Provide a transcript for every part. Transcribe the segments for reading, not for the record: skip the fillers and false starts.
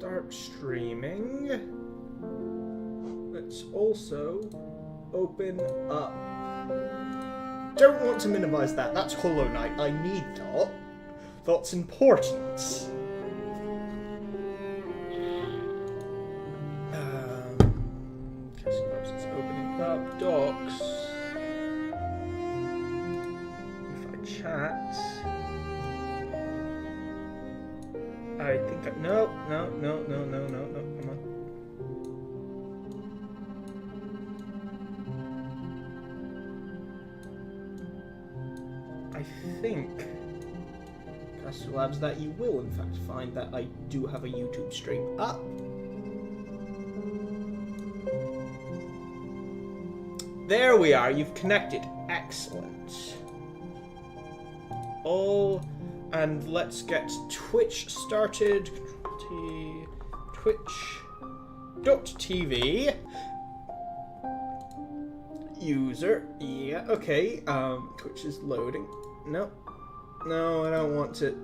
start streaming. Let's also open up. Don't want to minimize that. That's Hollow Knight. I need that. That's important. It's opening up. Docs. If I chat. I think I. No. Come on. I think, Castle Labs, that you will in fact find that I do have a YouTube stream up. There we are, you've connected. Excellent. Oh, and let's get Twitch started. Twitch.tv. User. Yeah, okay. Twitch is loading. No, I don't want to.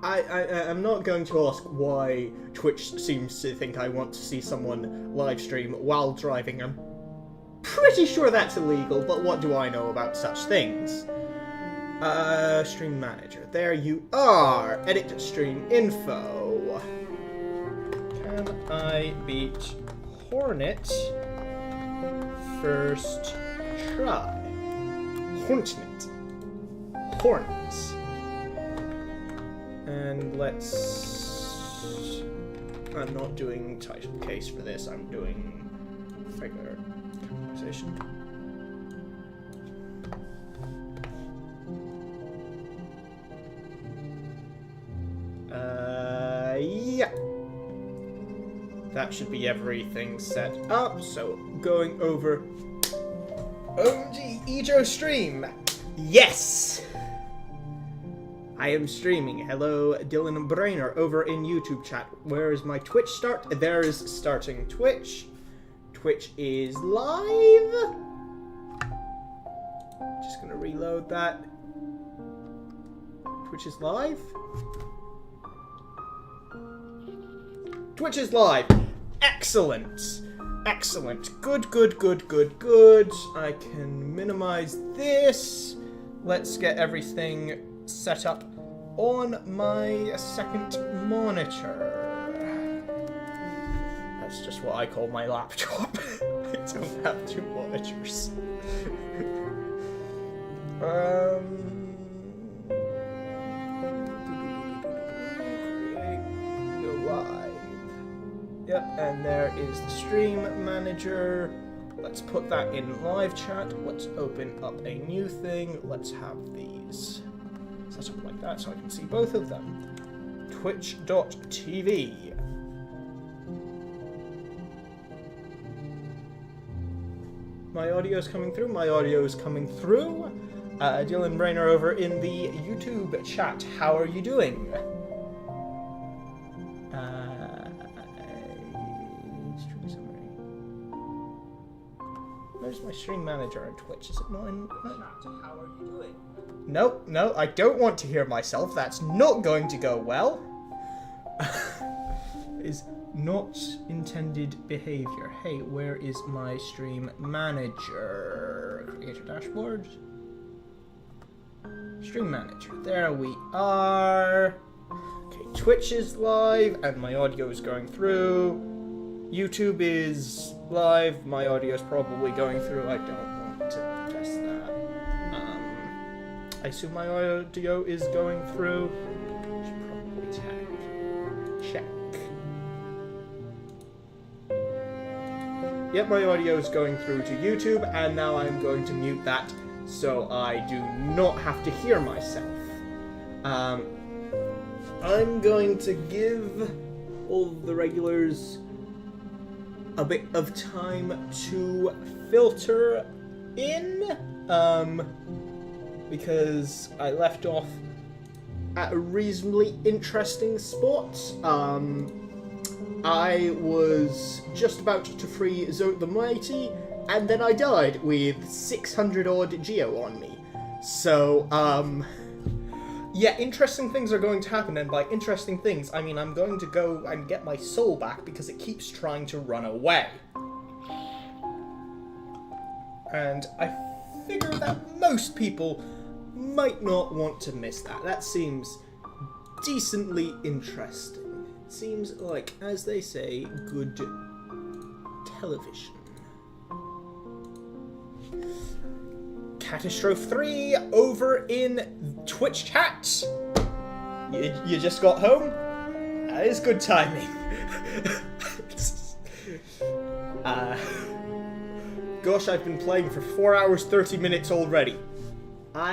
I'm not going to ask why Twitch seems to think I want to see someone live stream while driving. I'm pretty sure that's illegal, but what do I know about such things? Stream manager. There you are. Edit stream info. Can I beat Hornet First Try? Hornet. And let's... I'm not doing title case for this, I'm doing figure conversation. Yeah. That should be everything set up, so going over OMG Ejo stream. Yes! I am streaming. Hello, Dylan Brainer over in YouTube chat. Where is my Twitch start? There is starting Twitch. Twitch is live. Just gonna reload that. Twitch is live. Twitch is live. Excellent. Excellent. Good. I can minimize this. Let's get everything set up on my second monitor. That's just what I call my laptop. I don't have two monitors. Go live. Yep, and there is the stream manager. Let's put that in live chat. Let's open up a new thing. Let's have these set up like that so I can see both of them. Twitch.tv. My audio is coming through. Dylan Brainer over in the YouTube chat. How are you doing? Stream summary. Where's my stream manager on Twitch? Is it not in chat? How are you doing? No, I don't want to hear myself. That's not going to go well. Is not intended behavior. Hey, where is my stream manager? Creator dashboard. Stream manager. There we are. Okay, Twitch is live and my audio is going through. YouTube is live. My audio is probably going through. I don't want to test that. I assume my audio is going through. Should probably check. Yep, my audio is going through to YouTube, and now I'm going to mute that so I do not have to hear myself. I'm going to give all the regulars a bit of time to filter in, because I left off at a reasonably interesting spot. I was just about to free Zote the Mighty, and then I died with 600 odd Geo on me. So, yeah, interesting things are going to happen, and by interesting things, I mean I'm going to go and get my soul back because it keeps trying to run away. And I figure that most people might not want to miss that. That seems decently interesting. It seems like, as they say, good television. Catastrophe 3 over in Twitch chat. You just got home? That is good timing. Gosh, I've been playing for 4 hours 30 minutes already. Huh.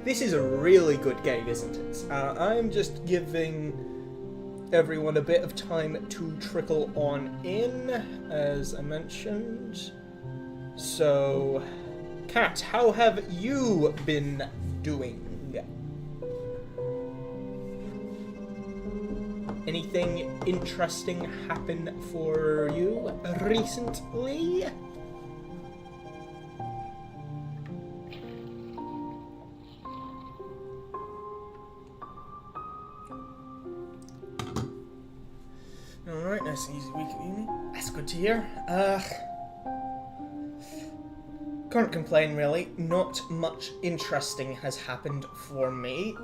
This is a really good game, isn't it? I'm just giving everyone a bit of time to trickle on in, as I mentioned. So, Kat, how have you been doing? Anything interesting happen for you recently? Alright, nice and easy week of uni. That's good to hear. Can't complain really. Not much interesting has happened for me.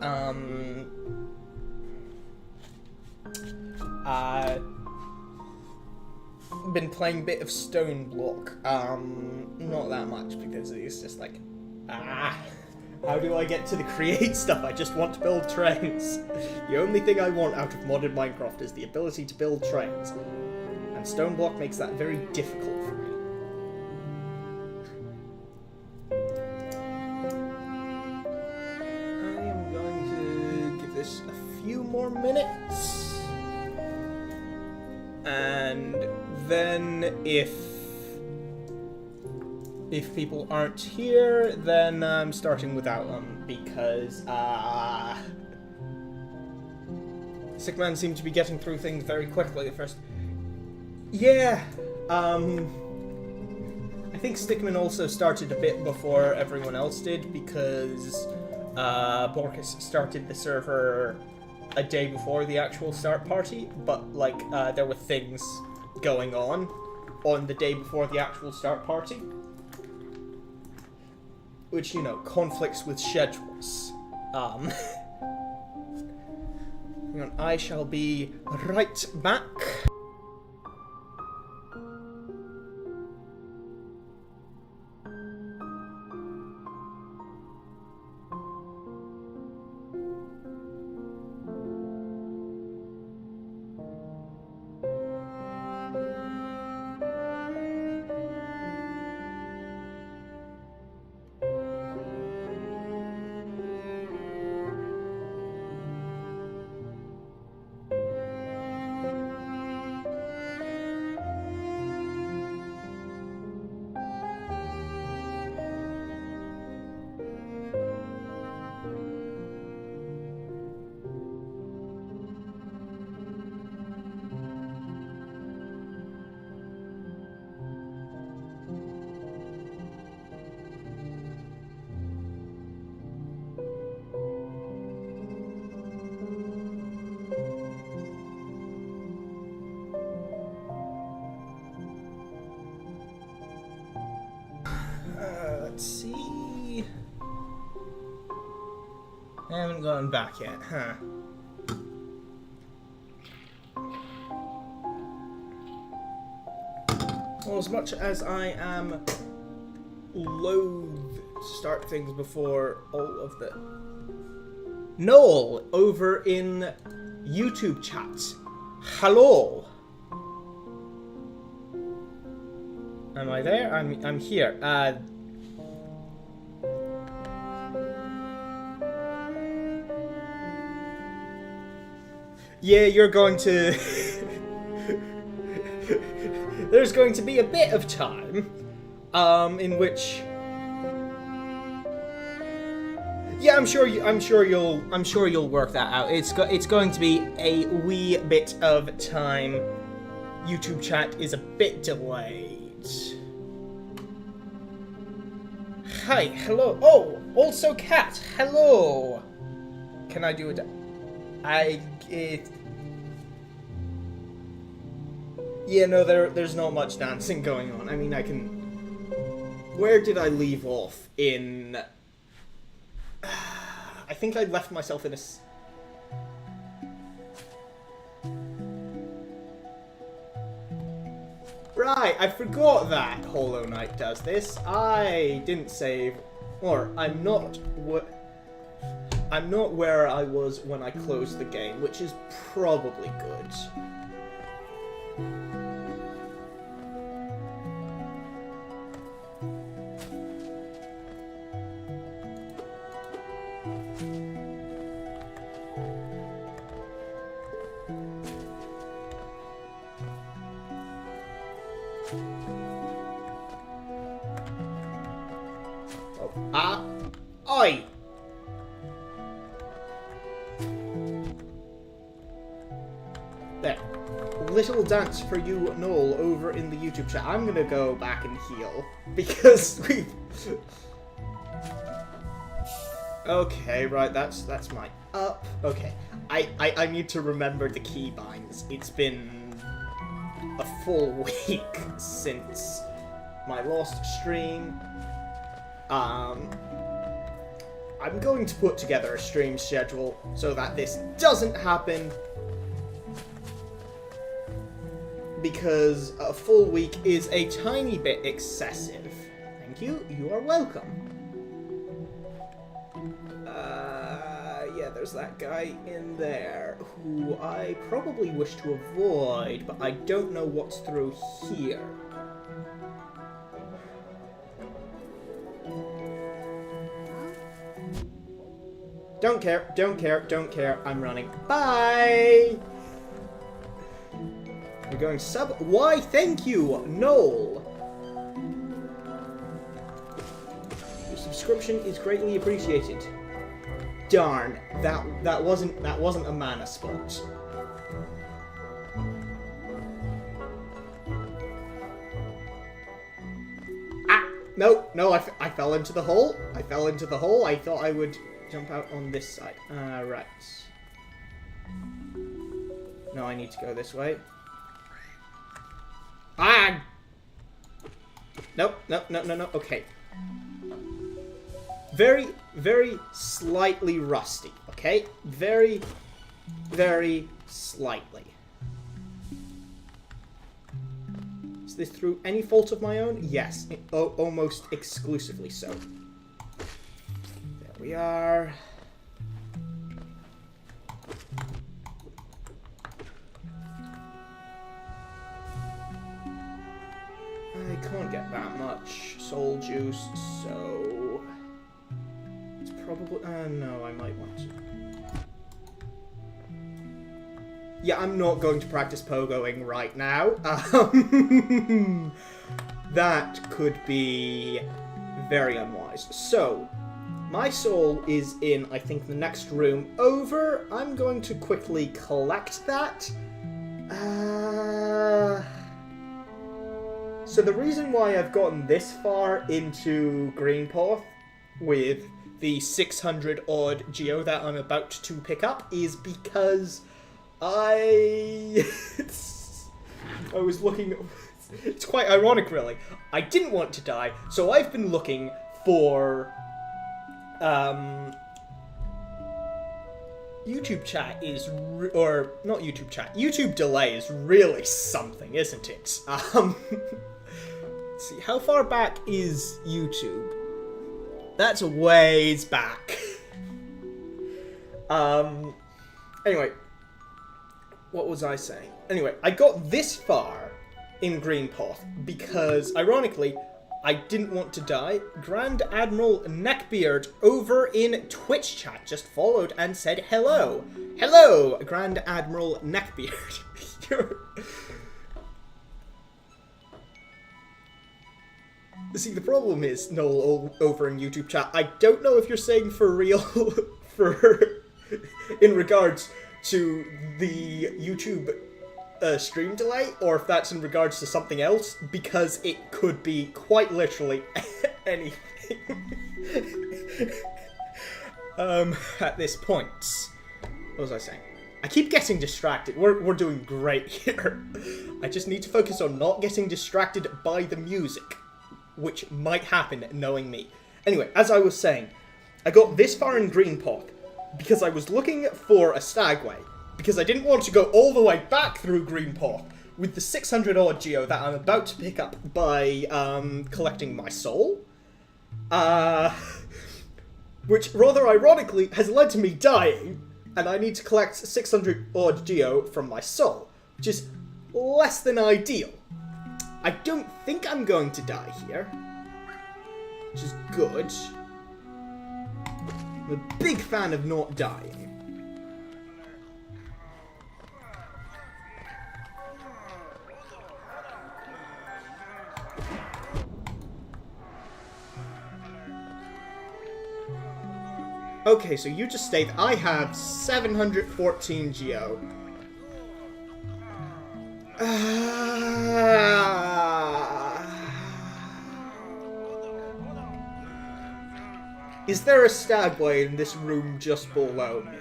Been playing a bit of Stone Block. Not that much because it's just like, how do I get to the create stuff? I just want to build trains. The only thing I want out of modded Minecraft is the ability to build trains. And Stone Block makes that very difficult for me. I am going to give this a few more minutes. And then if people aren't here, then I'm starting without them, because Sickman seemed to be getting through things very quickly at first. Yeah, I think Stickman also started a bit before everyone else did, because Borkus started the server a day before the actual start party, but like there were things going on the day before the actual start party, which, you know, conflicts with schedules. Hang on, I shall be right back. Let's see. I haven't gone back yet, huh? Well, as much as I am loath to start things before all of the... Noel, over in YouTube chat. Hello. Am I there? I'm here. Yeah, you're going to... There's going to be a bit of time, in which... Yeah, I'm sure you'll work that out. It's going to be a wee bit of time YouTube chat is a bit delayed. Hi, hello. Oh, also Cat, hello. Can I do it? Yeah, no, there's not much dancing going on. I mean, I can... Where did I leave off in... I think I left myself in a... Right, I forgot that Hollow Knight does this. I didn't save... Or, I'm not where I was when I closed the game, which is probably good. Oi! There. Little dance for you, Noel, over in the YouTube chat. I'm gonna go back and heal, because we've... Okay, right, that's my up. Okay, I need to remember the keybinds. It's been a full week since my last stream. I'm going to put together a stream schedule so that this doesn't happen, because a full week is a tiny bit excessive. Thank you, you are welcome. Yeah, there's that guy in there who I probably wish to avoid, but I don't know what's through here. Don't care, don't care, don't care. I'm running. Bye! We're going sub... Why, thank you, Noel! Your subscription is greatly appreciated. Darn, that wasn't a mana spot. Ah! No, I fell into the hole. I fell into the hole. I thought I would... jump out on this side. Right. No, I need to go this way. Ah! Nope, no. Okay. Very, very slightly rusty, okay? Very, very slightly. Is this through any fault of my own? Yes, almost exclusively so. There we are. I can't get that much soul juice, so it's probably... no, I might want to. Yeah, I'm not going to practice pogoing right now. That could be very unwise. So, my soul is in, I think, the next room over. I'm going to quickly collect that. So the reason why I've gotten this far into Greenpath with the 600-odd geo that I'm about to pick up is because I was looking... It's quite ironic, really. I didn't want to die, so I've been looking for... YouTube chat is... or, not YouTube chat. YouTube delay is really something, isn't it? Let's see, how far back is YouTube? That's a ways back. Anyway, what was I saying? Anyway, I got this far in Greenpath because, ironically, I didn't want to die. Grand Admiral Neckbeard over in Twitch chat just followed and said hello. Hello, Grand Admiral Neckbeard. See, the problem is, Noel, over in YouTube chat, I don't know if you're saying for real, in regards to the YouTube a stream delay, or if that's in regards to something else, because it could be quite literally anything. At this point, what was I saying? I keep getting distracted. We're doing great here. I just need to focus on not getting distracted by the music, which might happen knowing me. Anyway, as I was saying, I got this far in Green Park because I was looking for a stagway, because I didn't want to go all the way back through Green Park with the 600 odd geo that I'm about to pick up by collecting my soul. Which rather ironically has led to me dying, and I need to collect 600 odd geo from my soul, which is less than ideal. I don't think I'm going to die here, which is good. I'm a big fan of not dying. Okay, so you just state I have 714 geo. Is there a stagway in this room just below me?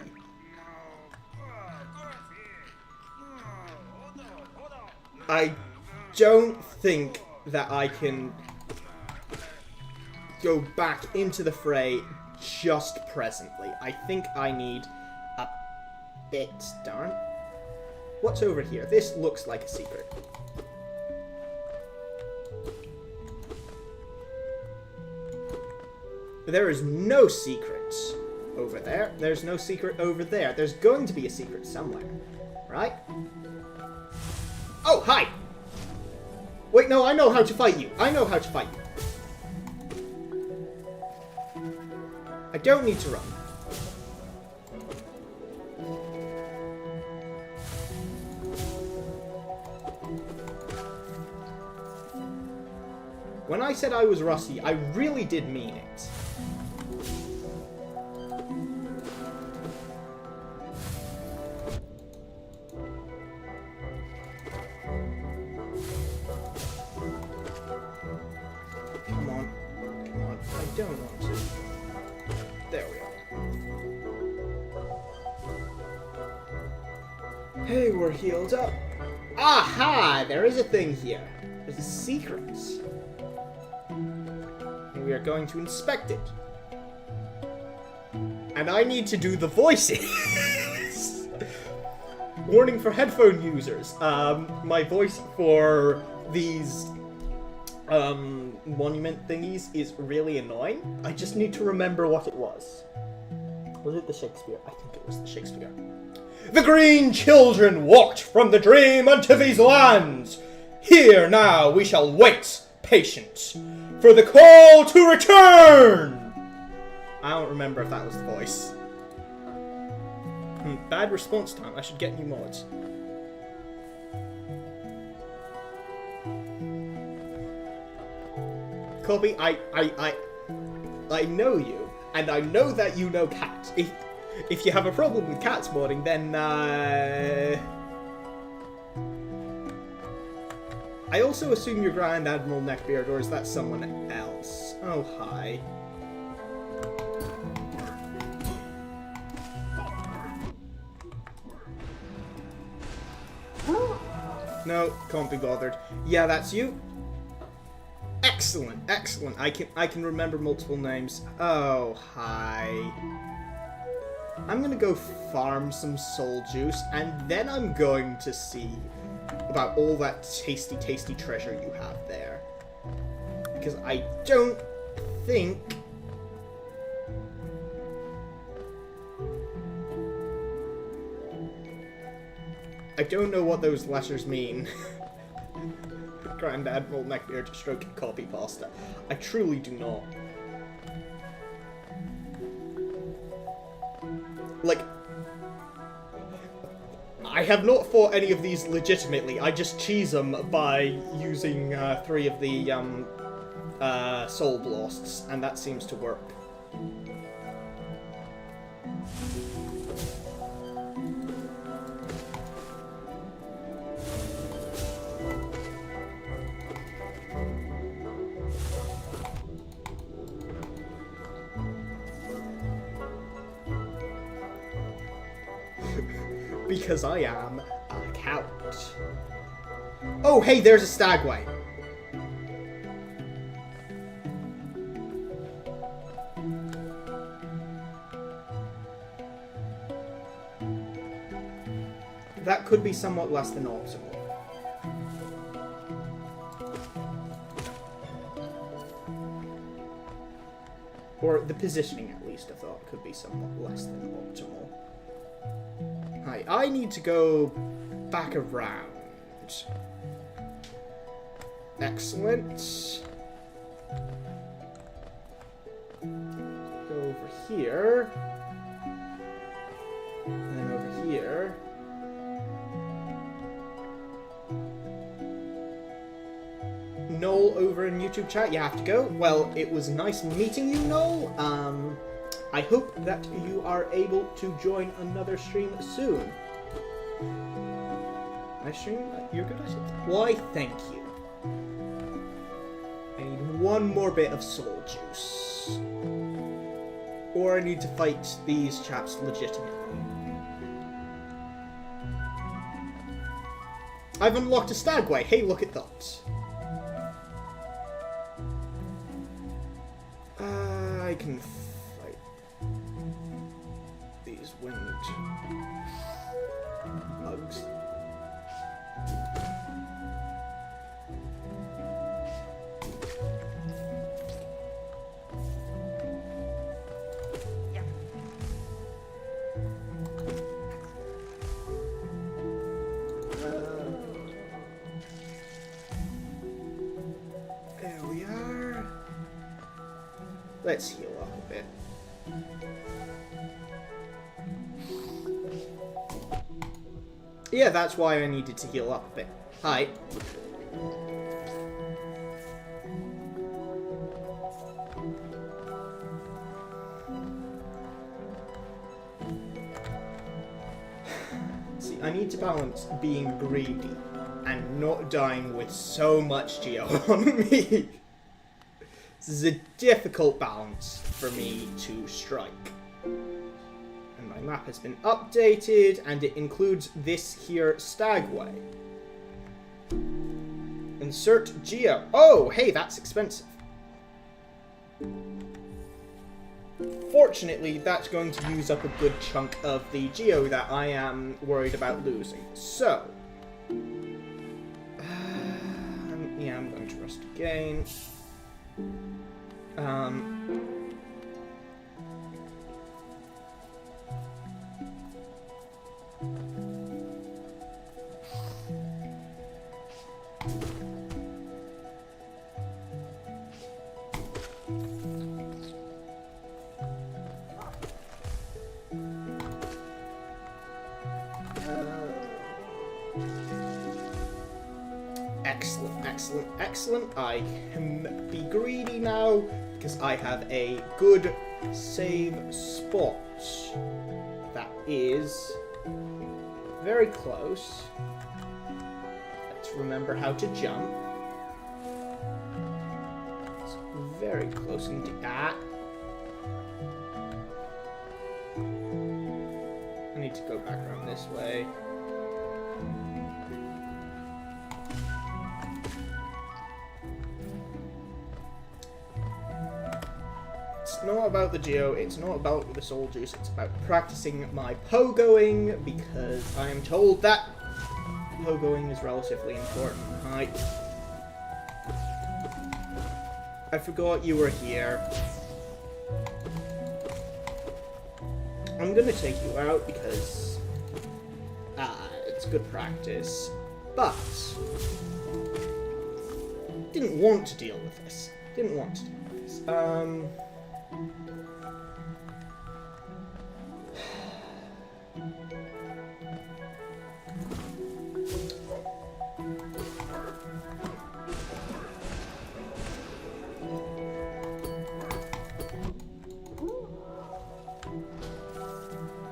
I don't think that I can go back into the fray just presently. I think I need a bit... Darn. What's over here? This looks like a secret. There is no secret over there. There's no secret over there. There's going to be a secret somewhere. Right? Oh, hi! Wait, no, I know how to fight you. I know how to fight you. I don't need to run. When I said I was rusty, I really did mean it. Come on. Come on. I don't want to. There we are. Hey, we're healed up. Aha! There is a thing here. There's a secret. And we are going to inspect it. And I need to do the voices. Warning for headphone users. My voice for these monument thingies is really annoying. I just need to remember what it was. Was it the Shakespeare? I think it was the Shakespeare. The green children walked from the dream unto these lands. Here now we shall wait, patient, for the call to return. I don't remember if that was the voice. Bad response time. I should get new mods. Colby, I know you, and I know that you know cats. If you have a problem with cats modding, then I also assume you're Grand Admiral Neckbeard, or is that someone else? Oh, hi. No, can't be bothered. Yeah, that's you. Excellent, excellent. I can remember multiple names. Oh, hi. I'm gonna go farm some soul juice, and then I'm going to see about all that tasty, tasty treasure you have there. Because I don't think... I don't know what those letters mean. Grand Admiral Neckbeard stroke copy pasta. I truly do not. Like, I have not fought any of these legitimately. I just cheese them by using 3 of the soul blasts, and that seems to work. Because I am a coward. Oh, hey, there's a stagway. That could be somewhat less than optimal. Or the positioning, at least, I thought could be somewhat less than optimal. Hi, I need to go back around. Excellent. Go over here. And then over here. Noel over in YouTube chat, you have to go. Well, it was nice meeting you, Noel. I hope that you are able to join another stream soon. My stream? You're good at it? Why, thank you. I need one more bit of soul juice. Or I need to fight these chaps legitimately. I've unlocked a stagway. Hey, look at that. I can fight these winged bugs. There we are. Let's heal up a bit. Yeah, that's why I needed to heal up a bit. Hi. See, I need to balance being greedy and not dying with so much geo on me. This is a difficult balance for me to strike. And my map has been updated, and it includes this here stagway. Insert geo. Oh, hey, that's expensive. Fortunately, that's going to use up a good chunk of the geo that I am worried about losing. So, yeah, I'm going to rest again. Excellent, excellent, excellent. I can be greedy now because I have a good save spot that is very close. Let's remember how to jump. It's very close indeed. Ah. I need to go back around this way. It's not about the geo, it's not about the soul juice, it's about practicing my pogoing, because I am told that pogoing is relatively important. Hi. I forgot you were here. I'm gonna take you out because it's good practice, but didn't want to deal with this. Didn't want to deal with this.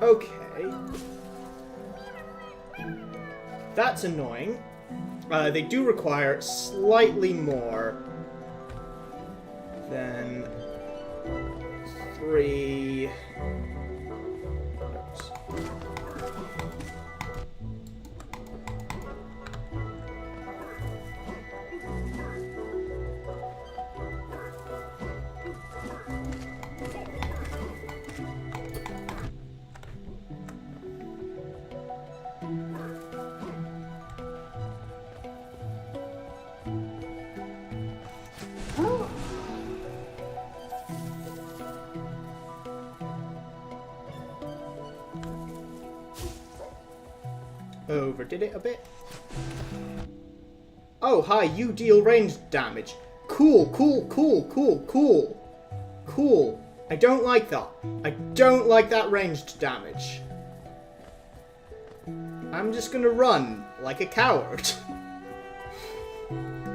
Okay. That's annoying. They do require slightly more than 3... overdid it a bit. Oh, hi, you deal ranged damage. Cool, cool, cool, cool, cool. Cool. I don't like that. I don't like that ranged damage. I'm just gonna run like a coward.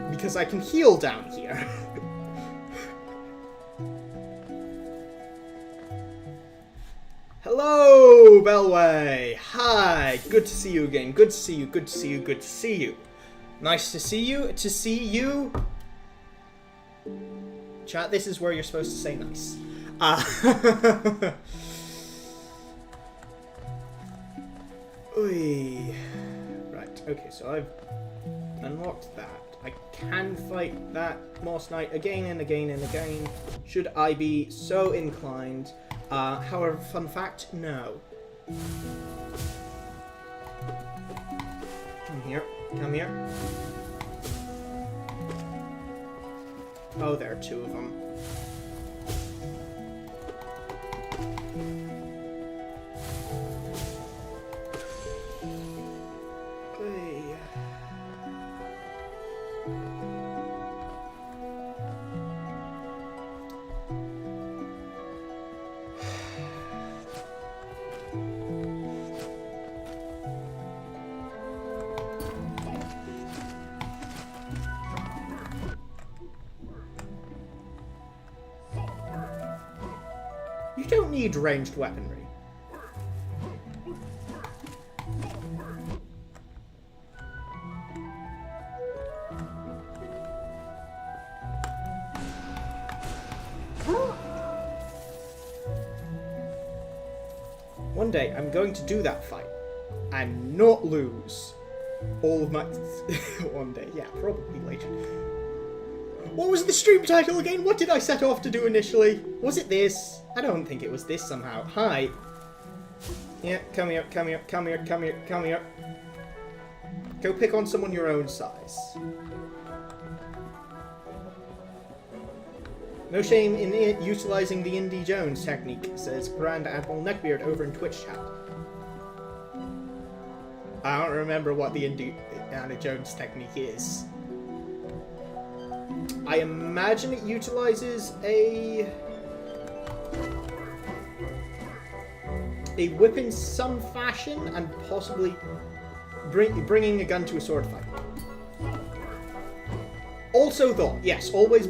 Because I can heal down here. Hello, Bellway! Hi! Good to see you again. Good to see you, good to see you, good to see you. Nice to see you, Chat, this is where you're supposed to say nice. Oy. Right, okay, so I've unlocked that. I can fight that Moss Knight again and again and again, should I be so inclined. However, fun fact, no. Come here, come here. Oh, there are two of them. You don't need ranged weaponry. One day, I'm going to do that fight and not lose all of my... One day, yeah, probably later. What was the stream title again? What did I set off to do initially? Was it this? I don't think it was this somehow. Hi. Yeah, come here, come here, come here, come here, come here. Go pick on someone your own size. No shame in utilizing the Indy Jones technique, says Grand Admiral Neckbeard over in Twitch chat. I don't remember what the Indiana Jones technique is. I imagine it utilizes a whip in some fashion and possibly bringing a gun to a sword fight. Also though, yes, always...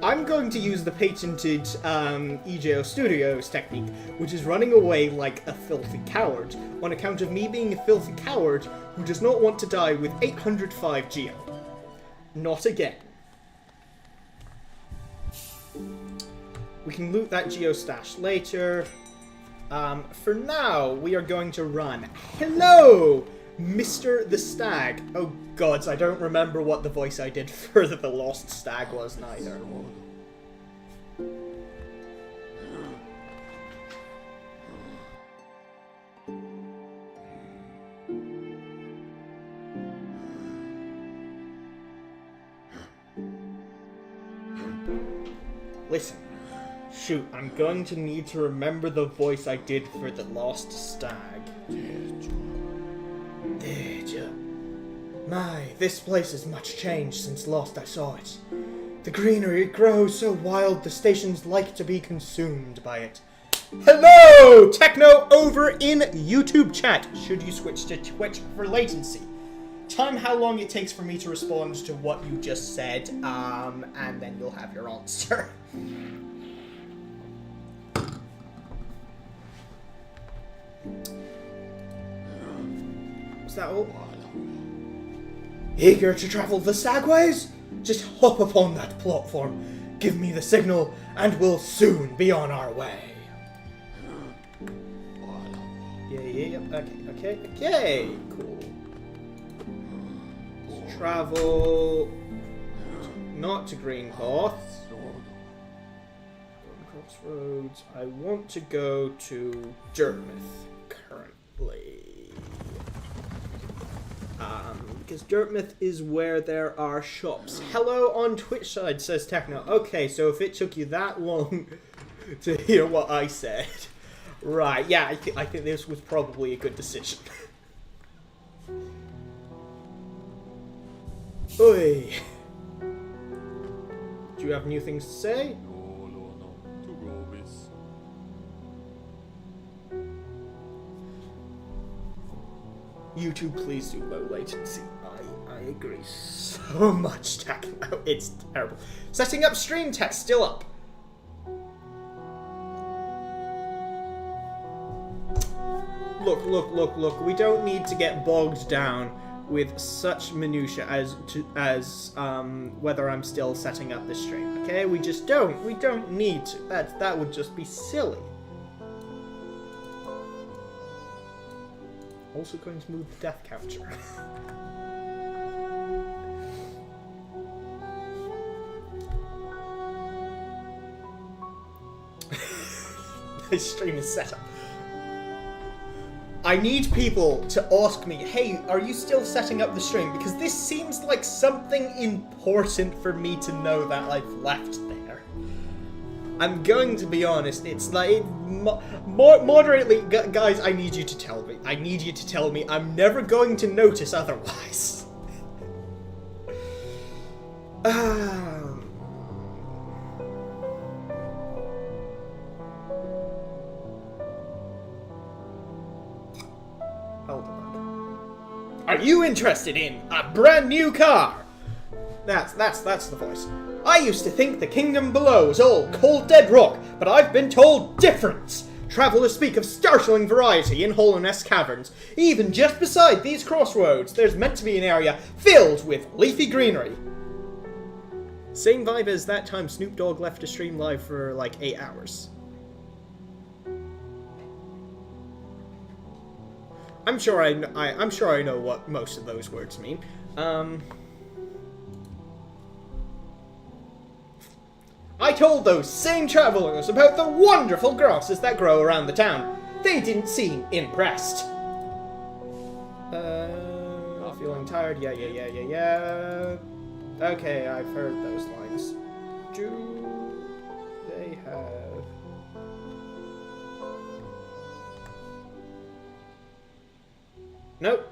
I'm going to use the patented EJO Studios technique, which is running away like a filthy coward, on account of me being a filthy coward who does not want to die with 805 Geo. Not again. We can loot that Geo stash later. For now, we are going to run. Hello, Mr. the Stag. Oh gods, I don't remember what the voice I did for the Lost Stag was neither. Listen. Shoot, I'm going to need to remember the voice I did for the Lost Stag. My, this place has much changed since last I saw it. The greenery grows so wild the stations like to be consumed by it. Hello, Techno over in YouTube chat. Should you switch to Twitch for latency? Time how long it takes for me to respond to what you just said, and then you'll have your answer. Is that all? Eager to travel the Stagways? Just hop upon that platform, give me the signal, and we'll soon be on our way. Yeah, okay, cool. Let's travel, not to Greencloth. Crossroads. I want to go to Dertmouth currently. because Dartmouth is where there are shops. Hello on Twitch side, says Techno. Okay, so if it took you that long to hear what I said, right? Yeah, I think this was probably a good decision. Oi. Do you have new things to say? YouTube, please do low latency. I agree so much, Techno. It's terrible. Setting up stream test, still up. Look. We don't need to get bogged down with such minutia as whether I'm still setting up the stream. Okay, we just don't. We don't need to. That would just be silly. Also going to move the death counter. This stream is set up. I need people to ask me, hey, are you still setting up the stream? Because this seems like something important for me to know that I've left there. I'm going to be honest, it's like, moderately, guys, I need you to tell me. I need you to tell me. I'm never going to notice otherwise. Are you interested in a brand new car? That's the voice. I used to think the kingdom below was all cold dead rock, but I've been told different. Travelers speak of startling variety in Hollow Nest caverns. Even just beside these crossroads, there's meant to be an area filled with leafy greenery. Same vibe as that time Snoop Dogg left to stream live for like 8 hours. I'm sure I know what most of those words mean. I told those same travelers about the wonderful grasses that grow around the town. They didn't seem impressed. Feeling tired? Yeah. Okay, I've heard those lines. Do they have... Nope.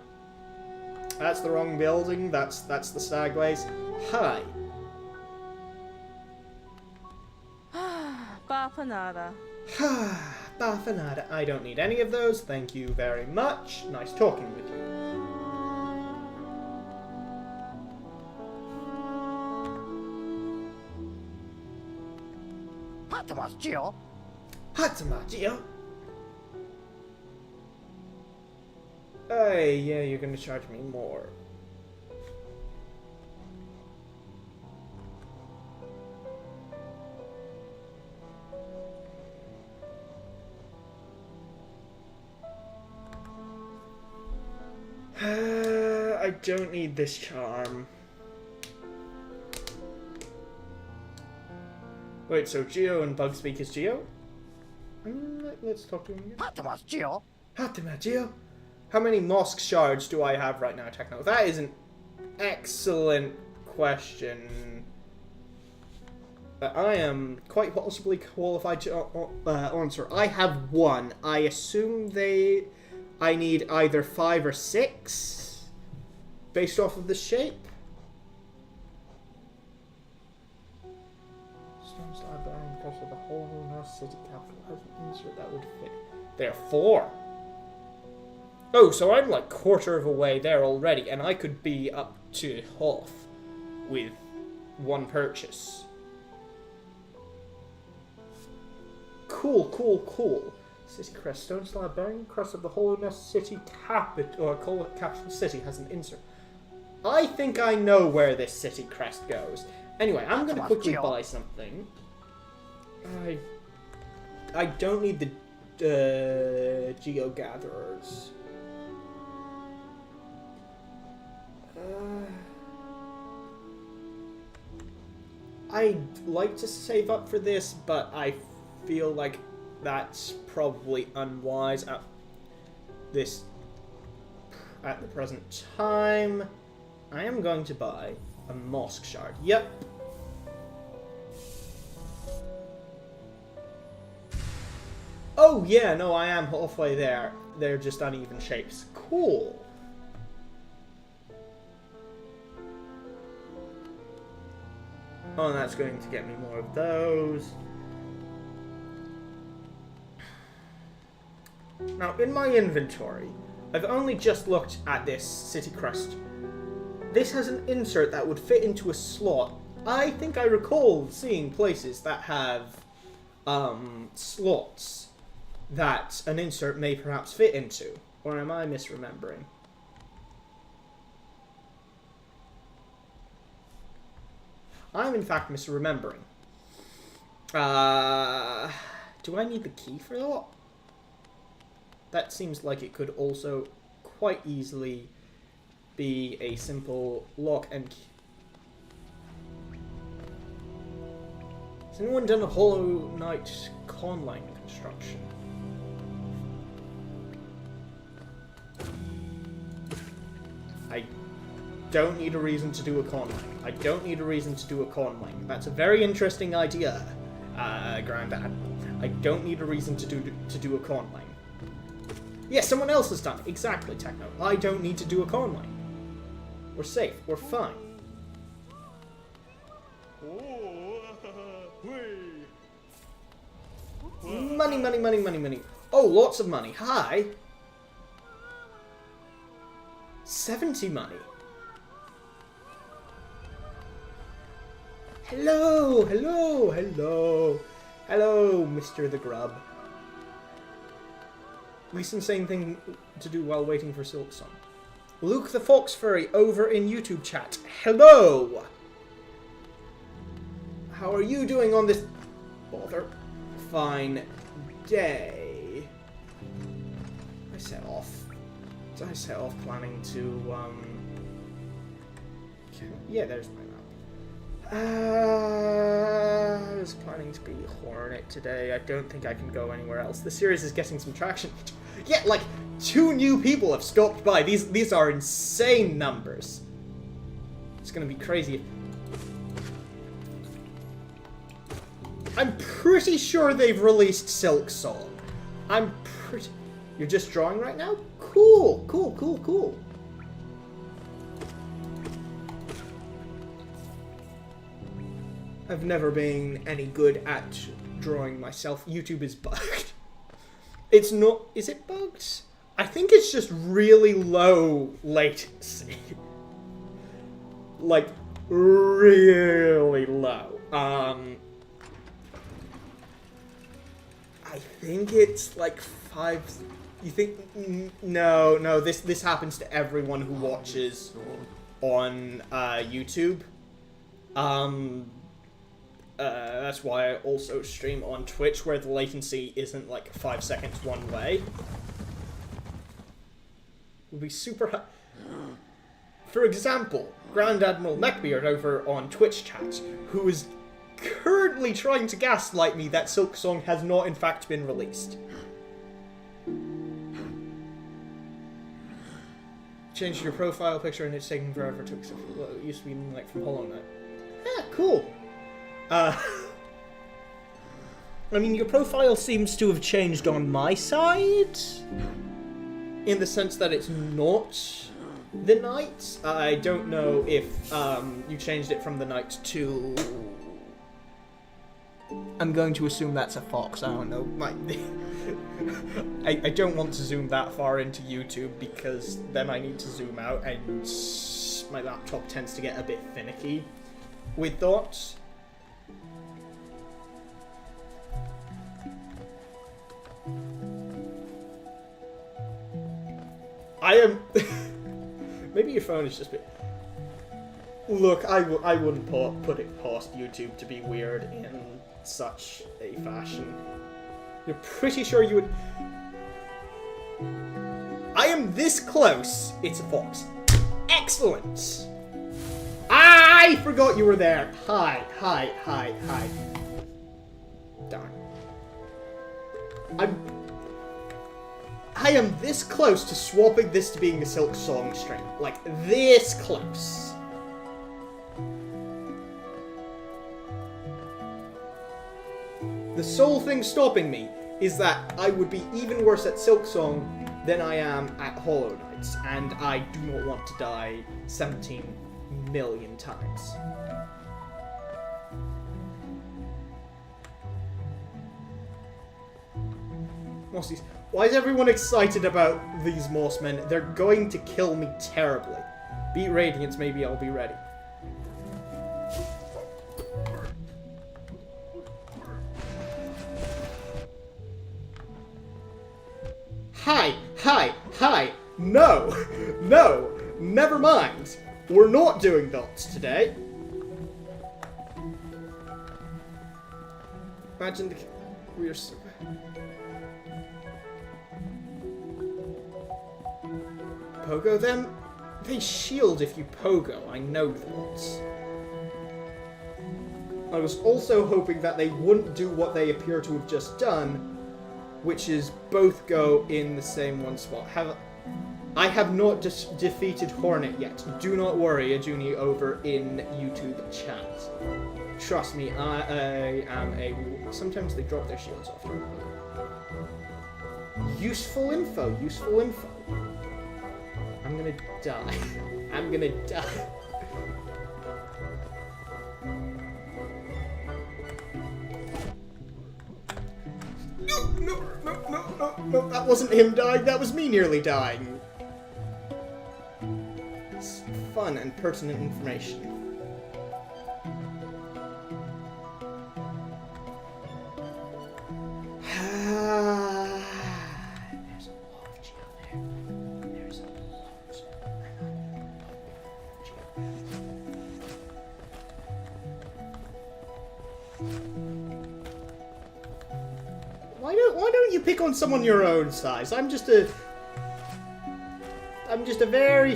That's the wrong building. That's the Stagways. Hi. Bafanada. Bafanada. I don't need any of those. Thank you very much. Nice talking with you. Hatamas, Hatsumachio. Hey, yeah, you're gonna charge me more. I don't need this charm. Wait, so Geo and Bug speak as Geo? Let's talk to him again. Hatamas, Geo. Geo. How many mosque shards do I have right now, Techno? That is an excellent question. I am quite possibly qualified to answer. I have one. I assume I need either 5 or 6, based off of the shape. Stone slab bearing because of the whole North City capital has an insert that would fit. There are 4. Oh, so I'm like quarter of a way there already, and I could be up to half with one purchase. Cool. City crest, stone slab bearing crest of the Hollow Nest City capital city has an insert. I think I know where this city crest goes. Anyway, I'm gonna quickly buy something. I don't need the Geo Gatherers. I'd like to save up for this, but I feel like that's probably unwise at the present time. I am going to buy a mosque shard. Yep. Oh, yeah, no, I am halfway there. They're just uneven shapes. Cool. Oh, and that's going to get me more of those. Now, in my inventory, I've only just looked at this City Crest. This has an insert that would fit into a slot. I think I recall seeing places that have slots that an insert may perhaps fit into. Or am I misremembering? I'm in fact misremembering. Do I need the key for that? That seems like it could also quite easily be a simple lock and key. Has anyone done a Hollow Knight conline construction? I don't need a reason to do a conline. I don't need a reason to do a conline. That's a very interesting idea, Grandad. I don't need a reason to do a conline. Yeah, someone else has done it. Exactly, Techno. I don't need to do a conline. We're safe. We're fine. Money, money, money, money, money. Oh, lots of money. Hi. 70 money. Hello, hello, hello. Hello, Mr. the Grub. Least insane thing to do while waiting for Silk Song. Luke the Fox Furry over in YouTube chat. Hello! How are you doing on this bother fine day? I set off planning to yeah, there's my map. I was planning to be Hornet today. I don't think I can go anywhere else. The series is getting some traction. Yeah, like 2 new people have stopped by. These are insane numbers. It's gonna be crazy. I'm pretty sure they've released Silk Song. I'm pretty... You're just drawing right now? Cool, cool, cool, cool. I've never been any good at drawing myself. YouTube is bugged. It's not... Is it bugged? I think it's just really low latency. Like, really low. I think it's like 5... You think... No, this happens to everyone who watches on YouTube. That's why I also stream on Twitch, where the latency isn't like 5 seconds one way. Would be super high. For example, Grand Admiral Neckbeard over on Twitch chat, who is currently trying to gaslight me that Silk Song has not in fact been released. Changed your profile picture and it's taking forever to accept what it used to be like from Hollow Knight. Yeah, cool. I mean, your profile seems to have changed on my side, in the sense that it's not the knight. I don't know if you changed it from the knight to... I'm going to assume that's a fox. I don't know. I don't want to zoom that far into YouTube because then I need to zoom out and my laptop tends to get a bit finicky with dots. I am... Maybe your phone is just a bit... Look, I wouldn't put it past YouTube to be weird in such a fashion. You're pretty sure you would... I am this close. It's a fox. Excellent! I forgot you were there. Hi. Darn. I am this close to swapping this to being a Silk Song stream. Like, this close. The sole thing stopping me is that I would be even worse at Silk Song than I am at Hollow Knights, and I do not want to die 17 million times. Mossies. Why is everyone excited about these Mossmen? They're going to kill me terribly. Beat Radiance, maybe I'll be ready. Hi! No! No! Never mind! We're not doing dots today. Imagine the... We're... Pogo them? They shield if you pogo, I know that. I was also hoping that they wouldn't do what they appear to have just done, which is both go in the same one spot. I have not defeated Hornet yet. Do not worry, Ajuni over in YouTube chat. Trust me, I am a... Sometimes they drop their shields after. Useful info, useful info. I'm gonna die. I'm gonna die. No, that wasn't him dying, that was me nearly dying. It's fun and pertinent information. There's a lot of Geo there. There's a lot. Why don't you pick on someone your own size? I'm just a very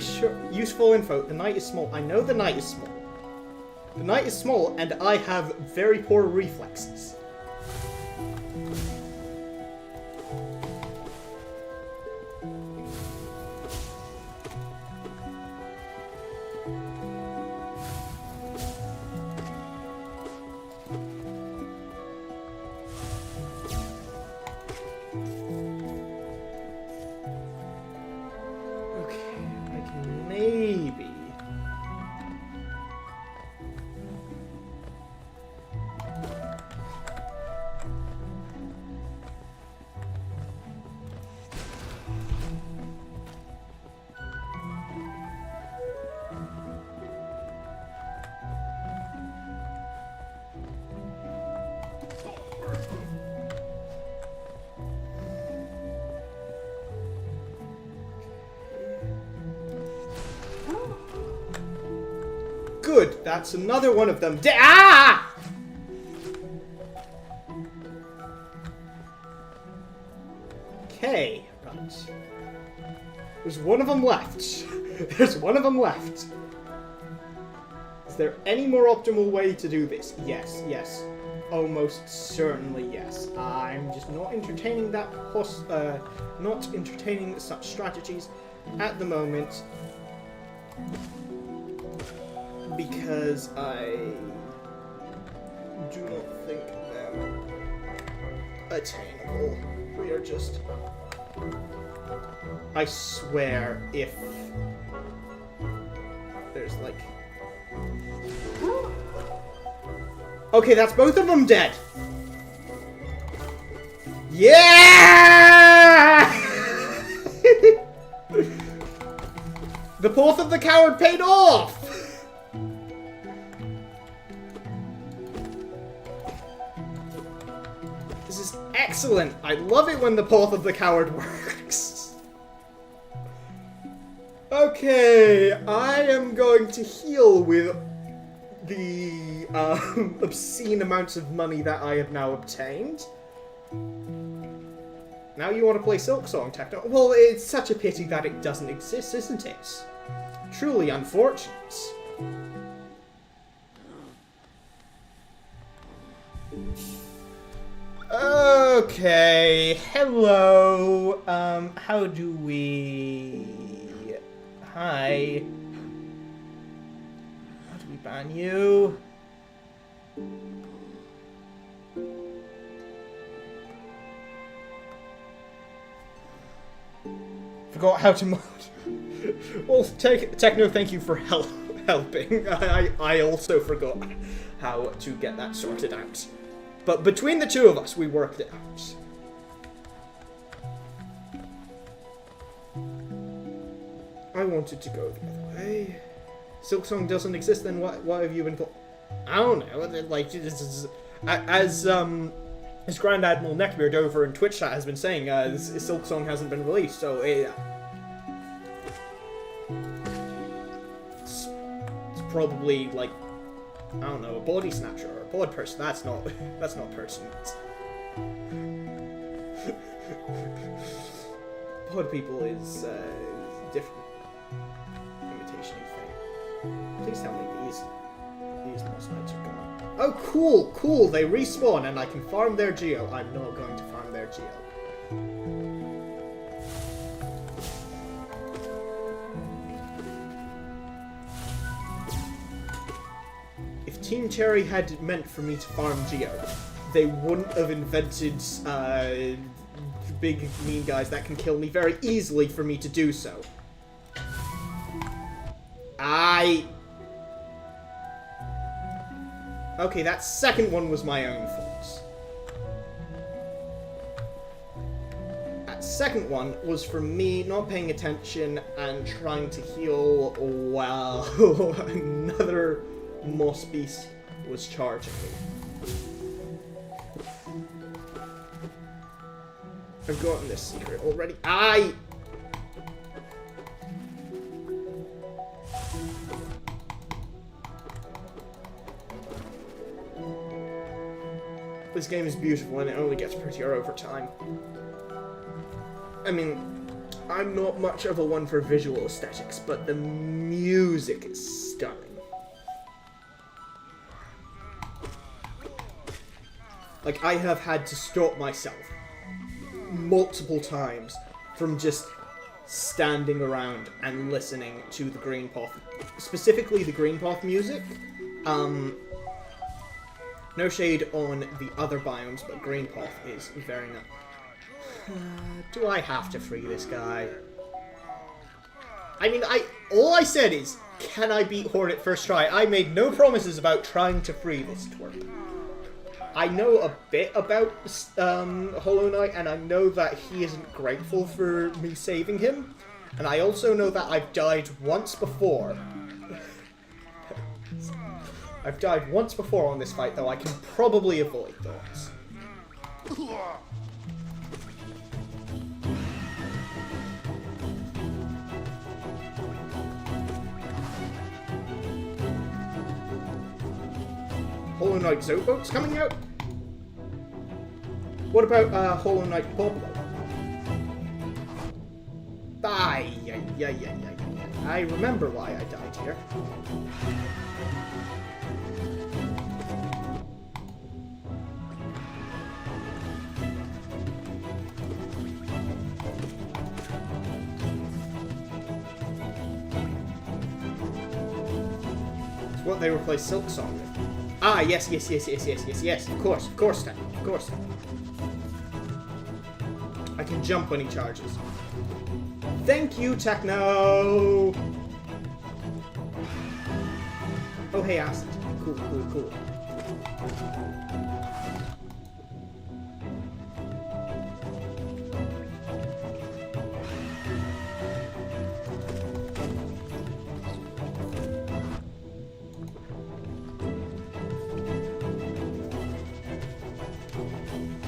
useful info. The knight is small. I know the knight is small. The knight is small, and I have very poor reflexes. Good, that's another one of them. Ah! Okay, right. There's one of them left. There's one of them left. Is there any more optimal way to do this? Yes, yes. Almost certainly yes. I'm just not entertaining that not entertaining such strategies at the moment. Because I do not think them attainable. We are just... I swear, if there's like... Okay, that's both of them dead. Yeah! The Path of the Coward paid off! This is excellent. I love it when the Path of the Coward works. Okay, I am going to heal with the obscene amounts of money that I have now obtained. Now you want to play Silksong Techno? Well, it's such a pity that it doesn't exist, isn't it? Truly unfortunate. Okay. Okay, hello. How do we... Hi. How do we ban you? Forgot how to mod. Well, Techno, thank you for helping. I also forgot how to get that sorted out. But between the two of us, we worked it out. I wanted to go the other way. Silksong doesn't exist, then what have you been called? I don't know. Like, as Grand Admiral Neckbeard over in Twitch chat has been saying, Silksong hasn't been released, so it's probably like, I don't know, a body snatcher or a pod person. That's not person. Pod people is different imitation thing. Please tell me these boss knights are gone. Oh, cool. They respawn and I can farm their geo. I'm not going to farm their geo. If Team Cherry had meant for me to farm geo, they wouldn't have invented big mean guys that can kill me very easily for me to do so. Okay, that second one was my own fault. That second one was from me not paying attention and trying to heal while another moss beast was charging me. I've gotten this secret already. This game is beautiful and it only gets prettier over time. I mean, I'm not much of a one for visual aesthetics, but the music is stunning. Like, I have had to stop myself multiple times from just standing around and listening to the Green Path, specifically the Green Path music. No shade on the other biomes, but Green Path is very nice. Do I have to free this guy? I mean, all I said is, can I beat Hornet First Try? I made no promises about trying to free this twerp. I know a bit about Hollow Knight, and I know that he isn't grateful for me saving him. And I also know that I've died once before. I've died once before on this fight, though I can probably avoid those. Hollow Knight Zoboat's coming out? What about Hollow Knight Pablo? I remember why I died here. It's what they replaced Silksong with. Ah, yes, of course, Techno, of course. I can jump when he charges. Thank you, Techno! Oh, hey, Acid. Cool.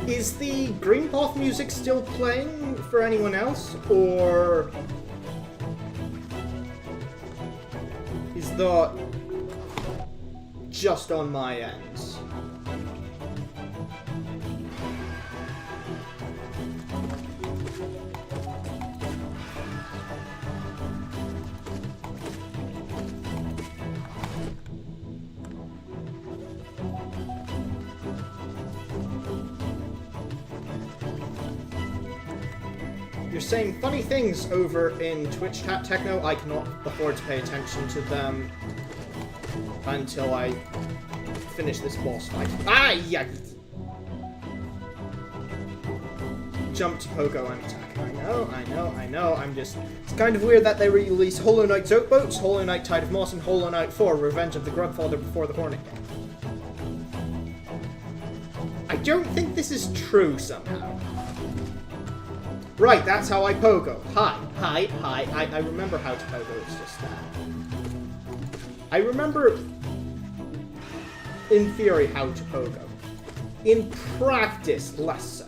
Is the Green Path music still playing for anyone else, or is that just on my end? You're saying funny things over in Twitch chat, Techno. I cannot afford to pay attention to them until I finish this boss fight. Ah, yeah! Jump to Pogo and attack. I know. It's kind of weird that they release Hollow Knight Zoat Boats, Hollow Knight Tide of Moss, and Hollow Knight 4 Revenge of the Grubfather before the Hornet game. I don't think this is true somehow. Right, that's how I pogo. Hi. I remember how to pogo, it's just that. I remember, in theory, how to pogo. In practice, less so.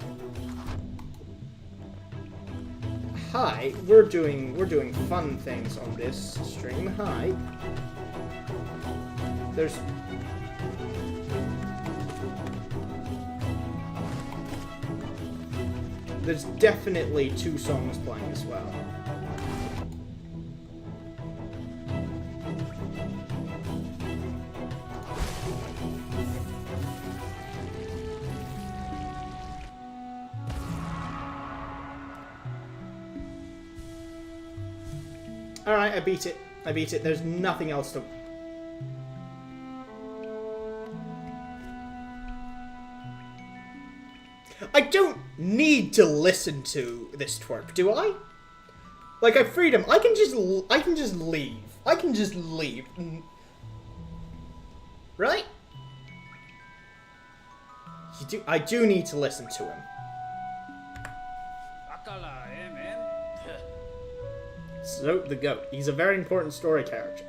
Hi, we're doing fun things on this stream. Hi. There's definitely 2 songs playing as well. Alright, I beat it. There's nothing else to... I don't need to listen to this twerp, do I? Like, I freed him. I can just leave. Right? I do need to listen to him. So, the goat. He's a very important story character.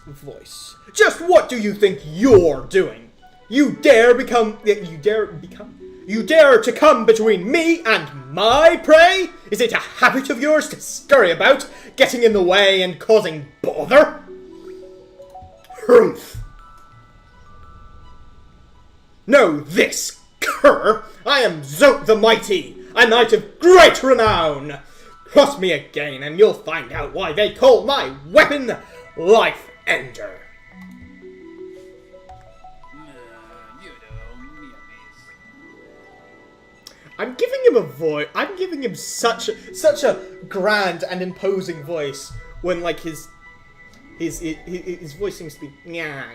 Voice. Just what do you think you're doing? You dare to come between me and my prey? Is it a habit of yours to scurry about, getting in the way and causing bother? Humph. Know this, cur! I am Zoat the Mighty, a knight of great renown! Cross me again and you'll find out why they call my weapon Life Ender. I'm giving him a voice. I'm giving him such a grand and imposing voice when, like, his voice seems to be nya.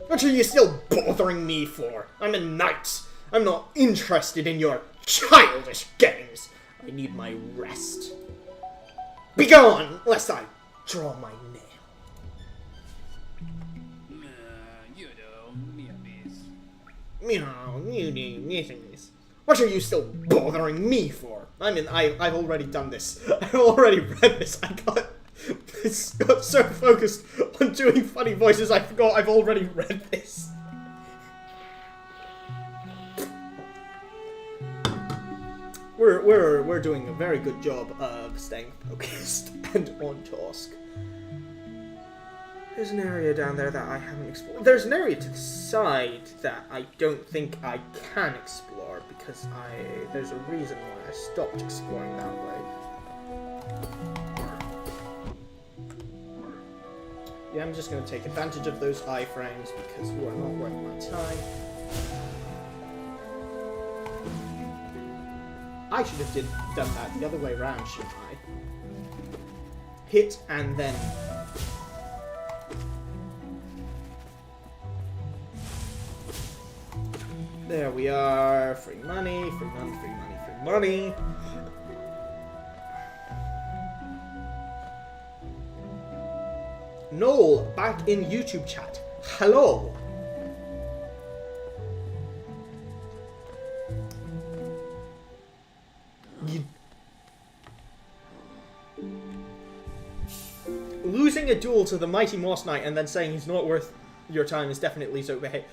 What are you still bothering me for? I'm a knight. I'm not interested in your childish games. I need my rest. Begone, lest I draw my nail. What are you still bothering me for? I mean, I've already done this. I've already read this. I got so focused on doing funny voices, I forgot I've already read this. We're doing a very good job of staying focused and on task. There's an area down there that I haven't explored. There's an area to the side that I don't think I can explore because there's a reason why I stopped exploring that way. Yeah, I'm just going to take advantage of those iframes because you are not worth my time. I should have done that the other way around, shouldn't I? Hit and then... There we are. Free money. Noel, back in YouTube chat. Hello. Losing a duel to the mighty Moss Knight and then saying he's not worth your time is definitely so bad.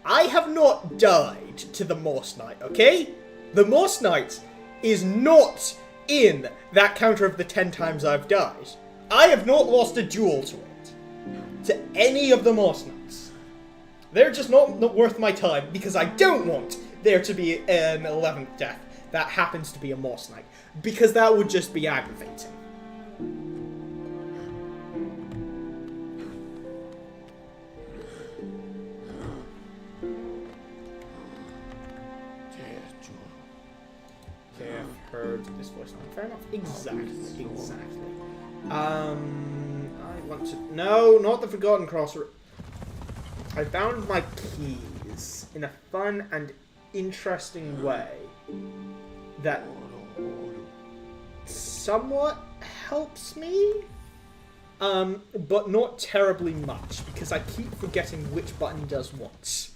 I have not died to the Moss Knight, okay? The Moss Knight is not in that counter of the 10 times I've died. I have not lost a duel to it. To any of the Moss Knights. They're just not worth my time because I don't want there to be an 11th death that happens to be a Moss Knight, because that would just be aggravating. Okay, I've heard this voice. Fair enough. Exactly. I want to... No, not the Forgotten Crosser. I found my keys in a fun and interesting way that somewhat helps me, but not terribly much, because I keep forgetting which button does what.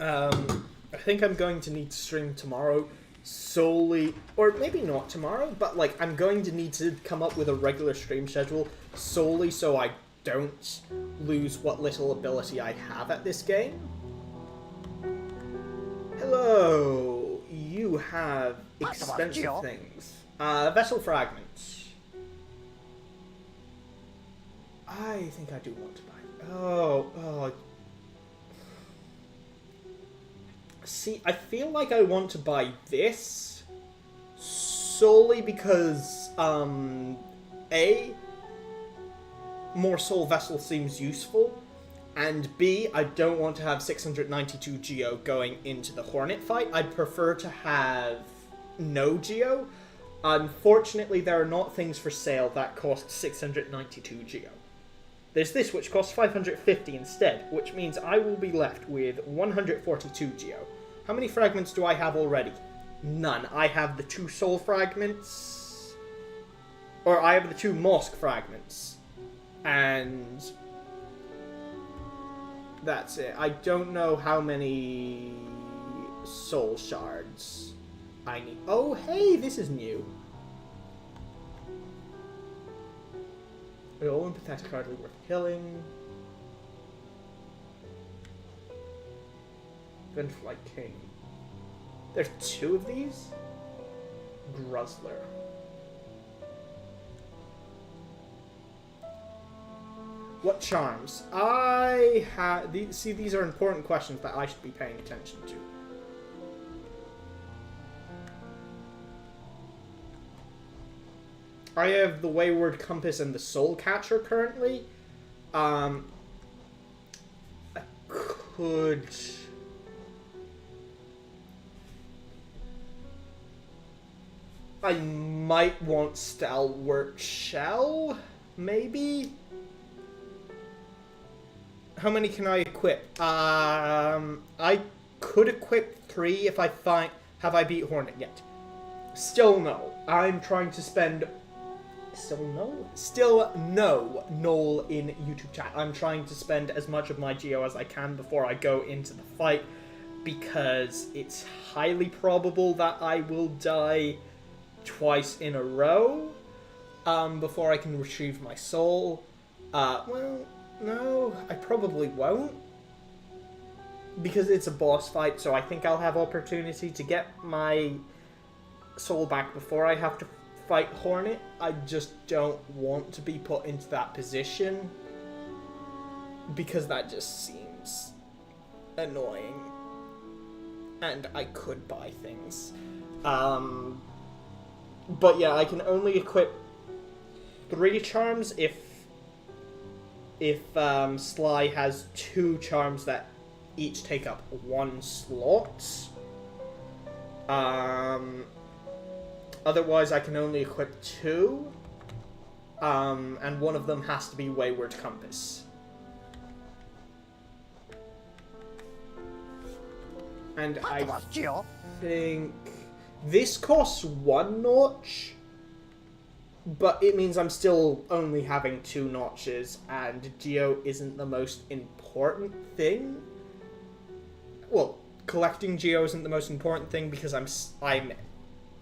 I think I'm going to need to stream tomorrow solely, or maybe not tomorrow, but like I'm going to need to come up with a regular stream schedule solely so I don't lose what little ability I have at this game. Hello, you have expensive things. Vessel fragments. I think I do want to buy. Oh. See, I feel like I want to buy this solely because, A, more soul vessel seems useful, and B, I don't want to have 692 Geo going into the Hornet fight. I'd prefer to have no Geo. Unfortunately, there are not things for sale that cost 692 Geo. There's this, which costs 550 instead, which means I will be left with 142 Geo. How many fragments do I have already? None. I have the 2 soul fragments, or I have the 2 Mosk fragments, and that's it. I don't know how many soul shards I need. Oh, hey, this is new. They're all empathetic, hardly worth killing. Vengeflight King. There's 2 of these? Gruzzler. What charms? I have... See, these are important questions that I should be paying attention to. I have the Wayward Compass and the Soul Catcher currently. I could... I might want Stalwart Shell, maybe? How many can I equip? I could equip 3 if I find... Have I beat Hornet yet? Still no. I'm trying to spend... Still no? Still no, Noel in YouTube chat. I'm trying to spend as much of my Geo as I can before I go into the fight, because it's highly probable that I will die twice in a row before I can retrieve my soul. Well, no, I probably won't, because it's a boss fight, so I think I'll have opportunity to get my soul back before I have to fight Hornet. I just don't want to be put into that position, because that just seems annoying, and I could buy things. But yeah, I can only equip 3 charms if Sly has 2 charms that each take up 1 slot. Otherwise, I can only equip 2, and one of them has to be Wayward Compass. And I think this costs 1 notch, but it means I'm still only having 2 notches, and Geo isn't the most important thing. Well, collecting Geo isn't the most important thing because I'm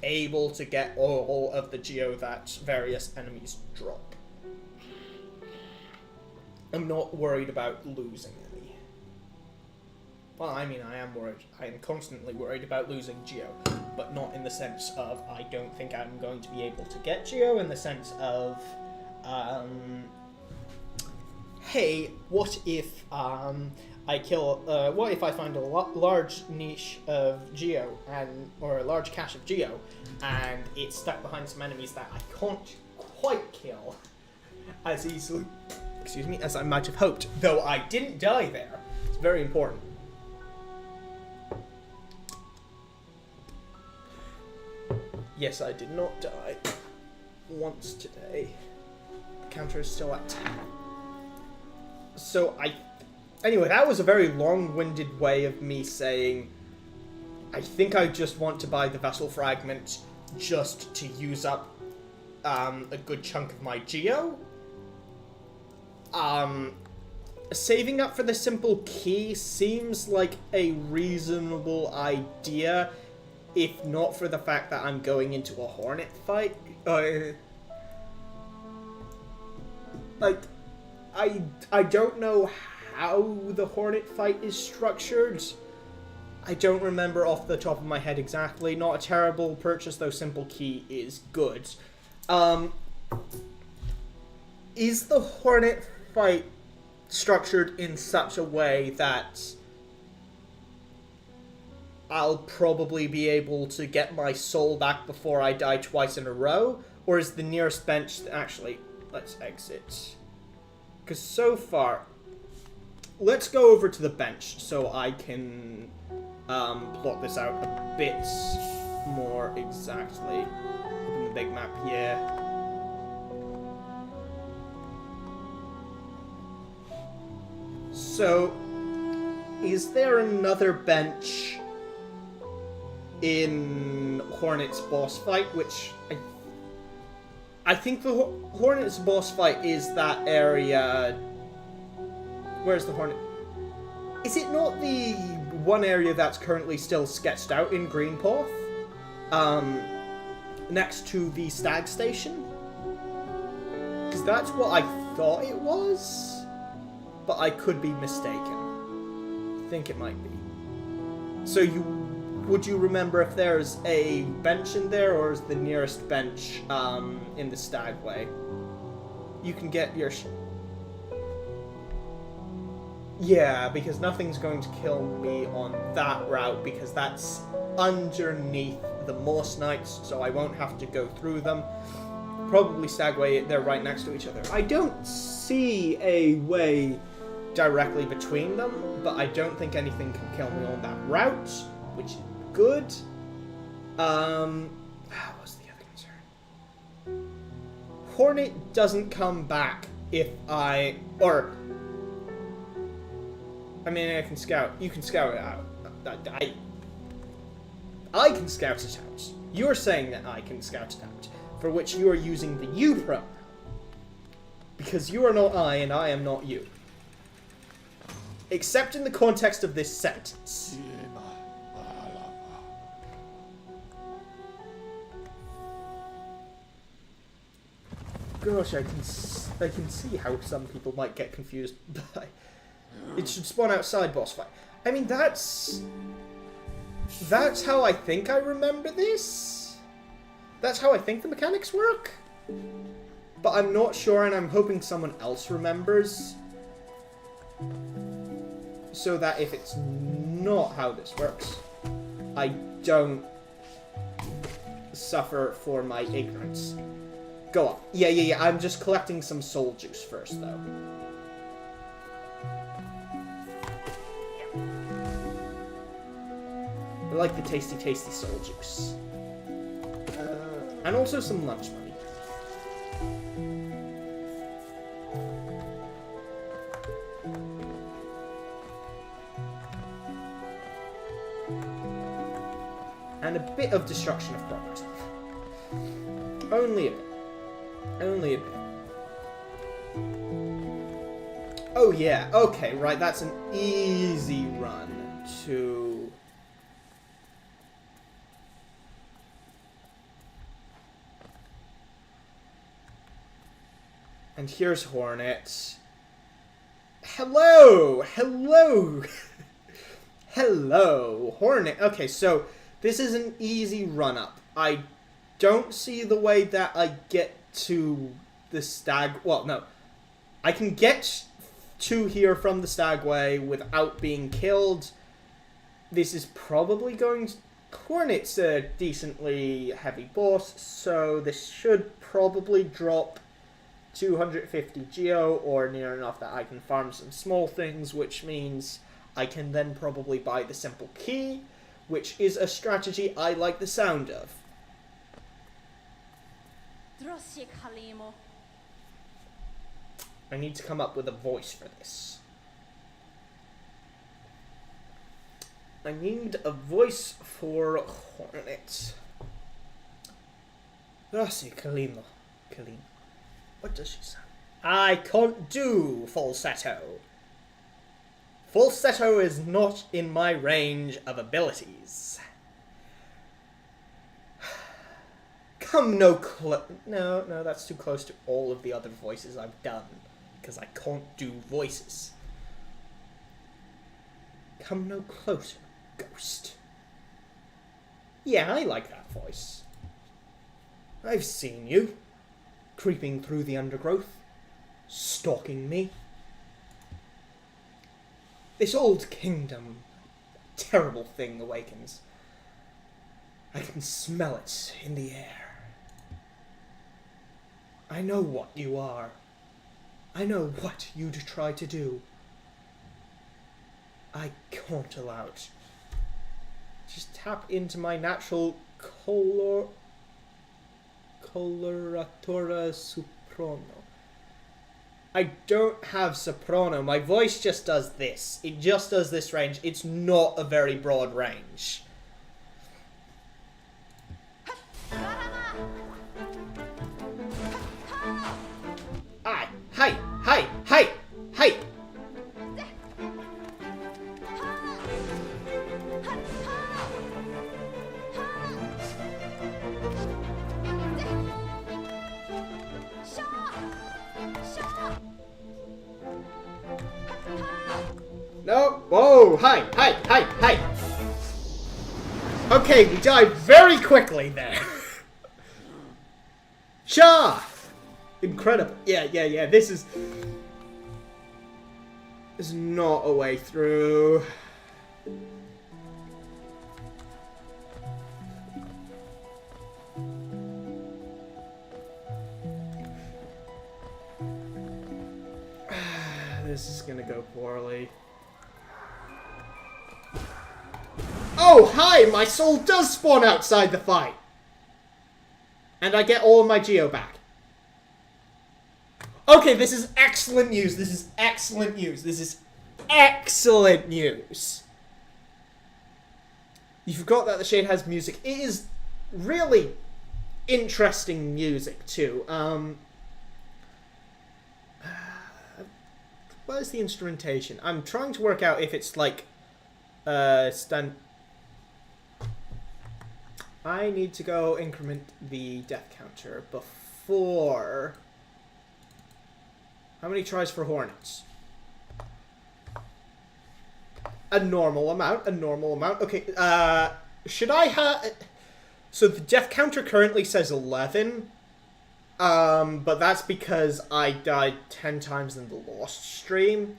able to get all of the Geo that various enemies drop. I'm not worried about losing any. Well, I mean, I am worried. I am constantly worried about losing Geo, but not in the sense of I don't think I'm going to be able to get Geo, in the sense of, hey, what if I kill. What if I find a large niche of geo or a large cache of geo, and it's stuck behind some enemies that I can't quite kill as easily, excuse me, as I might have hoped. Though I didn't die there. It's very important. Yes, I did not die once today. The counter is still at 10. So anyway, that was a very long-winded way of me saying I think I just want to buy the vessel fragment just to use up a good chunk of my geo. Saving up for the simple key seems like a reasonable idea, if not for the fact that I'm going into a Hornet fight. I don't know how the Hornet fight is structured. I don't remember off the top of my head exactly. Not a terrible purchase, though simple key is good. Is the Hornet fight structured in such a way that I'll probably be able to get my soul back before I die twice in a row? Or is the nearest bench... Actually, let's exit. Because so far... Let's go over to the bench so I can plot this out a bit more exactly. Open the big map, yeah. So, is there another bench in Hornet's boss fight, which I think the Hornet's boss fight is that area. Where's the Hornet? Is it not the one area that's currently still sketched out in Greenpath? Next to the stag station? Because that's what I thought it was, but I could be mistaken. I think it might be. So would you remember if there's a bench in there, or is the nearest bench in the Stagway? You can get your... Yeah, because nothing's going to kill me on that route, because that's underneath the Morse Knights, so I won't have to go through them. Probably Stagway, they're right next to each other. I don't see a way directly between them, but I don't think anything can kill me on that route, which is good. What's the other concern? Hornet doesn't come back if I can scout. You can scout it out. I can scout it out. You're saying that I can scout it out, for which you are using the you pronoun. Because you are not I, and I am not you. Except in the context of this sentence. Gosh, I can see how some people might get confused by... It should spawn outside boss fight. I mean, that's how I think I remember this. That's how I think the mechanics work. But I'm not sure, and I'm hoping someone else remembers. So that if it's not how this works, I don't suffer for my ignorance. Go on. Yeah. I'm just collecting some soul juice first, though. I like the tasty soul juice. And also some lunch money. And a bit of destruction of property. Only a bit. Only a bit. Oh yeah, okay, right, that's an easy run to... And here's Hornet. Hello! Hello, Hornet. Okay, so this is an easy run-up. I don't see the way that I get to the stag... Well, no. I can get two here from the Stagway without being killed. This is probably going to... Hornet's a decently heavy boss, so this should probably drop 250 geo, or near enough that I can farm some small things, which means I can then probably buy the simple key, which is a strategy I like the sound of. I need to come up with a voice for this. I need a voice for Hornet. Kalimo. What does she sound? I can't do falsetto. Falsetto is not in my range of abilities. Come no No, that's too close to all of the other voices I've done, because I can't do voices. Come no closer, ghost. Yeah, I like that voice. I've seen you, creeping through the undergrowth, stalking me. This old kingdom, terrible thing awakens. I can smell it in the air. I know what you are. I know what you'd try to do. I can't allow it. Just tap into my natural coloratura soprano. I don't have soprano. My voice just does this. It just does this range. It's not a very broad range. Hey! No! Whoa! Hi! Okay, we died very quickly there. Sha! Incredible. Yeah. This is not a way through. This is gonna go poorly. Oh, hi! My soul does spawn outside the fight! And I get all of my geo back. Okay, this is excellent news. This is excellent news. You forgot that the shade has music. It is really interesting music, too. What is the instrumentation? I'm trying to work out if it's like... I need to go increment the death counter before... How many tries for Hornets? A normal amount. Okay, should I have... So the death counter currently says 11. But that's because I died 10 times in the Lost stream.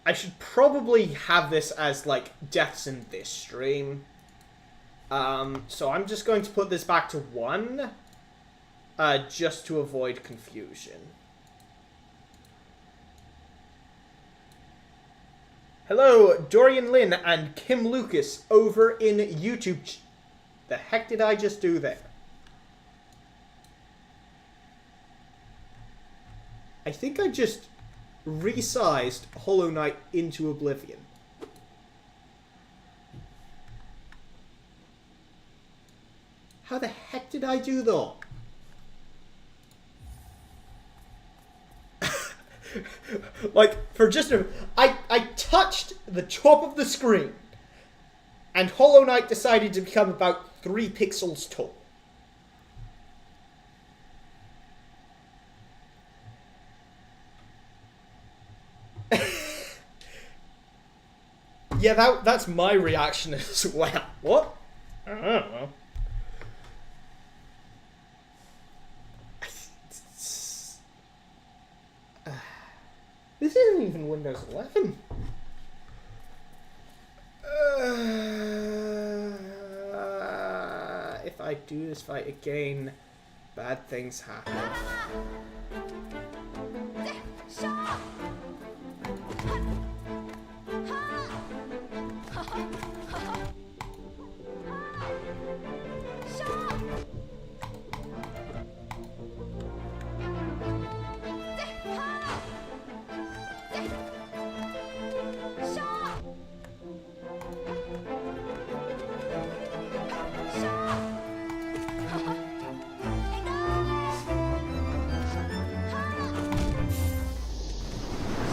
I should probably have this as, like, deaths in this stream. So I'm just going to put this back to 1. Just to avoid confusion. Hello, Dorian Lin and Kim Lucas over in YouTube. The heck did I just do there? I think I just resized Hollow Knight into Oblivion. How the heck did I do that? Like, for just a... I touched the top of the screen, and Hollow Knight decided to become about 3 pixels tall. Yeah, that's my reaction as well. What? I don't know. Windows 11. If I do this fight again, bad things happen.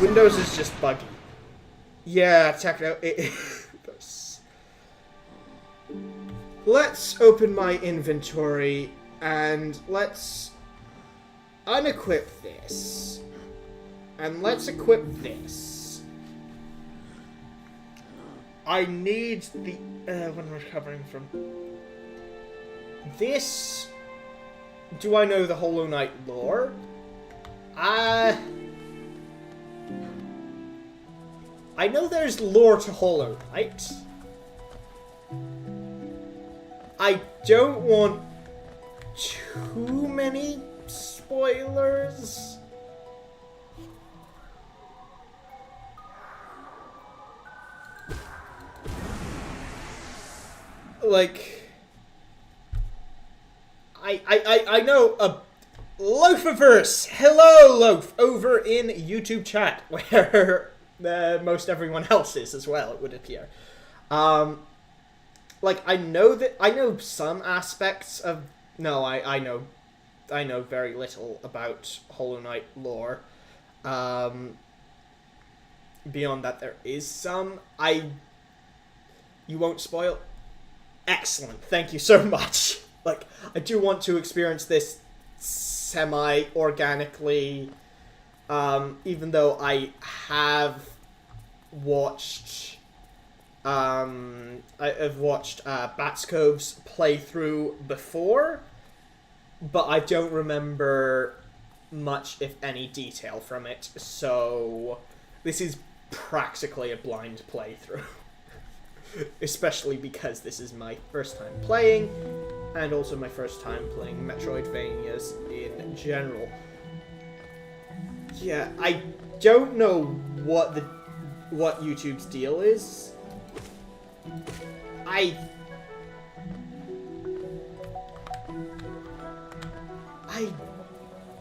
Windows is just buggy. Yeah, techno. Let's open my inventory and let's unequip this. And let's equip this. I need the... what am I recovering from? This... Do I know the Hollow Knight lore? I know there's lore to Hollow Knight. I don't want too many spoilers. Like, I know a Loafiverse. Hello, Loaf, over in YouTube chat, where most everyone else is as well, it would appear. Like, I know some aspects of... No, I know very little about Hollow Knight lore. Beyond that, there is some. You won't spoil? Excellent, thank you so much. Like, I do want to experience this semi-organically, even though I have watched... I've watched Batscove's playthrough before, but I don't remember much, if any, detail from it, so this is practically a blind playthrough. Especially because this is my first time playing, and also my first time playing Metroidvanias in general. Yeah, I don't know what YouTube's deal is.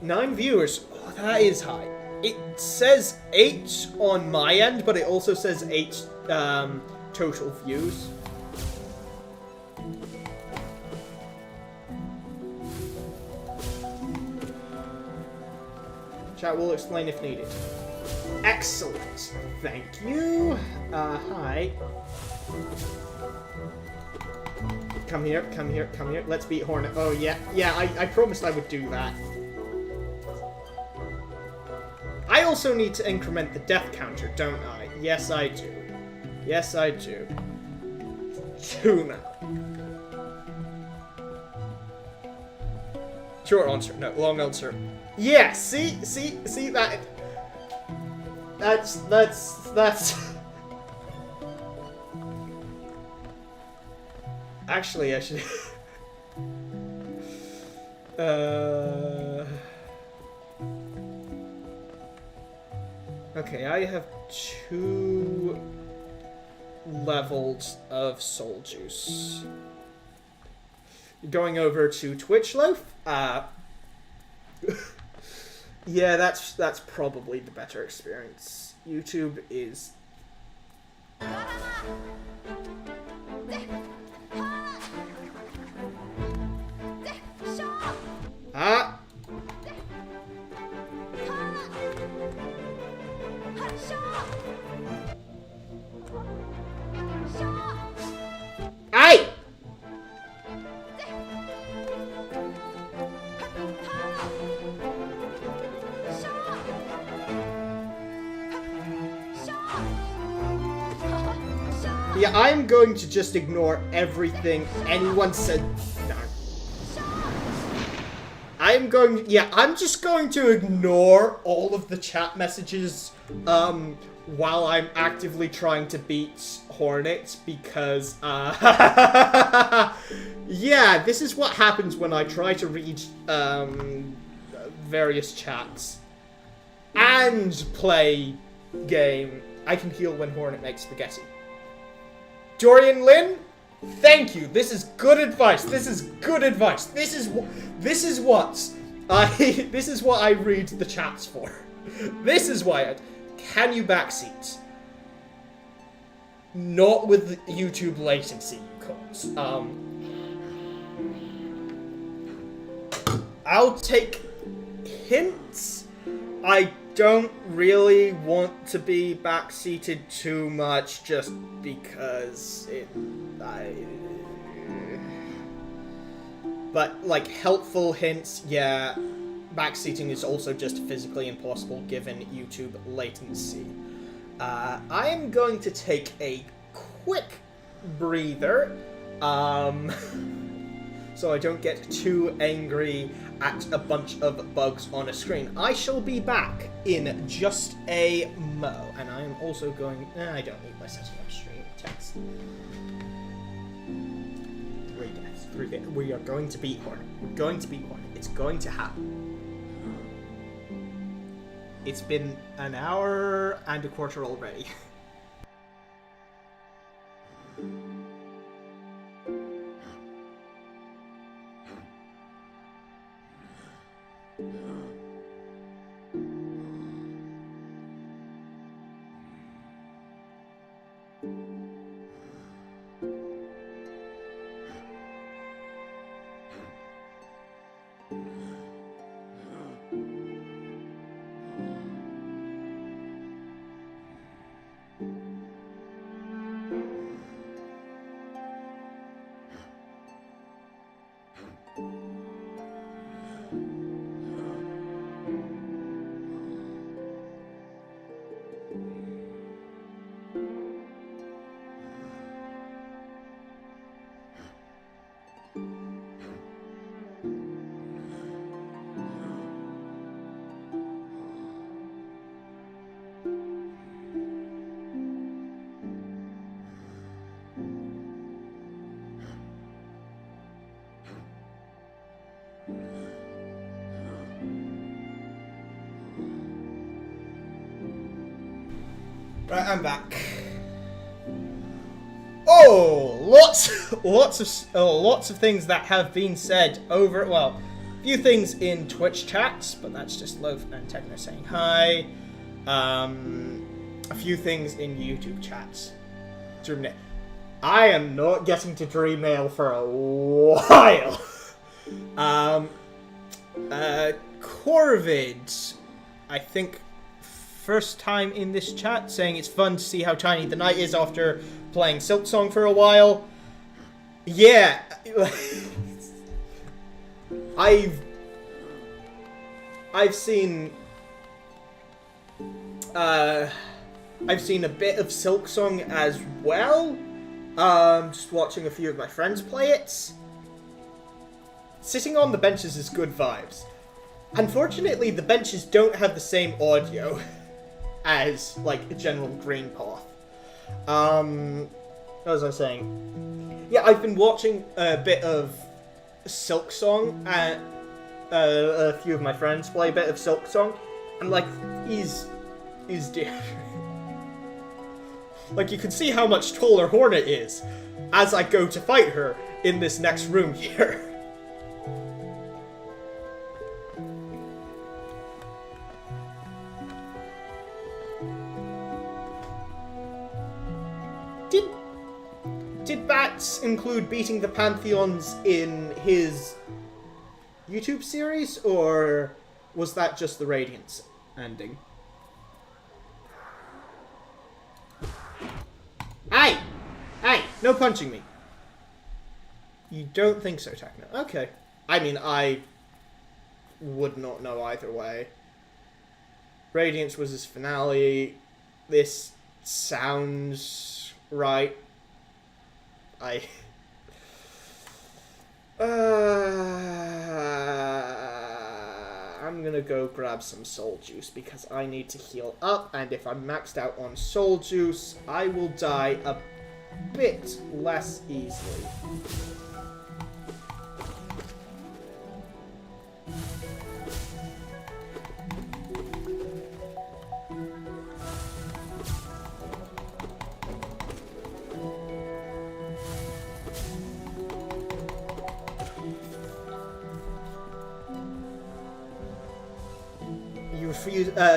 9 viewers. Oh, that is high. It says 8 on my end, but it also says 8 total views. Chat will explain if needed. Excellent. Thank you. Hi. Come here, come here, come here. Let's beat Hornet. Oh, yeah. Yeah, I promised I would do that. I also need to increment the death counter, don't I? Yes, I do. Yes, I do. 2 now. Short answer. No, long answer. Yeah, see that. That's. Actually, I should. Okay, I have 2 levels of soul juice. Going over to Twitch Loaf. Yeah, that's probably the better experience. YouTube is... Ah! Aye! Yeah, I'm going to just ignore everything anyone said. No. I'm just going to ignore all of the chat messages while I'm actively trying to beat Hornet because, yeah, this is what happens when I try to read, various chats and play game. I can heal when Hornet makes spaghetti. Dorian Lynn, thank you. This is good advice. This is good advice. This is what I read the chats for. This is why can you backseat? Not with YouTube latency, you cons. I'll take hints. I don't really want to be backseated too much just because but like helpful hints, yeah. Backseating is also just physically impossible given YouTube latency. I am going to take a quick breather, so I don't get too angry at a bunch of bugs on a screen. I shall be back in just a mo, and I am also going... I don't need my setting up stream text. 3 deaths. 3 deaths. We are going to beat Hornet. We're going to beat Hornet. It's going to happen. It's been an hour and a quarter already. Right, I'm back. Oh, lots of things that have been said over. Well, a few things in Twitch chats, but that's just Love and Techno saying hi. A few things in YouTube chats. I am not getting to Dreammail for a while. Corvid, I think. First time in this chat, saying it's fun to see how tiny the night is after playing Silk Song for a while. Yeah. I've seen a bit of Silk Song as well. Just watching a few of my friends play it. Sitting on the benches is good vibes. Unfortunately, the benches don't have the same audio as, like, a general green path. As I was saying, yeah, I've been watching a bit of Silk Song, and a few of my friends play a bit of Silk Song, and, like, he's different. Like, you can see how much taller Hornet is as I go to fight her in this next room here. Did Bats include beating the Pantheons in his YouTube series, or was that just the Radiance ending? Hey! Hey! No punching me! You don't think so, Techno? Okay. I mean, I would not know either way. Radiance was his finale. This sounds right. I'm I'm gonna go grab some soul juice because I need to heal up, and if I'm maxed out on soul juice, I will die a bit less easily.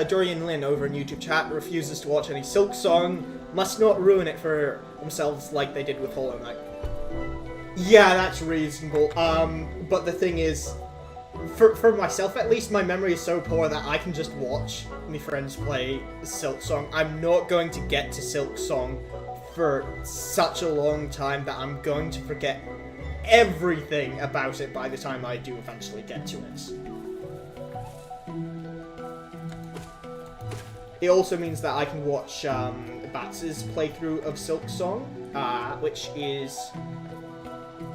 Dorian Lynn over in YouTube chat refuses to watch any Silk Song. Must not ruin it for themselves like they did with Hollow Knight. Yeah, that's reasonable. But the thing is, for myself at least, my memory is so poor that I can just watch my friends play Silk Song. I'm not going to get to Silk Song for such a long time that I'm going to forget everything about it by the time I do eventually get to it. It also means that I can watch Bats' playthrough of Silk Song, which is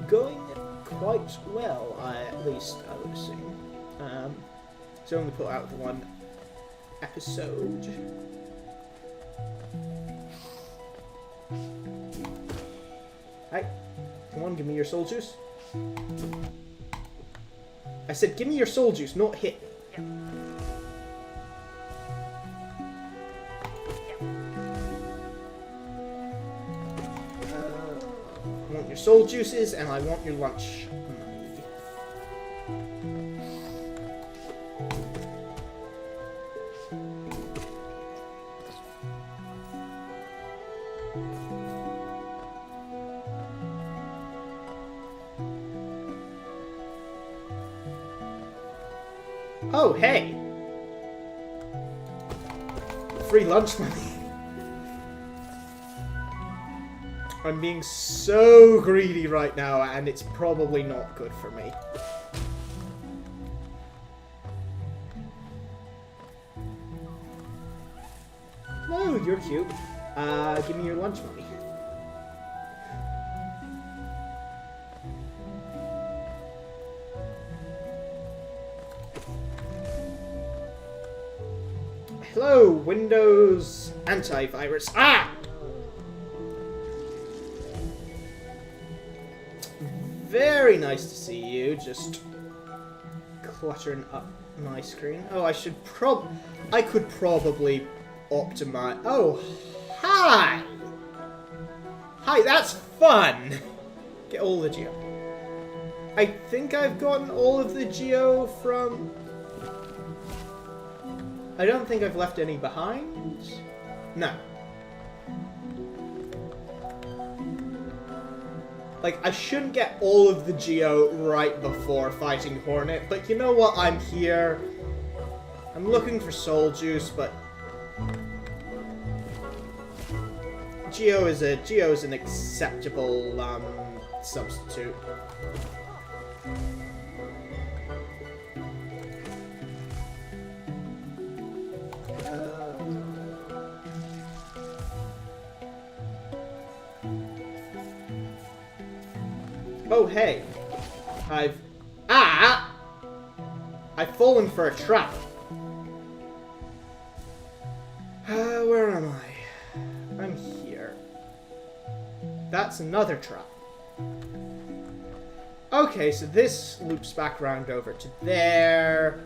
going quite well, at least I would assume. So I'm going to put out one episode. Hi, come on, give me your soul juice. I said give me your soul juice, not hit me. I want your soul juices, and I want your lunch money. Oh, hey! Free lunch money. I'm being so greedy right now, and it's probably not good for me. Oh, you're cute. Give me your lunch money. Hello, Windows antivirus. Ah! Very nice to see you, just cluttering up my screen. Oh, I could probably optimize. Oh, hi! Hi, that's fun! Get all the geo. I think I've gotten all of the geo from... I don't think I've left any behind. No. Like, I shouldn't get all of the geo right before fighting Hornet, but you know what? I'm here. I'm looking for soul juice, but geo is an acceptable substitute. Oh, hey. I've fallen for a trap. Where am I? I'm here. That's another trap. Okay, so this loops back around over to there.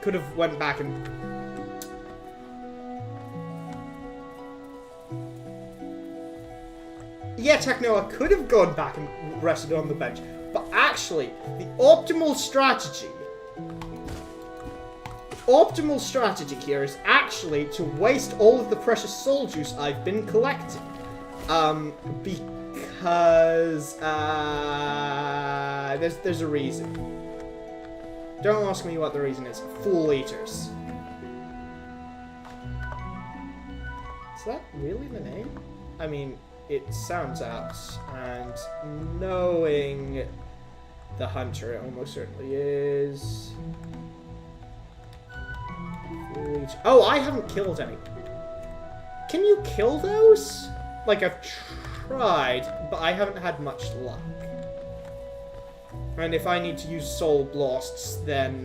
Could have went back and... Yeah, Techno, I could have gone back and rested on the bench. But actually, the optimal strategy here is actually to waste all of the precious soul juice I've been collecting. Because, there's a reason. Don't ask me what the reason is. Fool Eaters. Is that really the name? I mean... It sounds apt, and knowing the hunter, it almost certainly is. Oh, I haven't killed any. Can you kill those? Like, I've tried, but I haven't had much luck. And if I need to use soul blasts, then,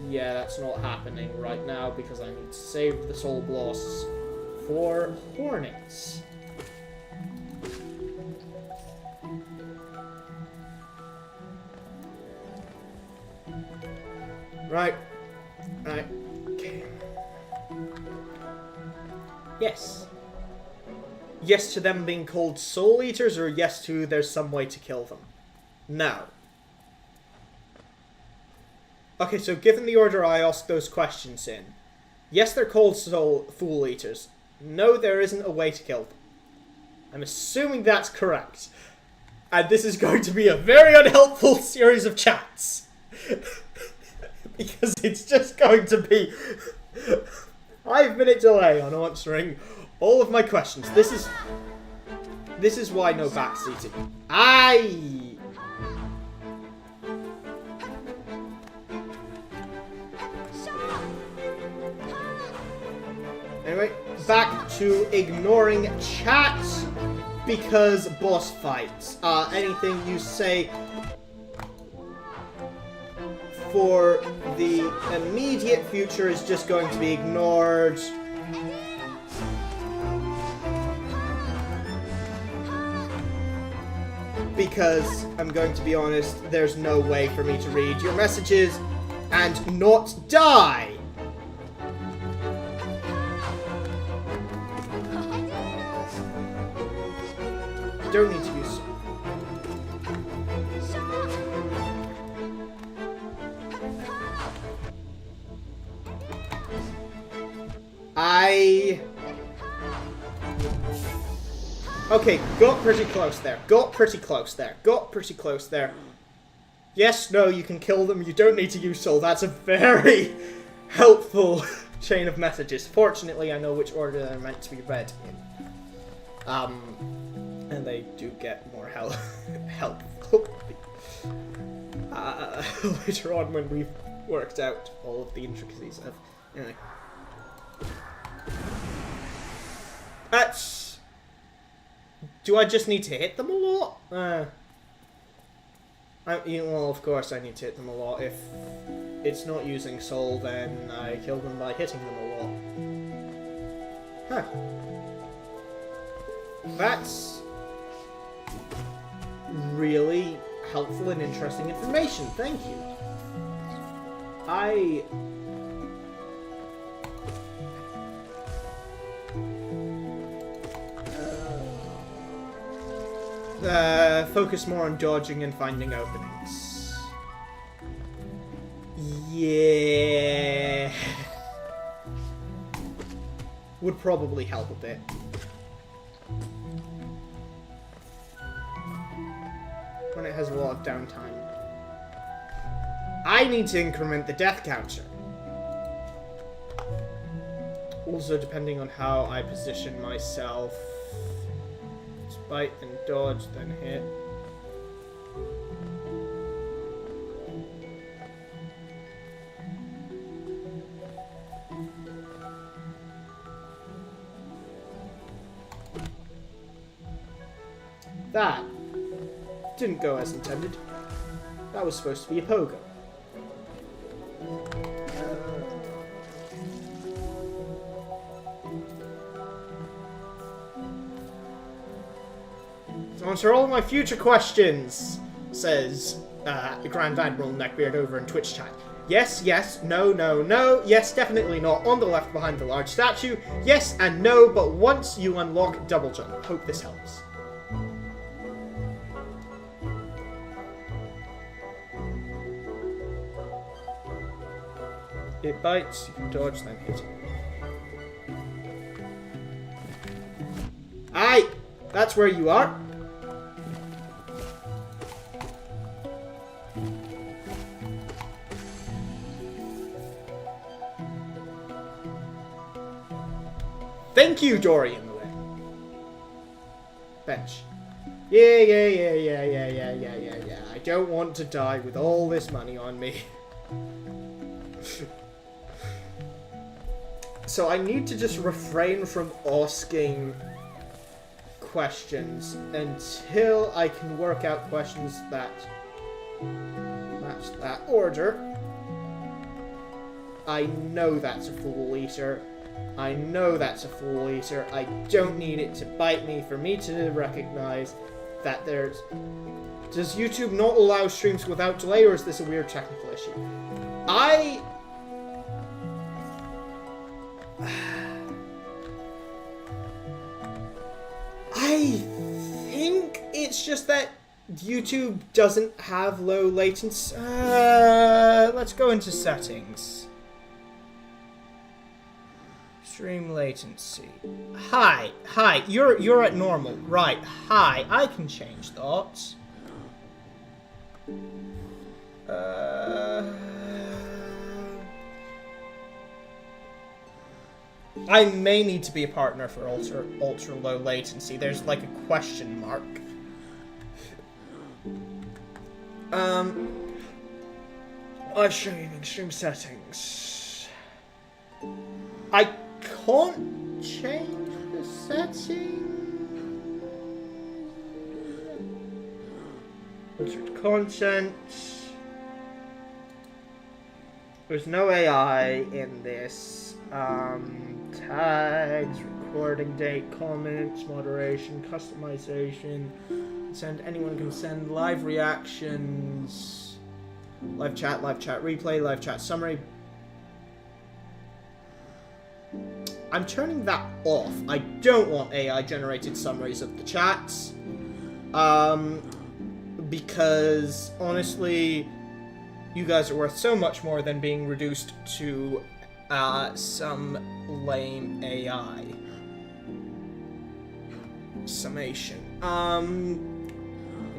yeah, that's not happening right now because I need to save the soul blasts for hornets. Right. Okay. Yes. Yes to them being called soul eaters, or yes to there's some way to kill them? No. Okay, so given the order I asked those questions in, yes, they're called fool eaters. No, there isn't a way to kill them. I'm assuming that's correct. And this is going to be a very unhelpful series of chats. Because it's just going to be 5-minute delay on answering all of my questions. This is why no backseating. Anyway, back to ignoring chat because boss fights. Anything you say for the immediate future is just going to be ignored. Because, I'm going to be honest, there's no way for me to read your messages and not die! You don't need to use... Okay, got pretty close there. Got pretty close there. Got pretty close there. Yes, no, you can kill them. You don't need to use soul. That's a very helpful chain of messages. Fortunately, I know which order they're meant to be read in. And they do get more helpful. Later on when we've worked out all of the intricacies of... Anyway. That's... Do I just need to hit them a lot? Well, of course I need to hit them a lot. If it's not using soul, then I kill them by hitting them a lot. Huh. That's really helpful and interesting information. Thank you. Focus more on dodging and finding openings. Yeah. Would probably help a bit. When it has a lot of downtime. I need to increment the death counter. Also, depending on how I position myself. Bite and dodge, then hit. That didn't go as intended. That was supposed to be a pogo. Answer all my future questions, says Grand Admiral Neckbeard over in Twitch chat. Yes, yes, no, no, no, yes, definitely not, on the left behind the large statue, yes and no, but once you unlock double jump. Hope this helps. It bites, you can dodge, then hit. Aye! That's where you are. Thank you, Dorian. Bench. Yeah. I don't want to die with all this money on me. So I need to just refrain from asking questions until I can work out questions that match that order. I know that's a full eater. I know that's a full eater. I don't need it to bite me for me to recognize that there's... Does YouTube not allow streams without delay, or is this a weird technical issue? I think it's just that YouTube doesn't have low latency. Let's go into settings. Stream latency. Hi, you're at normal, right? Hi, I can change that. I may need to be a partner for ultra low latency. There's like a question mark. Live streaming, stream settings. I can't change the settings. Filtered content. There's no AI in this. Tags, recording date, comments, moderation, customization. Anyone can send live reactions, live chat replay, live chat summary. I'm turning that off. I don't want AI generated summaries of the chats. Because honestly, you guys are worth so much more than being reduced to some lame AI summation. I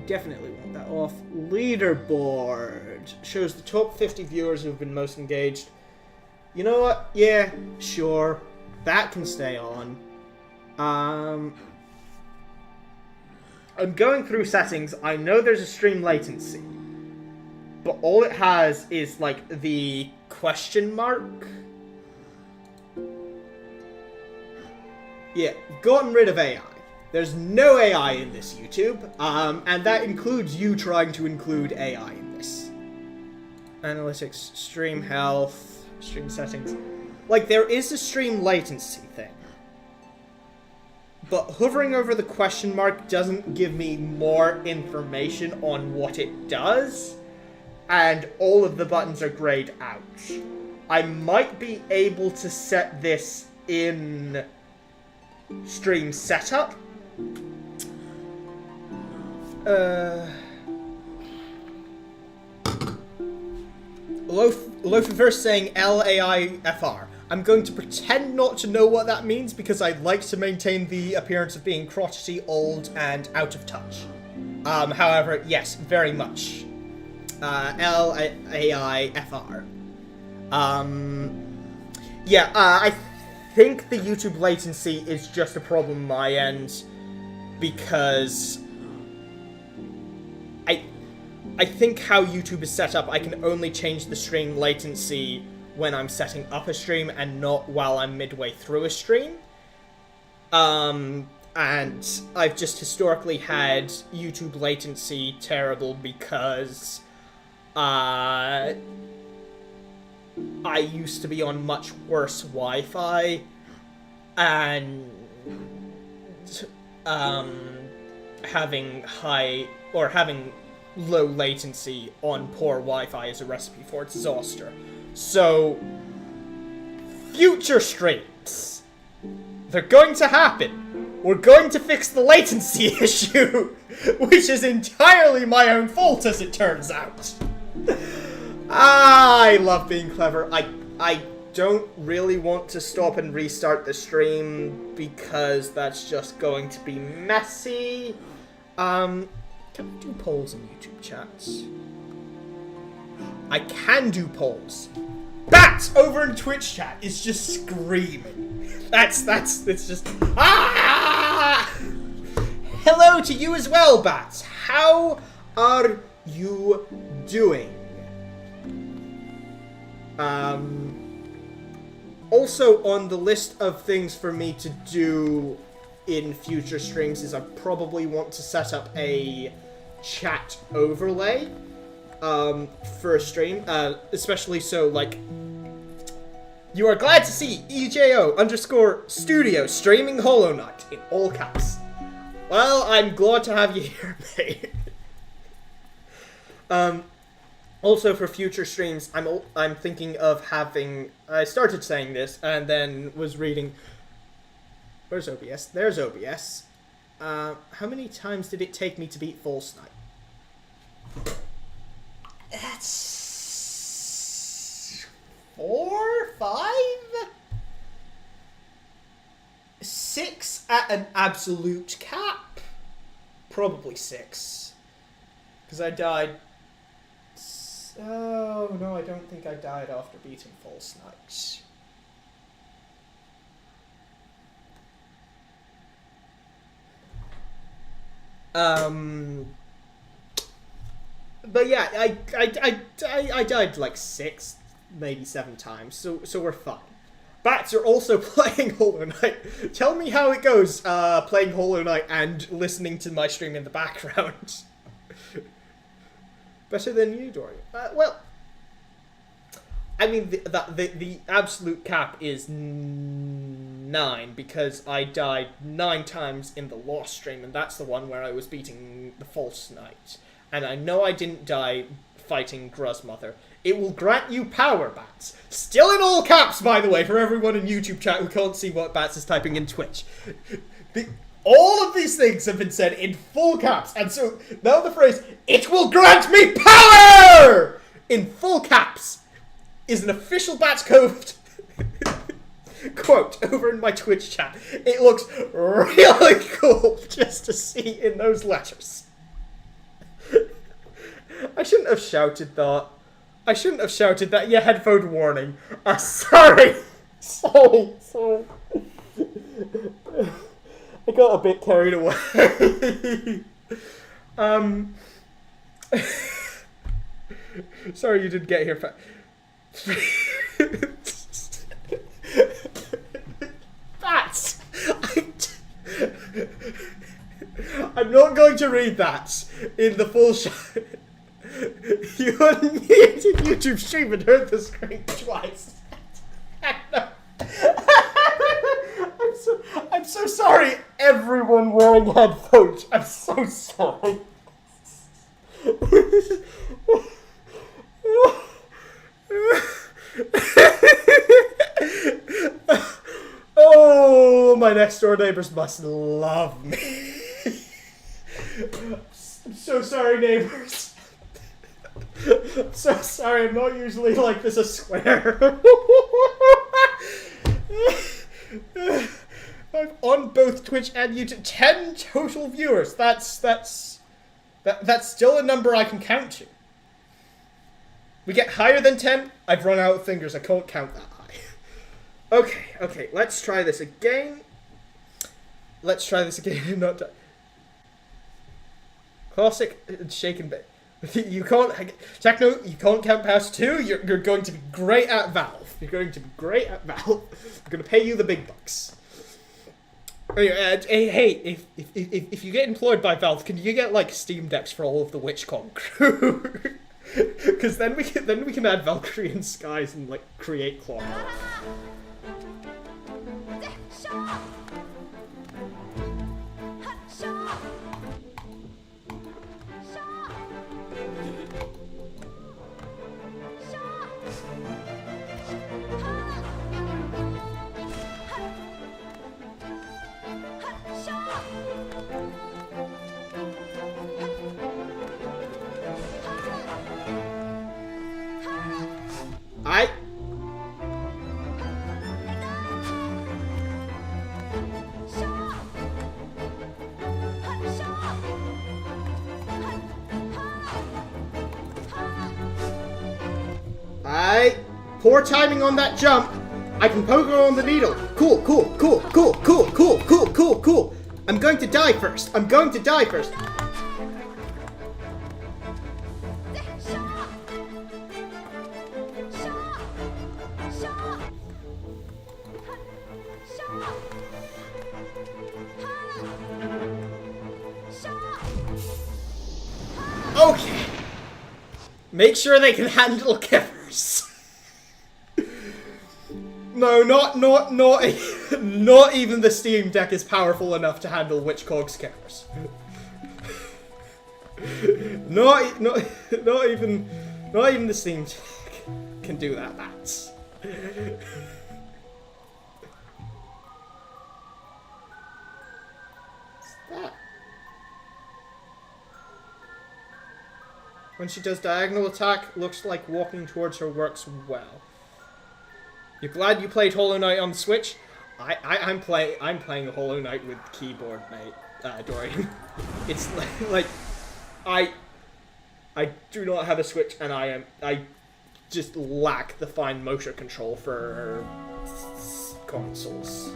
definitely want that off. Leaderboard shows the top 50 viewers who've been most engaged. You know what? Yeah, sure. That can stay on. I'm going through settings. I know there's a stream latency, but all it has is like the question mark. Yeah, gotten rid of AI. There's no AI in this YouTube, and that includes you trying to include AI in this. Analytics, stream health, stream settings. Like, there is a stream latency thing. But hovering over the question mark doesn't give me more information on what it does, and all of the buttons are grayed out. I might be able to set this in stream setup. Lofiverse saying LAIFR. I'm going to pretend not to know what that means because I'd like to maintain the appearance of being crotchety, old, and out of touch. However, yes, very much. LAIFR. Yeah, I think the YouTube latency is just a problem on my end because I think how YouTube is set up, I can only change the stream latency when I'm setting up a stream and not while I'm midway through a stream. And I've just historically had YouTube latency terrible because I used to be on much worse Wi-Fi and having low latency on poor Wi-Fi is a recipe for disaster. So, future streams, they're going to happen. We're going to fix the latency issue, which is entirely my own fault as it turns out. I love being clever. I don't really want to stop and restart the stream because that's just going to be messy. Can I do polls in YouTube chats? I can do polls. Bats over in Twitch chat is just screaming. It's just ah! Hello to you as well, Bats. How are you doing? Also on the list of things for me to do in future streams is I probably want to set up a chat overlay for a stream, especially so, like, you are glad to see EJO_studio streaming Hollow Knight in all caps. Well, I'm glad to have you here, mate. Also for future streams, I'm thinking of having, I started saying this and then was reading, where's OBS? There's OBS. How many times did it take me to beat False Knight? That's 4, 5? 6 at an absolute cap? Probably 6. Because I died... Oh, no, I don't think I died after beating False Knight. But yeah, I died like 6, maybe 7 times, so we're fine. Bats are also playing Hollow Knight. Tell me how it goes, playing Hollow Knight and listening to my stream in the background. Better than you, Dorian. Well, I mean, the absolute cap is 9, because I died 9 times in the Lost stream, and that's the one where I was beating the False Knight. And I know I didn't die fighting Gruzmother. It will grant you power, Bats. Still in all caps, by the way, for everyone in YouTube chat who can't see what Bats is typing in Twitch. All of these things have been said in full caps, and so now the phrase, "it will grant me power!" in full caps is an official Bats Cove quote over in my Twitch chat. It looks really cool just to see in those letters. I shouldn't have shouted that. I shouldn't have shouted that. Yeah, headphone warning. Sorry. Sorry. I got a bit carried away. Sorry you didn't get here. Bats! I'm not going to read that in the full show. You unmuted YouTube stream and heard the screen twice. I'm so sorry, everyone wearing headphones. I'm so sorry. Oh, my next door neighbors must love me. I'm so sorry, neighbors. I'm so sorry, I'm not usually like this, I swear. I'm on both Twitch and YouTube. 10 total viewers. That's still a number I can count to. We get higher than 10. I've run out of fingers. I can't count that high. Okay. Let's try this again. Not die. Classic shaken bit. You can't, Techno, you can't count past 2. You're going to be great at Valve. I'm going to pay you the big bucks. Hey, if you get employed by Valve, can you get like Steam decks for all of the WitchCon crew? Because then we can add Valkyrie and Skies and like create Claw. Poor timing on that jump. I can poke her on the needle. Cool. I'm going to die first. Okay. Make sure they can handle kippers. No, not even the Steam Deck is powerful enough to handle Witchcog's kippers. not even the Steam Deck can do that. That's. That. When she does diagonal attack, looks like walking towards her works well. You're glad you played Hollow Knight on the Switch? I'm playing Hollow Knight with keyboard, mate. Dorian. It's like I do not have a Switch, and I just lack the fine motor control for consoles.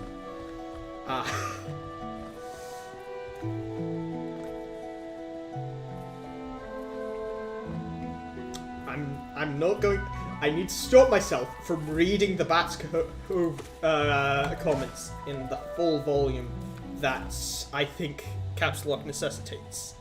I'm not going. I need to stop myself from reading the Bats Cove comments in the full volume that I think Caps Lock necessitates.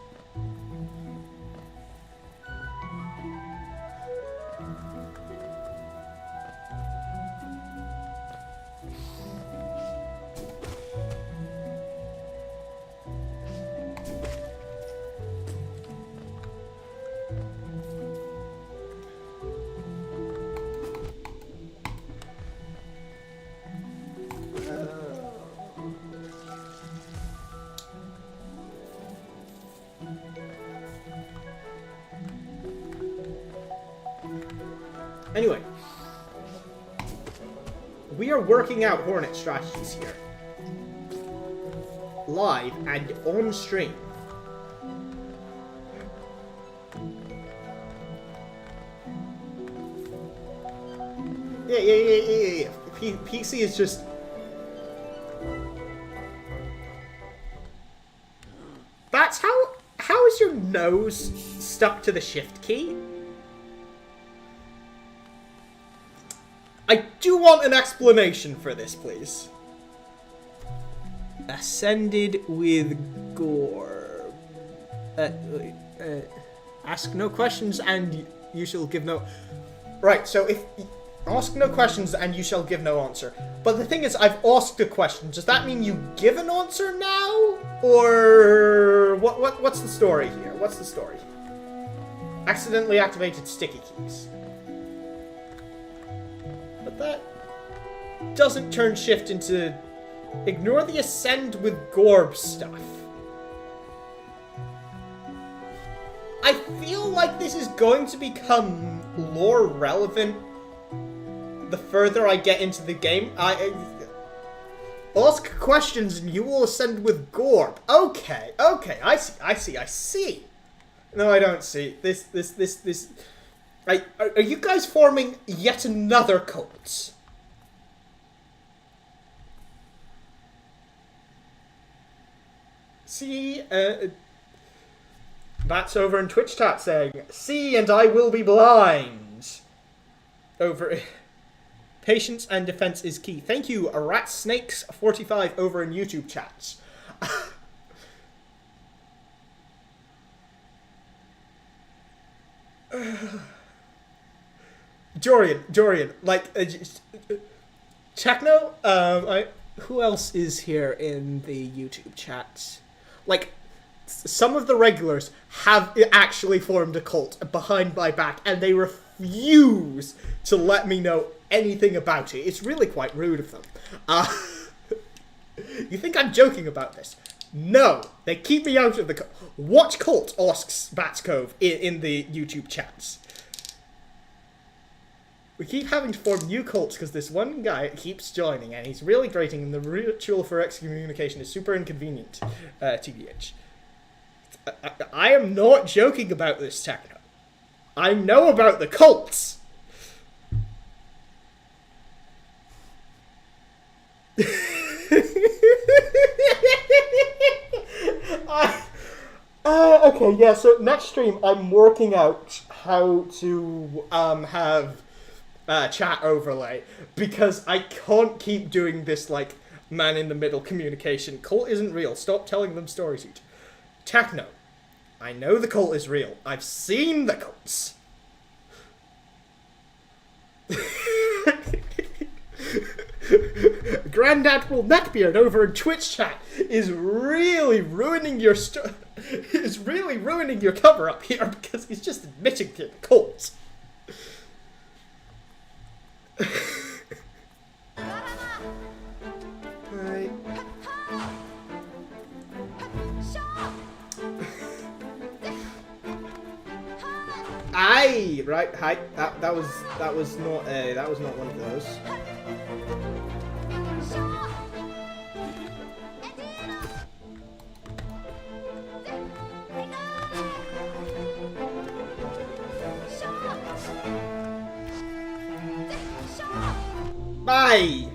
Anyway, we are working out Hornet strategies here. Live and on stream. Yeah. PC is just... That's how is your nose stuck to the shift key? I do want an explanation for this, please. Ascended with gore. Ask no questions and you shall give no... Right, so if... Ask no questions and you shall give no answer. But the thing is, I've asked a question. Does that mean you give an answer now? Or... What's the story here? What's the story? Accidentally activated sticky keys. But that doesn't turn shift into... Ignore the ascend with Gorb stuff. I feel like this is going to become lore relevant the further I get into the game. I ask questions and you will ascend with Gorb. Okay, I see. No, I don't see. This... Are you guys forming yet another cult? See, Bat's over in Twitch chat saying, see, and I will be blind. Over... Patience and defense is key. Thank you, RatSnakes45 over in YouTube chats. Dorian, like, Techno, who else is here in the YouTube chat? Like, some of the regulars have actually formed a cult behind my back, and they refuse to let me know anything about it. It's really quite rude of them. You think I'm joking about this? No, they keep me out of the cult. What cult? Asks Bats Cove in the YouTube chats. We keep having to form new cults because this one guy keeps joining and he's really grating and the ritual for excommunication is super inconvenient, TBH. I am not joking about this, Techno. I know about the cults! Okay, yeah, so next stream I'm working out how to have chat overlay because I can't keep doing this like man in the middle communication. Cult isn't real. Stop telling them stories. Techno, I know the cult is real. I've seen the cults. Grand Admiral Neckbeard over in Twitch chat is really ruining your is really ruining your cover up here because he's just admitting to the cult. Right. Aye, right, hi. That was not one of those. Bye.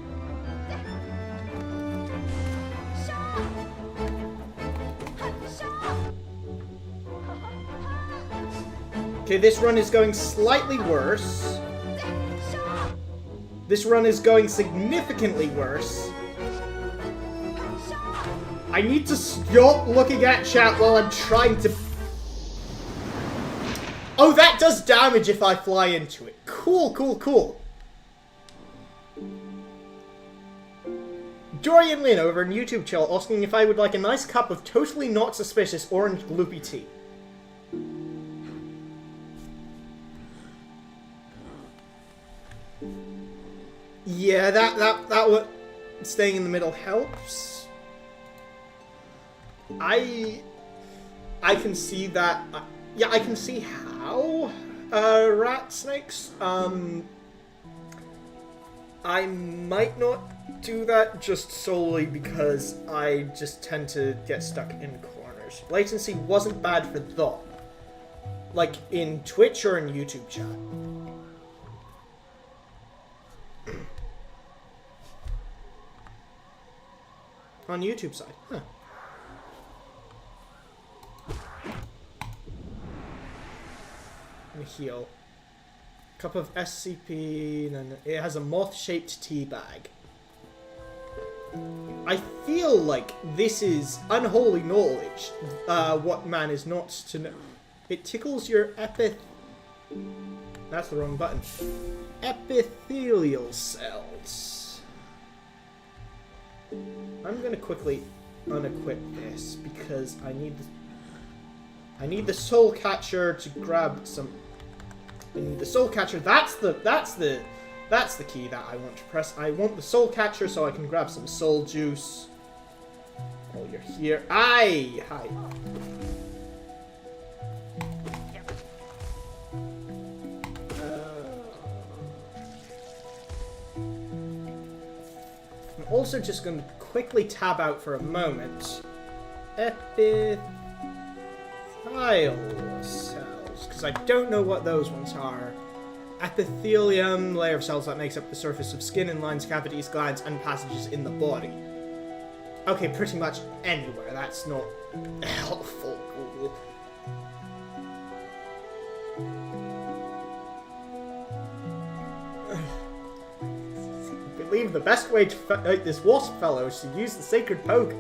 Okay, this run is going slightly worse. This run is going significantly worse. I need to stop looking at chat while I'm trying to... Oh, that does damage if I fly into it. Cool, cool, cool. Dorian Lin over in YouTube channel asking if I would like a nice cup of totally not suspicious orange gloopy tea. Yeah, that what staying in the middle helps. I can see that. Yeah, I can see how rat snakes. I might not do that just solely because I just tend to get stuck in corners. Latency wasn't bad for that. Like in Twitch or in YouTube chat. On YouTube side, huh. Let me heal. Cup of SCP, and then it has a moth-shaped tea bag. I feel like this is unholy knowledge, what man is not to know. It tickles your That's the wrong button. Epithelial cells. I'm gonna quickly unequip this because I need the soul catcher to grab some. I need the soul catcher. That's the key that I want to press. I want the soul catcher so I can grab some soul juice. Oh, you're here. Aye, hi. I'm also just going to quickly tab out for a moment. Epithelial cells, because I don't know what those ones are. Epithelium, layer of cells that makes up the surface of skin and lines cavities, glands, and passages in the body. Okay, pretty much anywhere. That's not helpful. I believe the best way to fight this wasp fellow is to use the sacred poke.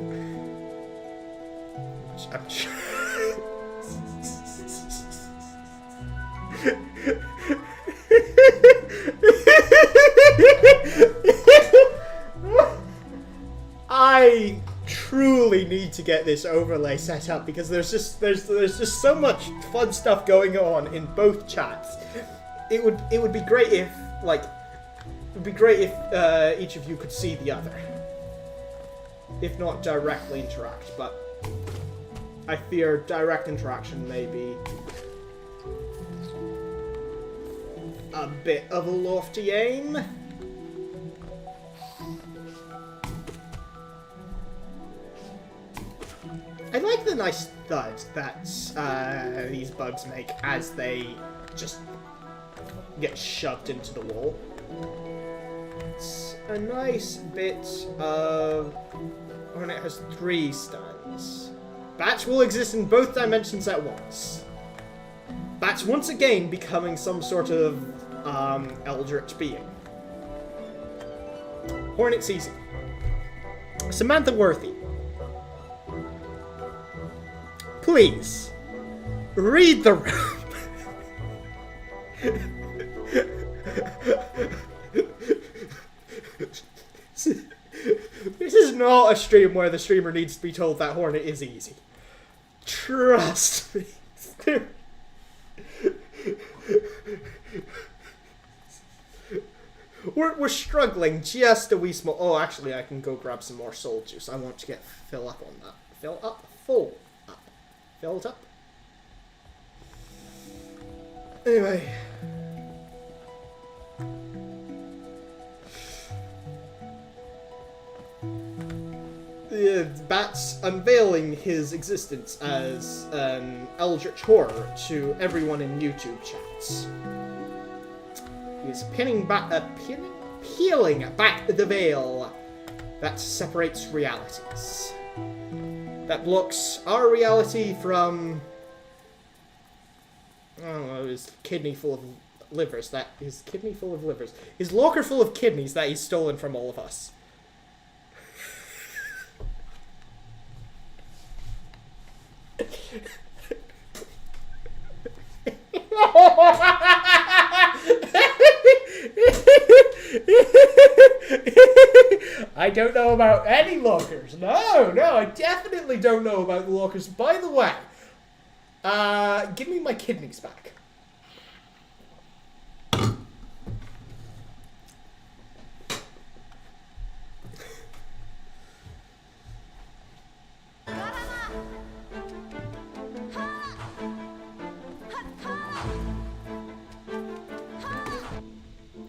I truly need to get this overlay set up because there's just so much fun stuff going on in both chats. It would be great if each of you could see the other, if not directly interact. But I fear direct interaction may be a bit of a lofty aim. I like the nice thud that these bugs make as they just get shoved into the wall. It's a nice bit of... Hornet has 3 stuns. Bats will exist in both dimensions at once. Bats once again becoming some sort of eldritch being. Hornet's easy. Samantha Worthy. Please. Read the room. This is not a stream where the streamer needs to be told that Hornet is easy. Trust me. We're struggling just a wee small... Oh, actually, I can go grab some more soul juice. I want to get fill up on that. Fill up. Full up. Filled up. Anyway. Bats unveiling his existence as an eldritch horror to everyone in YouTube chats. He's peeling back the veil that separates realities. That blocks our reality from, I don't know, his kidney full of livers. His locker full of kidneys that he's stolen from all of us. I don't know about any lockers. No, I definitely don't know about the lockers. By the way, give me my kidneys back.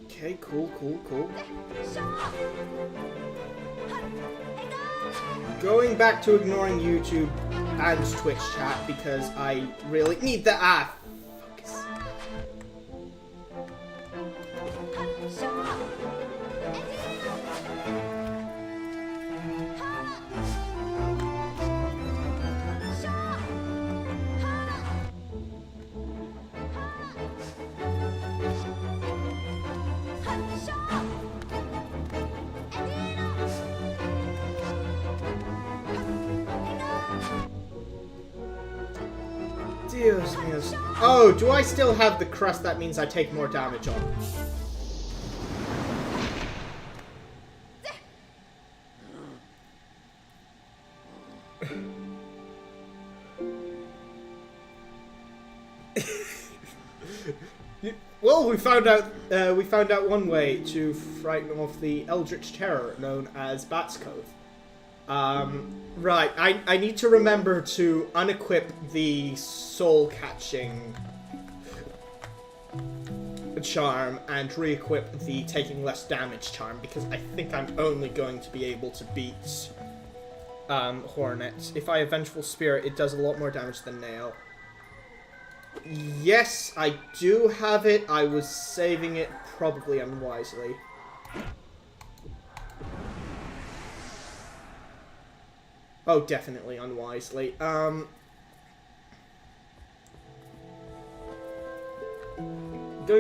Okay, cool. Going back to ignoring YouTube and Twitch chat because I really need the focus. Oh, do I still have the crust? That means I take more damage on. Well, we found out one way to frighten off the eldritch terror known as Bat's Cove. Right, I need to remember to unequip the soul-catching charm and re-equip the taking less damage charm, because I think I'm only going to be able to beat Hornet. If I have Vengeful Spirit, it does a lot more damage than Nail. Yes, I do have it. I was saving it probably unwisely. Oh, definitely unwisely. Going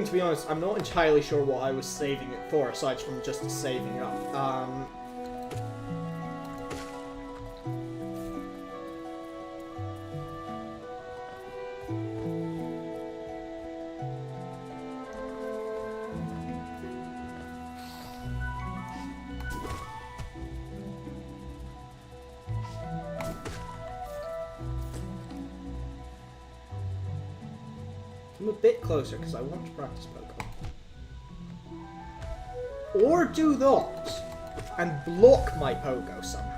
to be honest, I'm not entirely sure what I was saving it for, aside from just saving up. I'm a bit closer because I want to practice Pogo. Or do that and block my Pogo somehow.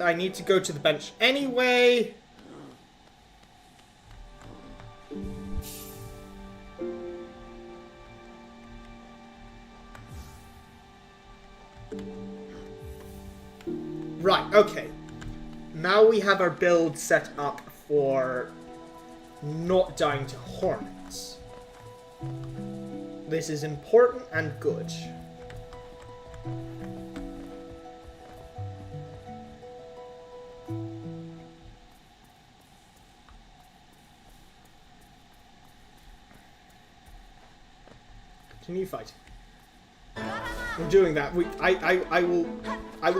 I need to go to the bench anyway. Right, okay. Now we have our build set up for not dying to hornets. This is important and good. Continue fighting. We're doing that. I will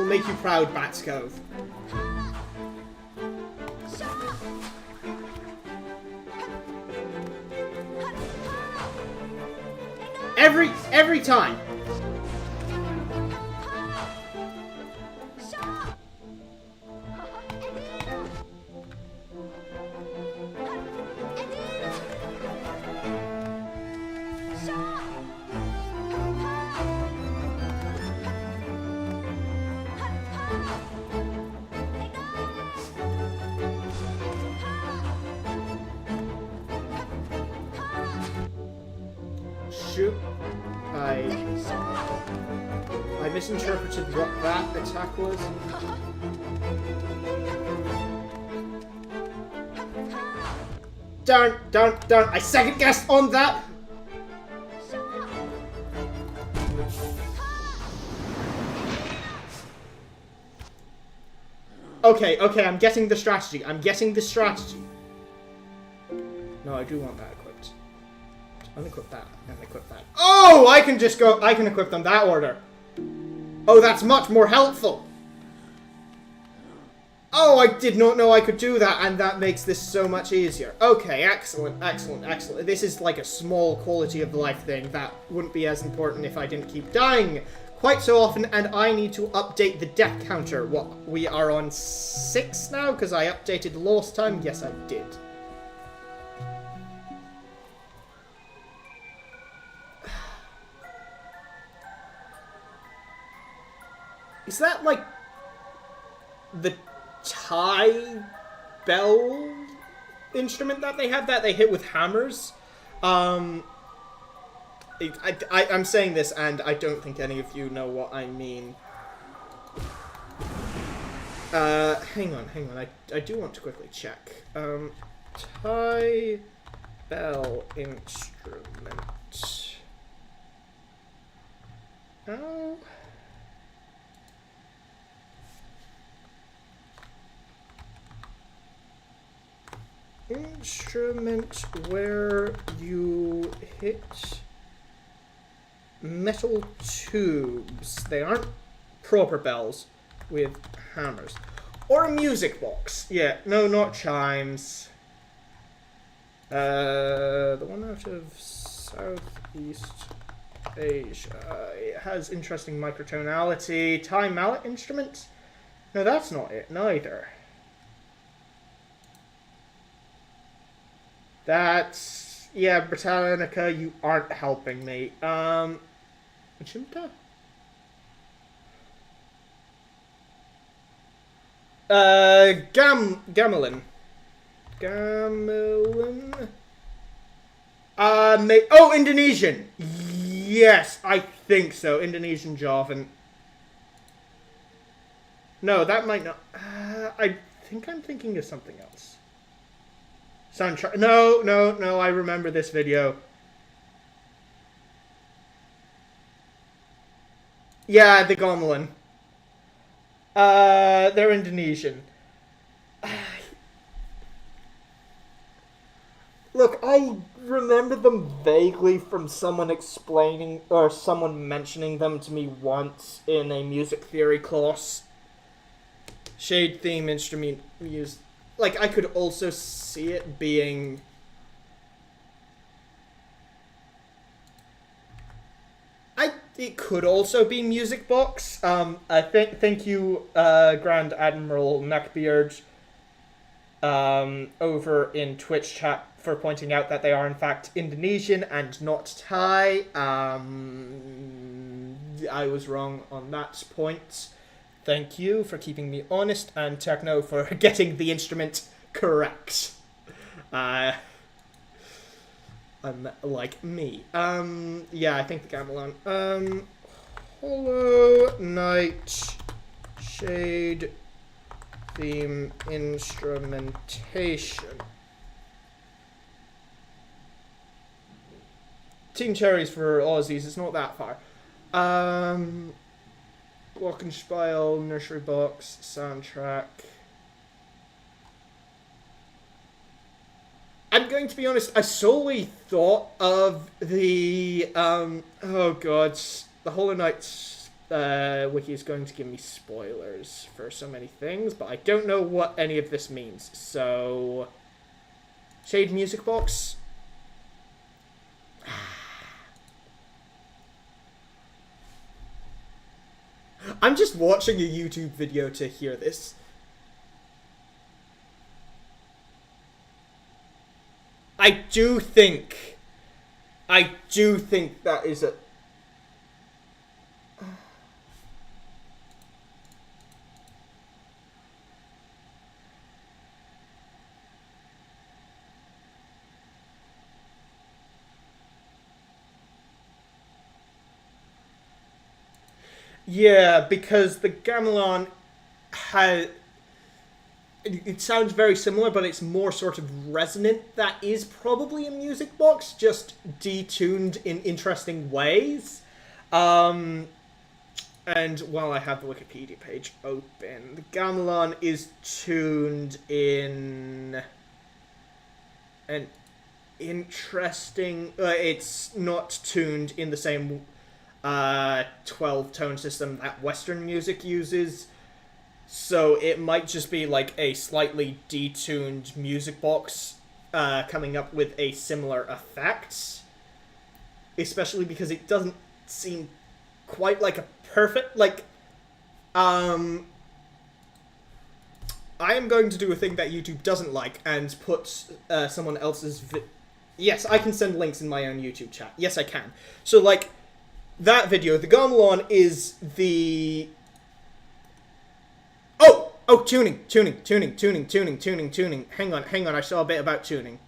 make you proud, Bats Cove. Every time. Shoot. I misinterpreted what that attack was. Darn. I second guessed on that. Okay, I'm getting the strategy. No, I do want that equipped. Unequip that, and equip that. Oh, I can equip them that order. Oh, that's much more helpful. Oh, I did not know I could do that, and that makes this so much easier. Okay, excellent. This is like a small quality of life thing that wouldn't be as important if I didn't keep dying quite so often, and I need to update the death counter. What, we are on 6 now? Because I updated last time? Yes, I did. Is that, like, the Thai bell instrument that they have that they hit with hammers? I'm saying this, and I don't think any of you know what I mean. Hang on. I do want to quickly check. Thai bell instrument. Oh... Instrument where you hit metal tubes. They aren't proper bells with hammers. Or a music box. Yeah, no, not chimes. The one out of Southeast Asia. It has interesting microtonality. Thai mallet instrument? No, that's not it, neither. That's... yeah, Britannica, you aren't helping me. Chimta? Gamelin. Oh, Indonesian! Yes, I think so. Indonesian Javan. No, that might not... I think I'm thinking of something else. Soundtrack. No, I remember this video. Yeah, the Gamelan. They're Indonesian. Look, I remember them vaguely from someone explaining, or someone mentioning them to me once in a music theory class. Shade theme instrument used. Like, I could also see it being... It could also be Music Box. Thank you, Grand Admiral Neckbeard, over in Twitch chat for pointing out that they are in fact Indonesian and not Thai. I was wrong on that point. Thank you for keeping me honest, and Techno for getting the instrument correct. Unlike me. Yeah, I think the gamelan. Hollow Knight Shade theme instrumentation. Team Cherries for Aussies, it's not that far. Glockenspiel, Nursery Box, soundtrack. I'm going to be honest, I solely thought of the, oh god, the Hollow Knight wiki is going to give me spoilers for so many things, but I don't know what any of this means, so... Shade Music Box? I'm just watching a YouTube video to hear this. I do think that is a... Yeah, because the gamelan has... It sounds very similar, but it's more sort of resonant. That is probably a music box, just detuned in interesting ways. And while I have the Wikipedia page open, the gamelan is tuned in an interesting... it's not tuned in the same 12-tone system that Western music uses. So it might just be like a slightly detuned music box coming up with a similar effect. Especially because it doesn't seem quite like a perfect... Like, I am going to do a thing that YouTube doesn't like and put someone else's... Yes, I can send links in my own YouTube chat. Yes, I can. So, like, that video, the gamelan is the... Oh, tuning. Hang on, I saw a bit about tuning.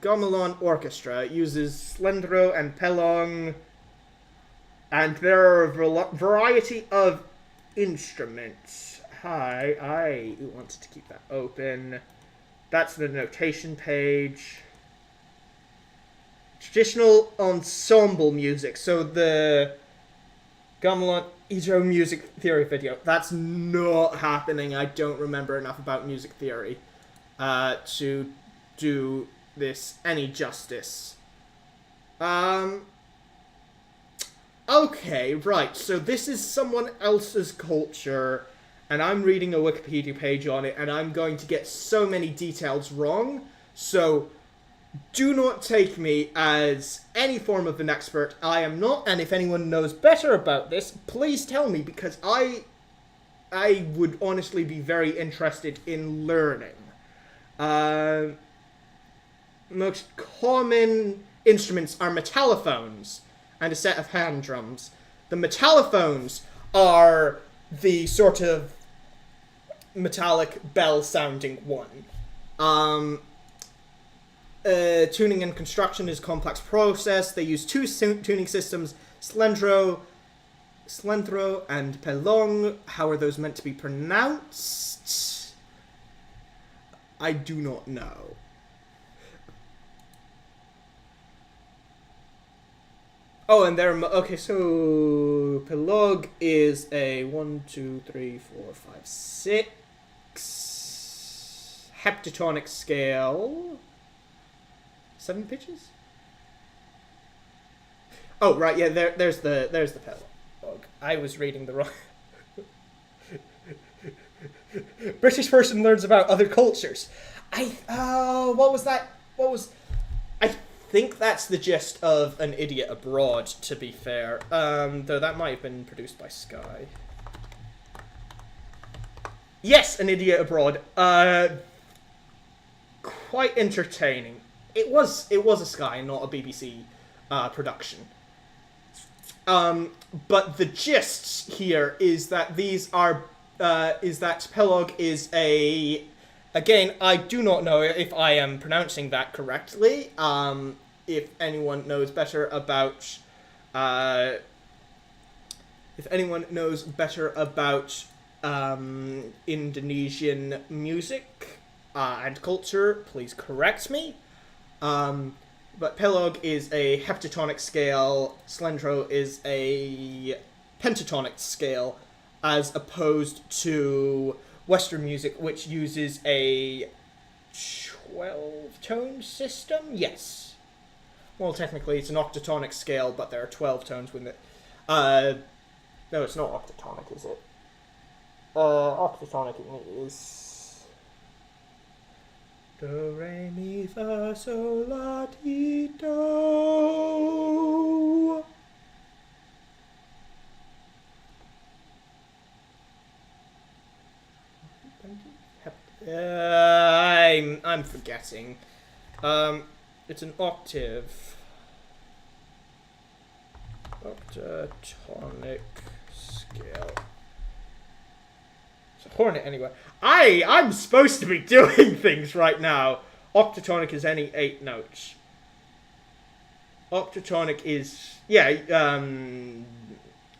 Gamelan Orchestra uses Slendro and Pelong, and there are a variety of instruments. Hi, I wanted to keep that open. That's the notation page. Traditional ensemble music. So the gamelan Ijo music theory video. That's not happening. I don't remember enough about music theory to do this any justice. Okay, right. So this is someone else's culture, and I'm reading a Wikipedia page on it, and I'm going to get so many details wrong. So do not take me as any form of an expert. I am not, and if anyone knows better about this, please tell me, because I would honestly be very interested in learning. Most common instruments are metallophones and a set of hand drums. The metallophones are the sort of metallic bell-sounding one. Tuning and construction is a complex process. They use two tuning systems, Slendro and Pelong. How are those meant to be pronounced? I do not know. Oh, and they're... Okay, so... Pelog is a 1, 2, 3, 4, 5, 6... heptatonic scale... 7 pitches? Oh, right, yeah, there's the Pelog. I was reading the wrong... British person learns about other cultures. What was that? I think that's the gist of An Idiot Abroad, to be fair. Though that might have been produced by Sky. Yes, An Idiot Abroad. Quite entertaining. It was a Sky, not a BBC production. But the gist here is that these are is that Pelog is a... Again, I do not know if I am pronouncing that correctly. If anyone knows better about... Indonesian music and culture, please correct me. But Pelog is a heptatonic scale, Slendro is a pentatonic scale. as opposed to Western music, which uses a 12-tone system? Yes. Well, technically it's an octatonic scale, but there are 12 tones with it. No, it's not octatonic, is it? Octatonic is... Do, re, mi, fa, sol, la, ti, do. I'm forgetting. It's an octave. Octatonic scale. It's a Hornet anyway. I'm supposed to be doing things right now. Octatonic is any 8 notes. Octatonic is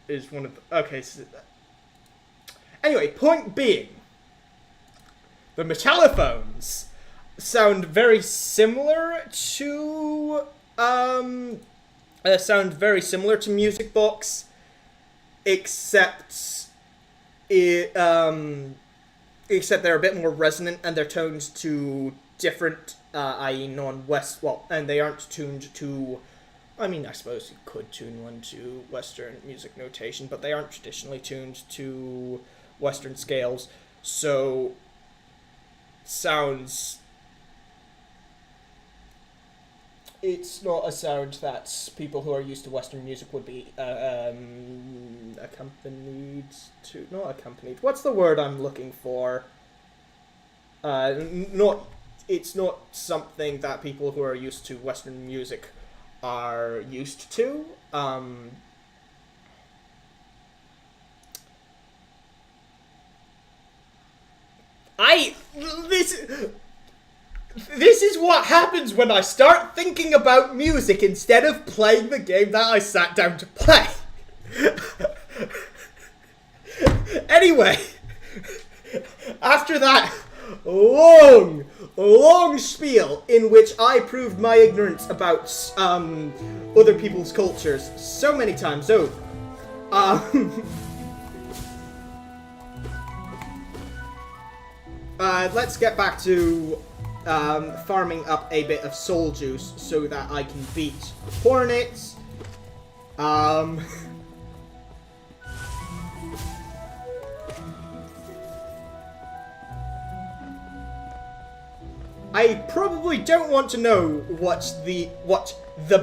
is one of the, okay. So, anyway, point being, the metallophones sound very similar to Music Box, except they're a bit more resonant and they're toned to different, i.e. non-West, well, and they aren't tuned to, I mean, I suppose you could tune one to Western music notation, but they aren't traditionally tuned to Western scales, so sounds, it's not a sound that people who are used to Western music would be accompanied to, not accompanied, what's the word I'm looking for? It's not something that people who are used to Western music are used to. This is what happens when I start thinking about music instead of playing the game that I sat down to play. Anyway, after that long spiel in which I proved my ignorance about other people's cultures so many times over, let's get back to farming up a bit of soul juice so that I can beat Hornets. I probably don't want to know what the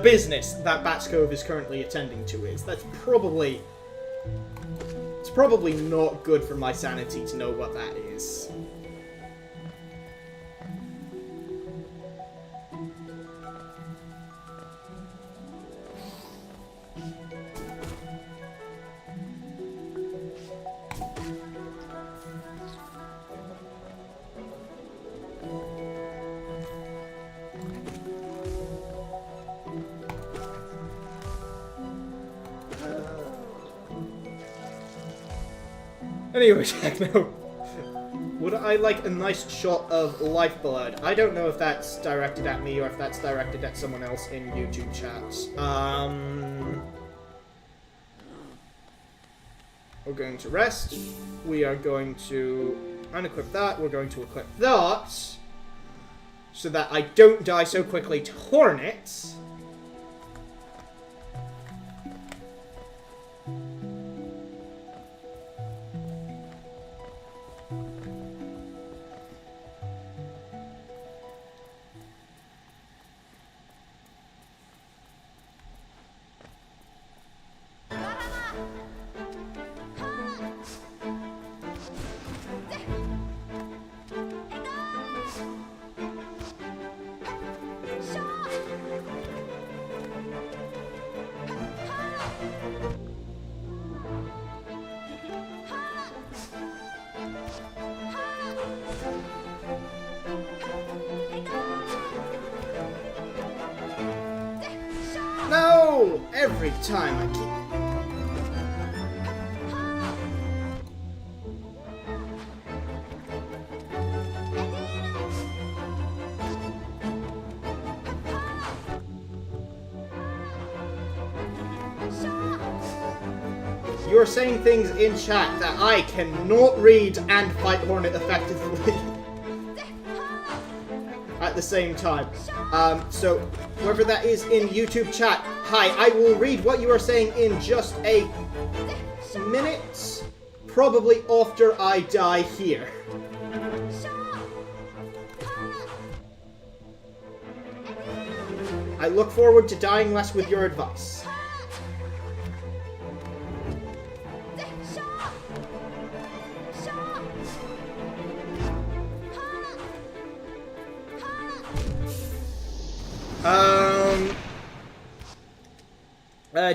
business that Bats Cove is currently attending to is. It's probably not good for my sanity to know what that is. Anyway, Techno, would I like a nice shot of Lifeblood? I don't know if that's directed at me or if that's directed at someone else in YouTube chats. We're going to rest. We are going to unequip that. We're going to equip that so that I don't die so quickly to Hornets. No! Every time I keep... you're saying things in chat that I cannot read and fight Hornet effectively at the same time. So, whoever that is in YouTube chat, hi, I will read what you are saying in just a minute, probably after I die here. I look forward to dying less with your advice.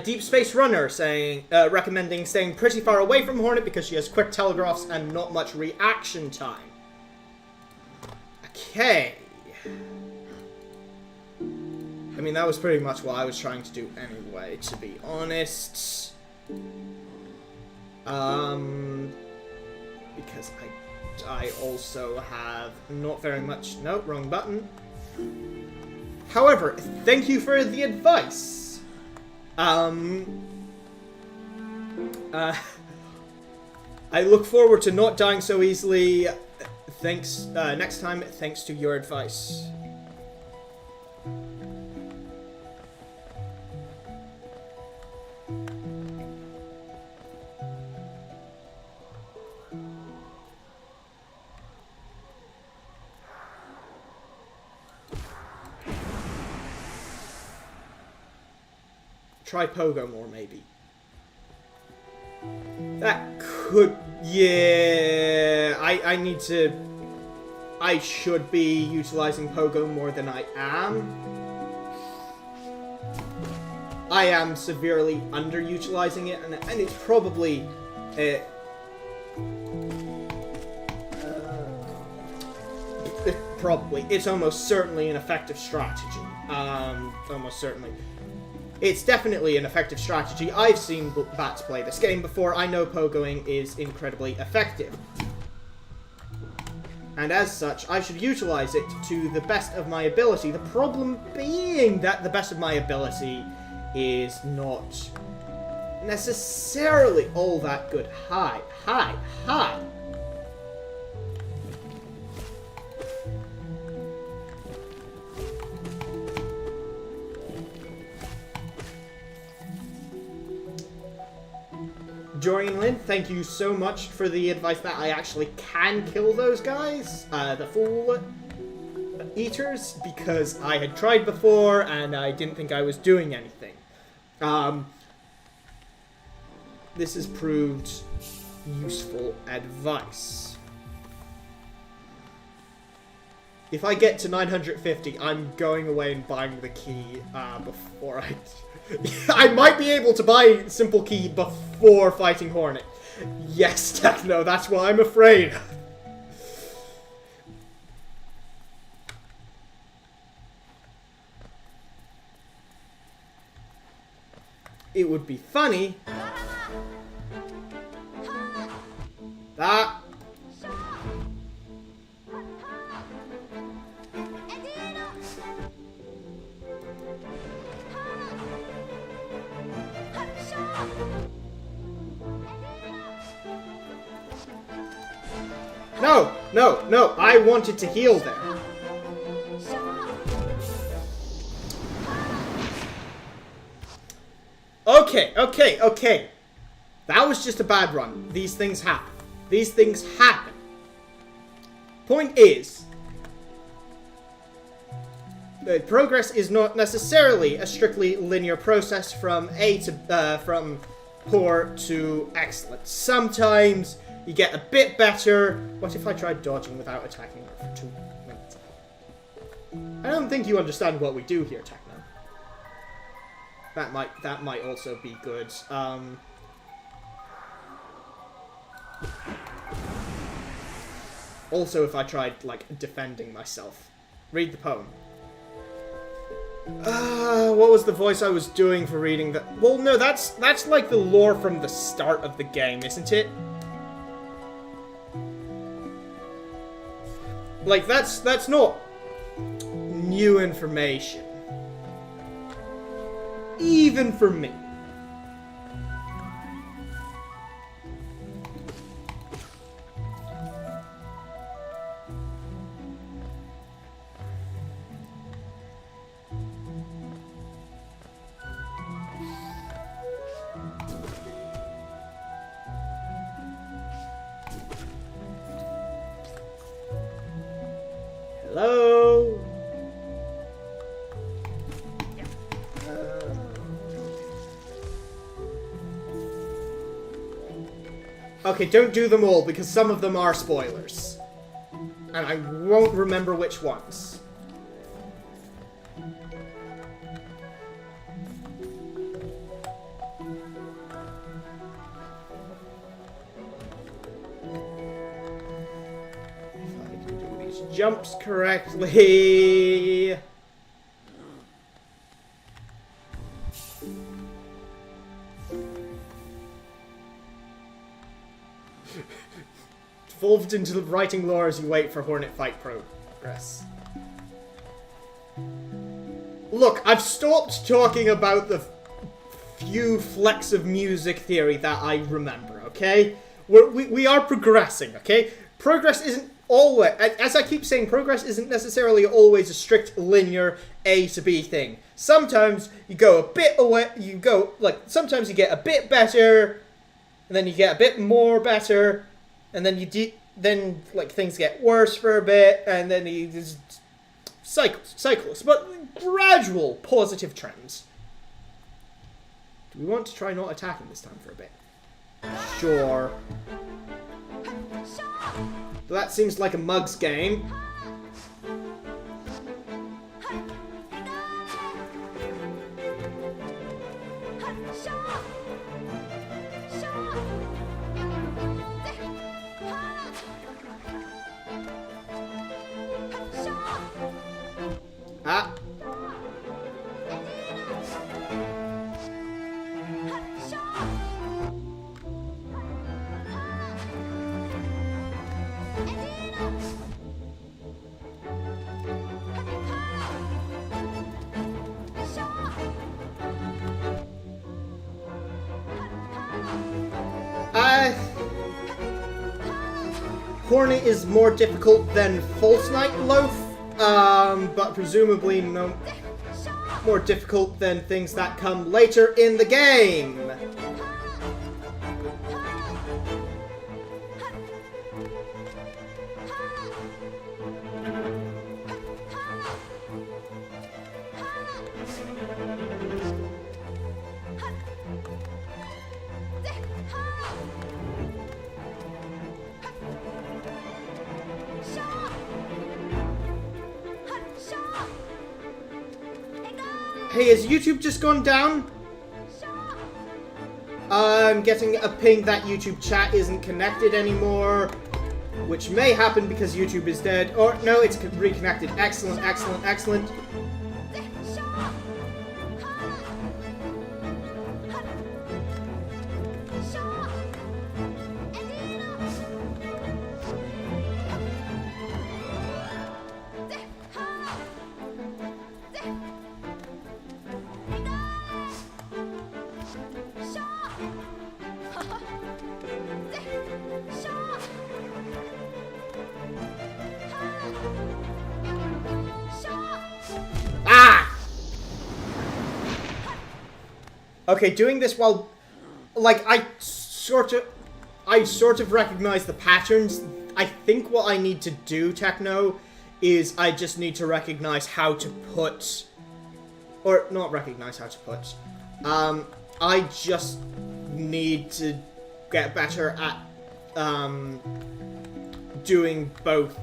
Deep Space Runner saying, recommending staying pretty far away from Hornet because she has quick telegraphs and not much reaction time. Okay. I mean, that was pretty much what I was trying to do anyway, to be honest. Because I also have not very much... No, wrong button. However, thank you for the advice. I look forward to not dying so easily. Thanks, next time, thanks to your advice. Try Pogo more, maybe. That could... Yeah... I need to... I should be utilizing Pogo more than I am. I am severely underutilizing it, and it's probably... probably. It's almost certainly an effective strategy. Almost certainly. It's definitely an effective strategy. I've seen Bats play this game before. I know pogoing is incredibly effective. And as such, I should utilize it to the best of my ability. The problem being that the best of my ability is not necessarily all that good. Hi. Jorian Lin, thank you so much for the advice that I actually can kill those guys, the Fool Eaters, because I had tried before and I didn't think I was doing anything. This has proved useful advice. If I get to 950, I'm going away and buying the key before I... I might be able to buy Simple Key before fighting Hornet. Yes, Techno, that's what I'm afraid of. It would be funny. That... No, I wanted to heal there. Okay. That was just a bad run. These things happen. Point is, progress is not necessarily a strictly linear process from from poor to excellent. Sometimes you get a bit better. What if I tried dodging without attacking her for 2 minutes? I don't think you understand what we do here, Techno. That might also be good. Also, if I tried like defending myself. Read the poem. What was the voice I was doing for reading that? Well, no, that's like the lore from the start of the game, isn't it? Like, that's not new information. Even for me. Hello? Okay, don't do them all, because some of them are spoilers. And I won't remember which ones. If I can do these jumps correctly... Evolved into the writing lore as you wait for Hornet fight progress. Look, I've stopped talking about the few flecks of music theory that I remember, okay? We are progressing, okay? Progress isn't always... As I keep saying, progress isn't necessarily always a strict linear A to B thing. Sometimes you go a bit away... sometimes you get a bit better, and then you get a bit more better... And then things get worse for a bit, and then just cycles, but gradual positive trends. Do we want to try not attacking this time for a bit? Sure. So that seems like a Mugs game. Ah. Hornet is more difficult than False Night Loaf, but presumably no more difficult than things that come later in the game. Hey, has YouTube just gone down? I'm getting a ping that YouTube chat isn't connected anymore, which may happen because YouTube is dead. Or, no, it's reconnected. Excellent, excellent, excellent. Okay, doing this while, like, I sort of recognize the patterns. I think what I need to do, Techno, is I just need to recognize how to put, or not recognize how to put. I just need to get better at doing both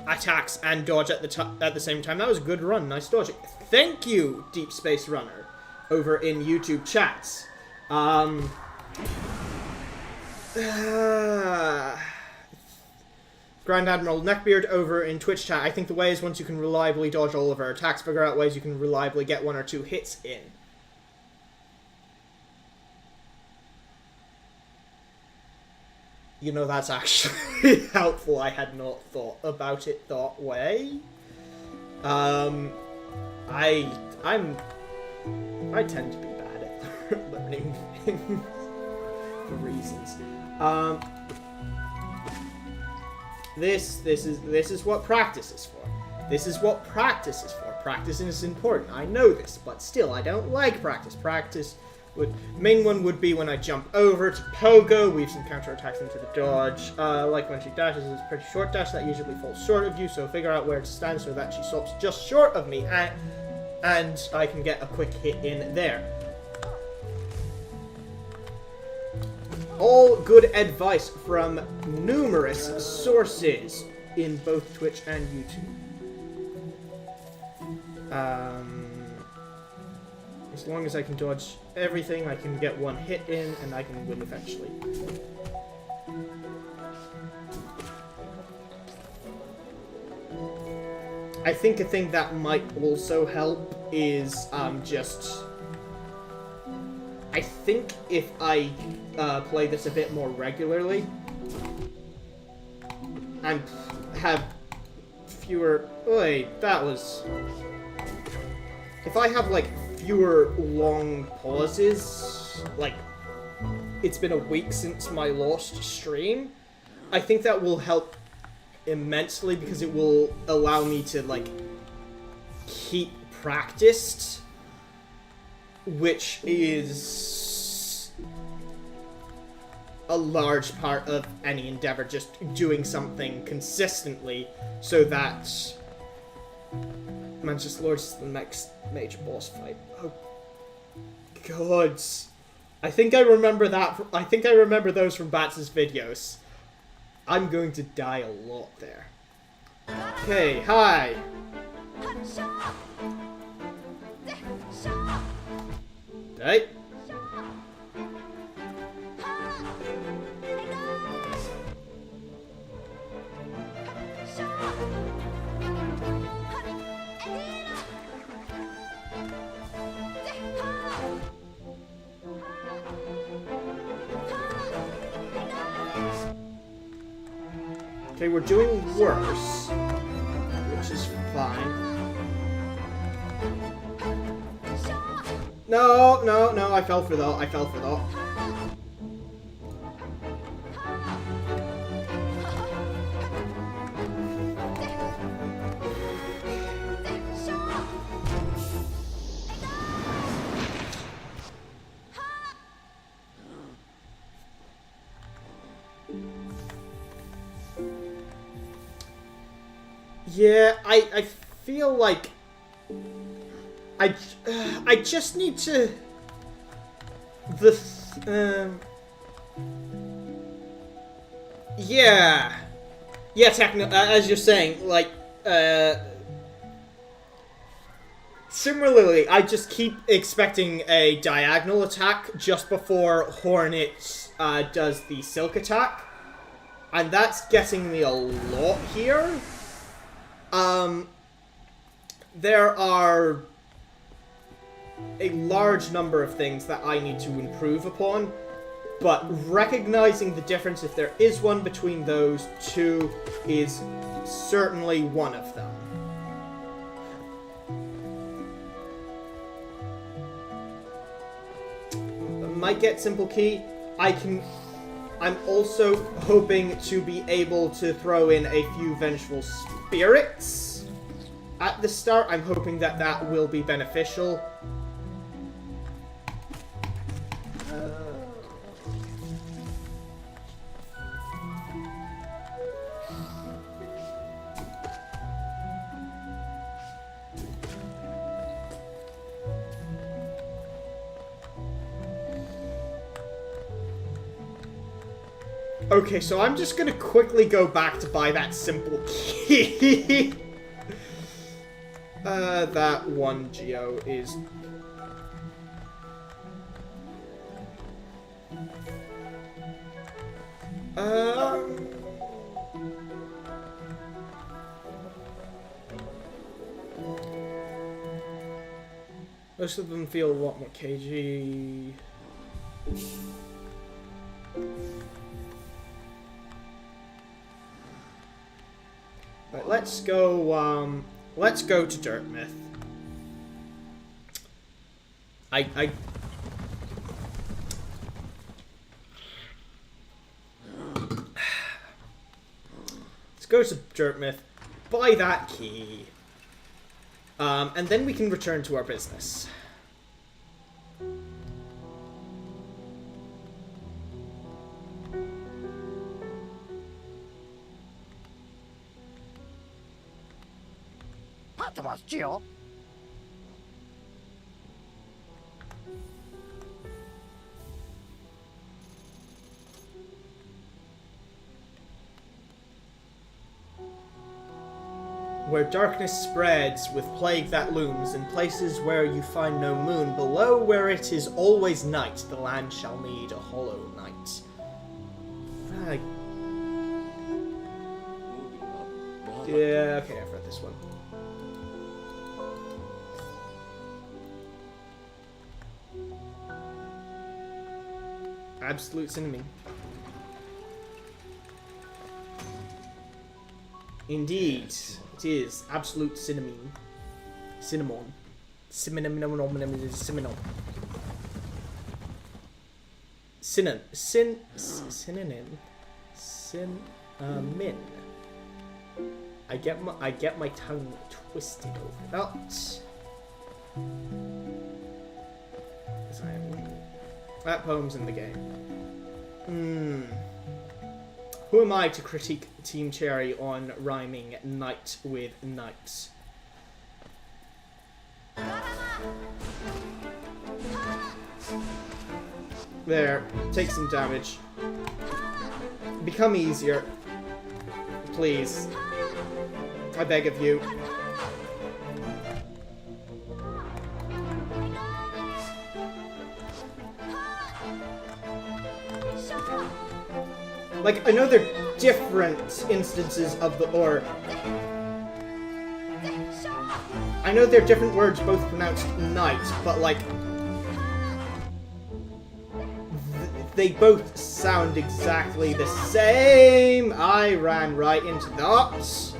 attacks and dodge at the same time. That was a good run. Nice dodging. Thank you, Deep Space Runner, over in YouTube chats. Grand Admiral Neckbeard over in Twitch chat. I think the way is once you can reliably dodge all of our attacks, figure out ways you can reliably get 1 or 2 hits in. You know, that's actually helpful. I had not thought about it that way. I tend to be bad at learning things for reasons. This is what practice is for. This is what practice is for. Practice is important. I know this, but still, I don't like practice. Practice Main one would be when I jump over to Pogo, weave some counterattacks into the dodge. Like when she dashes, it's a pretty short dash that usually falls short of you, so figure out where to stand so that she stops just short of me, and I can get a quick hit in there. All good advice from numerous sources in both Twitch and YouTube. As long as I can dodge everything, I can get one hit in, and I can win eventually. I think a thing that might also help is just... I think if I play this a bit more regularly and have fewer... Wait, that was... If I have, like, fewer long pauses, like, it's been a week since my last stream, I think that will help immensely because it will allow me to, like, keep practiced, which is a large part of any endeavor, just doing something consistently so that Manchester Lords is the next major boss fight. Oh, God. I think I remember that. I think I remember those from Bats' videos. I'm going to die a lot there. Okay, hi. Right. Okay, we're doing worse, which is fine. No, no, no, I fell for that. I fell for that. Yeah, I feel like I just need to yeah, as you're saying, like similarly, I just keep expecting a diagonal attack just before Hornet does the silk attack, and that's getting me a lot here. There are a large number of things that I need to improve upon, but recognizing the difference, if there is one between those two, is certainly one of them. Might get simple key. I'm also hoping to be able to throw in a few vengeful spirits at the start. I'm hoping that that will be beneficial. Okay, so I'm just gonna quickly go back to buy that simple key. That one Geo is... Most of them feel a lot more KG. Right, let's go to Dirtmouth. Let's go to Dirtmouth, buy that key, and then we can return to our business. That was Jill. Where darkness spreads with plague that looms, in places where you find no moon, below where it is always night, the land shall need a hollow night. Yeah, okay, I've read this one. Absolute cinnamon. Indeed, it is absolute cinnamon. Cinnamon. Cinnamon. Cinnamon. Synonym. Cinnamon. I get my tongue twisted over that. That poem's in the game. Who am I to critique Team Cherry on rhyming night with night? There, take some damage. Become easier. Please. I beg of you. Like, I know there are different instances of the or. I know there are different words both pronounced night, but like they both sound exactly the same. I ran right into that.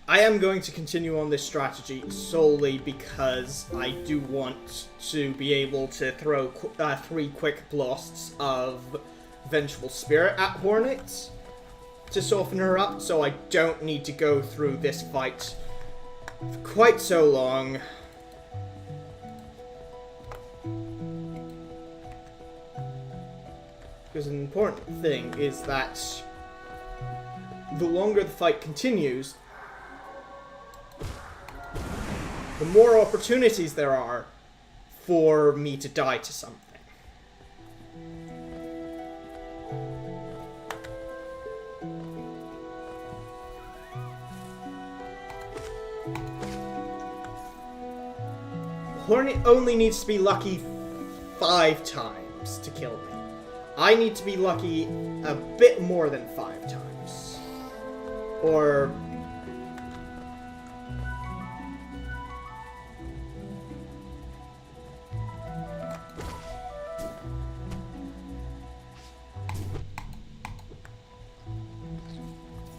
I am going to continue on this strategy solely because I do want to be able to throw 3 quick blasts of Vengeful Spirit at Hornet to soften her up, so I don't need to go through this fight for quite so long. Because an important thing is that the longer the fight continues, the more opportunities there are for me to die to something. Hornet only needs to be lucky 5 times to kill me. I need to be lucky a bit more than 5 times. Or...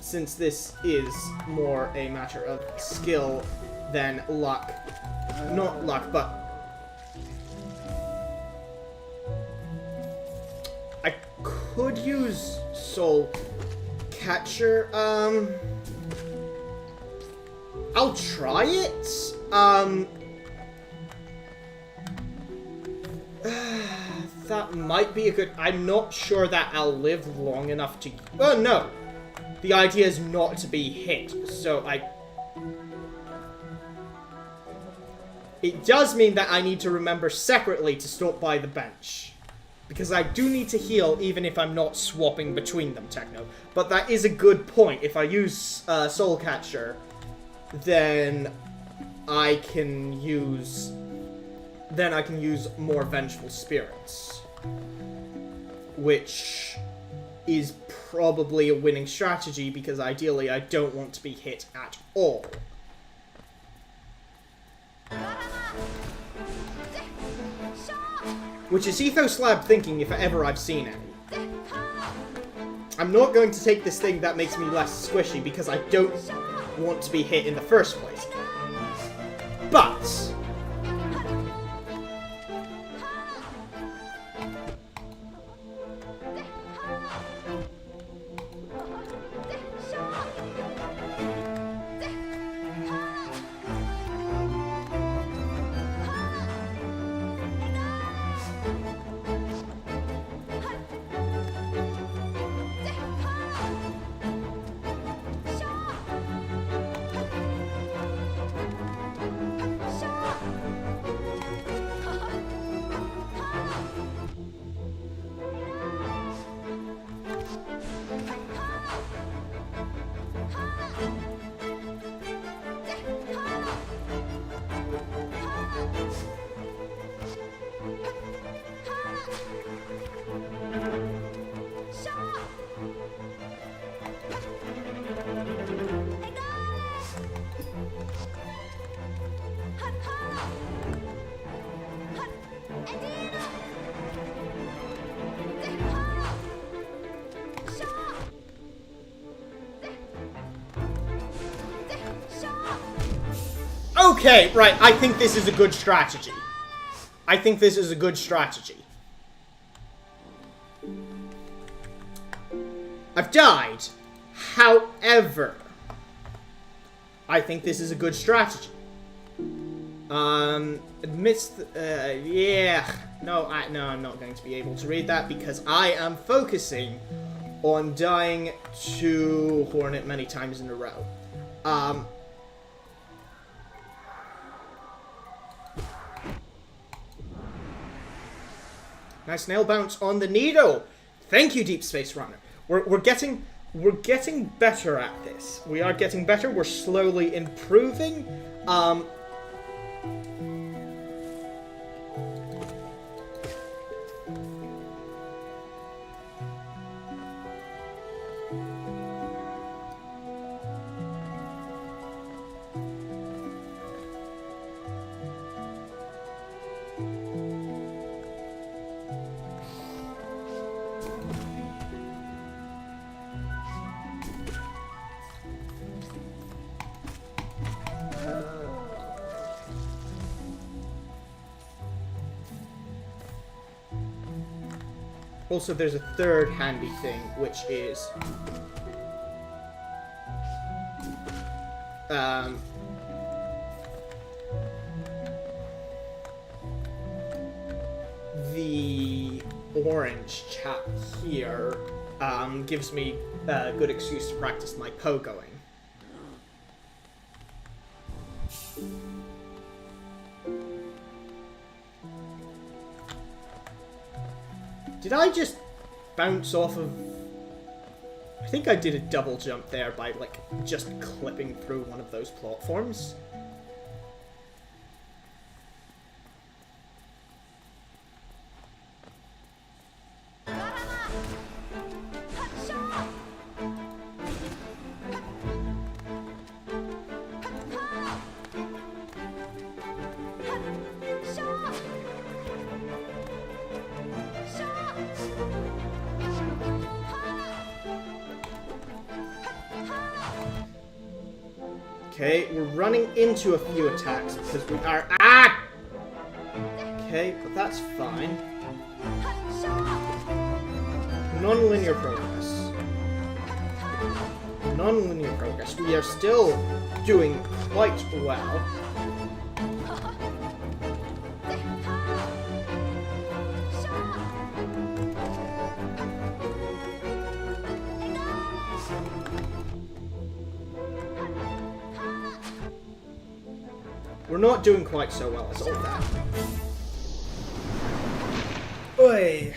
since this is more a matter of skill than luck. Not luck, but... I could use Soul Catcher. I'll try it. That might be a good... I'm not sure that I'll live long enough to... Oh, no. The idea is not to be hit, so it does mean that I need to remember separately to stop by the bench. Because I do need to heal even if I'm not swapping between them, Techno. But that is a good point. If I use Soul Catcher, then I can use more Vengeful Spirits. Which is probably a winning strategy, because ideally I don't want to be hit at all. Which is Ethos Lab thinking if ever I've seen any. I'm not going to take this thing that makes me less squishy because I don't want to be hit in the first place. But... Okay, right, I think this is a good strategy. I think this is a good strategy. I've died. However, I think this is a good strategy. Amidst, yeah. No, I'm not going to be able to read that because I am focusing on dying to Hornet many times in a row. Nice nail bounce on the needle. Thank you, Deep Space Runner. We're getting better at this. We are getting better. We're slowly improving. Also, there's a third handy thing, which is the orange chap here gives me a good excuse to practice my pogoing. Did I just bounce off of... I think I did a double jump there by, like, just clipping through one of those platforms. Okay, we're running into a few attacks because we are... Ah! Okay, but that's fine. Non-linear progress. Non-linear progress. We are still doing quite well. We're not doing quite so well as all that. Oi.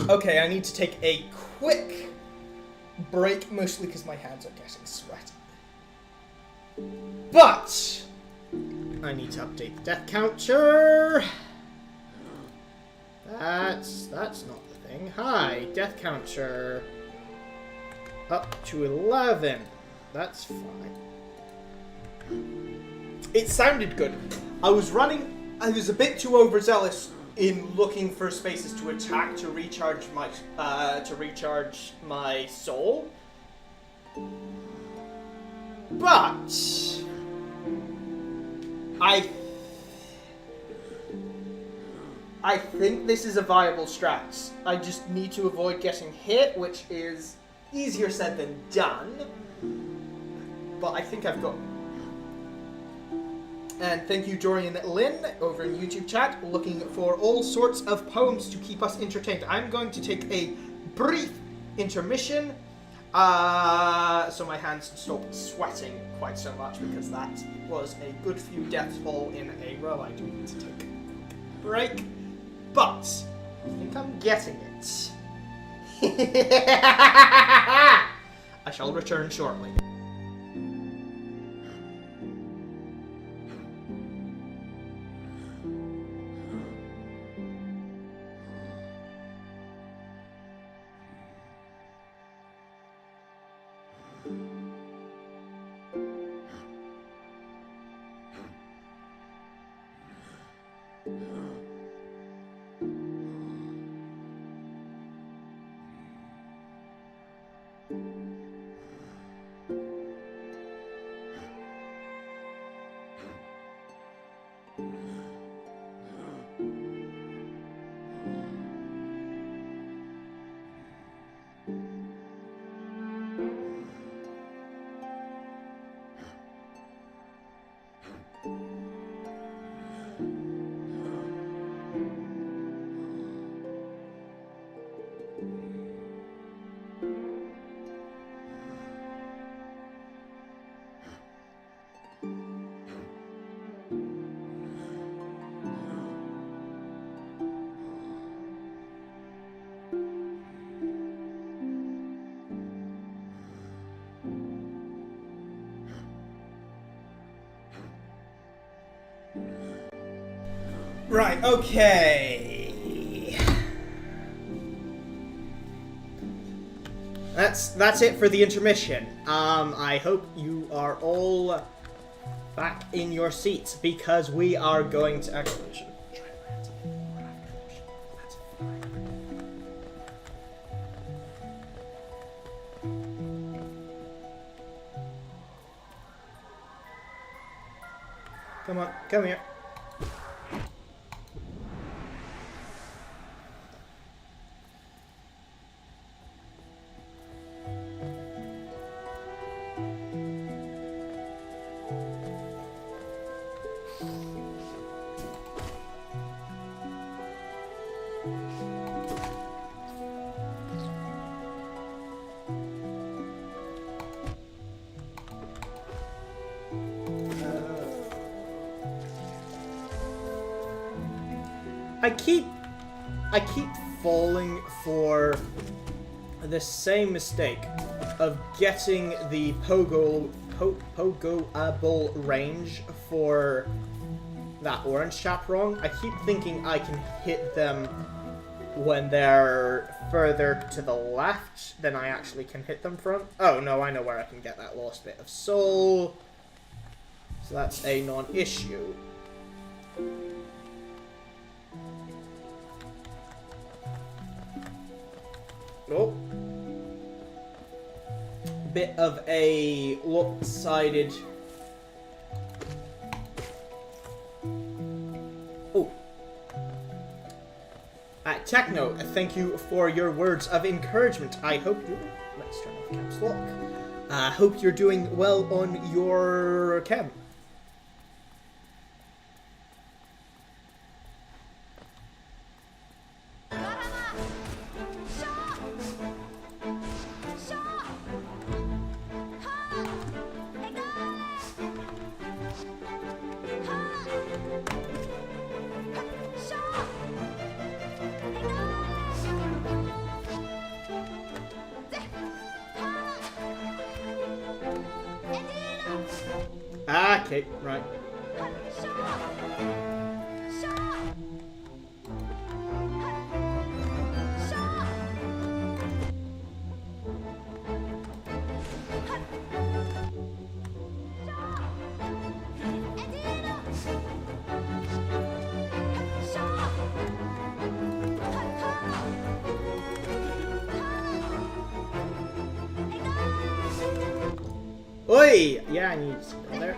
Okay, I need to take a quick break, mostly because my hands are getting sweaty. But I need to update the death counter. That's not the thing. Hi, death counter. Up to 11. That's fine. It sounded good. I was a bit too overzealous in looking for spaces to attack to recharge my soul. But I think this is a viable strat. I just need to avoid getting hit, which is easier said than done. But I think I've got... And thank you, Dorian Lynn, over in YouTube chat, looking for all sorts of poems to keep us entertained. I'm going to take a brief intermission, so my hands stop sweating quite so much, because that was a good few deaths all in a row. I do need to take a break, but I think I'm getting it. I shall return shortly. Right, okay. That's it for the intermission. I hope you are all back in your seats because we are going to actually we should try to rant a bit more after this. That's fine. Come on, come here. I keep falling for the same mistake of getting the pogoable range for that orange chap wrong. I keep thinking I can hit them when they're further to the left than I actually can hit them from. Oh no, I know where I can get that lost bit of soul. So that's a non-issue. Oh. Bit of a lopsided. Oh. Techno, thank you for your words of encouragement. I hope you. Let's turn off caps lock. Hope you're doing well on your chem. Okay, right. Oi! Yeah, I need to go there.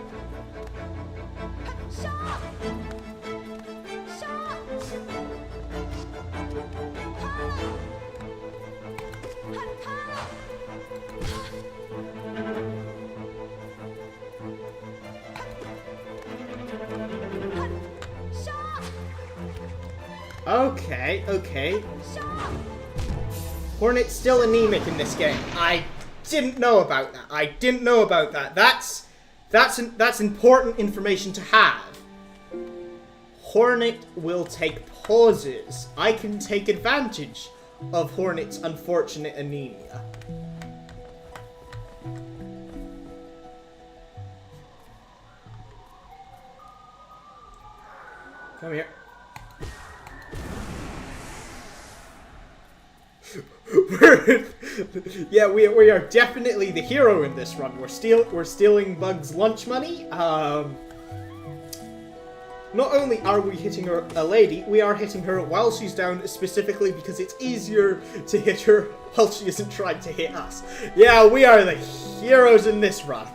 Okay, okay. Hornet's still anemic in this game. I didn't know about that. I didn't know about that. That's important information to have. Hornet will take pauses. I can take advantage of Hornet's unfortunate anemia. Come here. Yeah, we are definitely the hero in this run. We're stealing Bug's lunch money. Not only are we hitting a lady, we are hitting her while she's down, specifically because it's easier to hit her while she isn't trying to hit us. Yeah, we are the heroes in this run.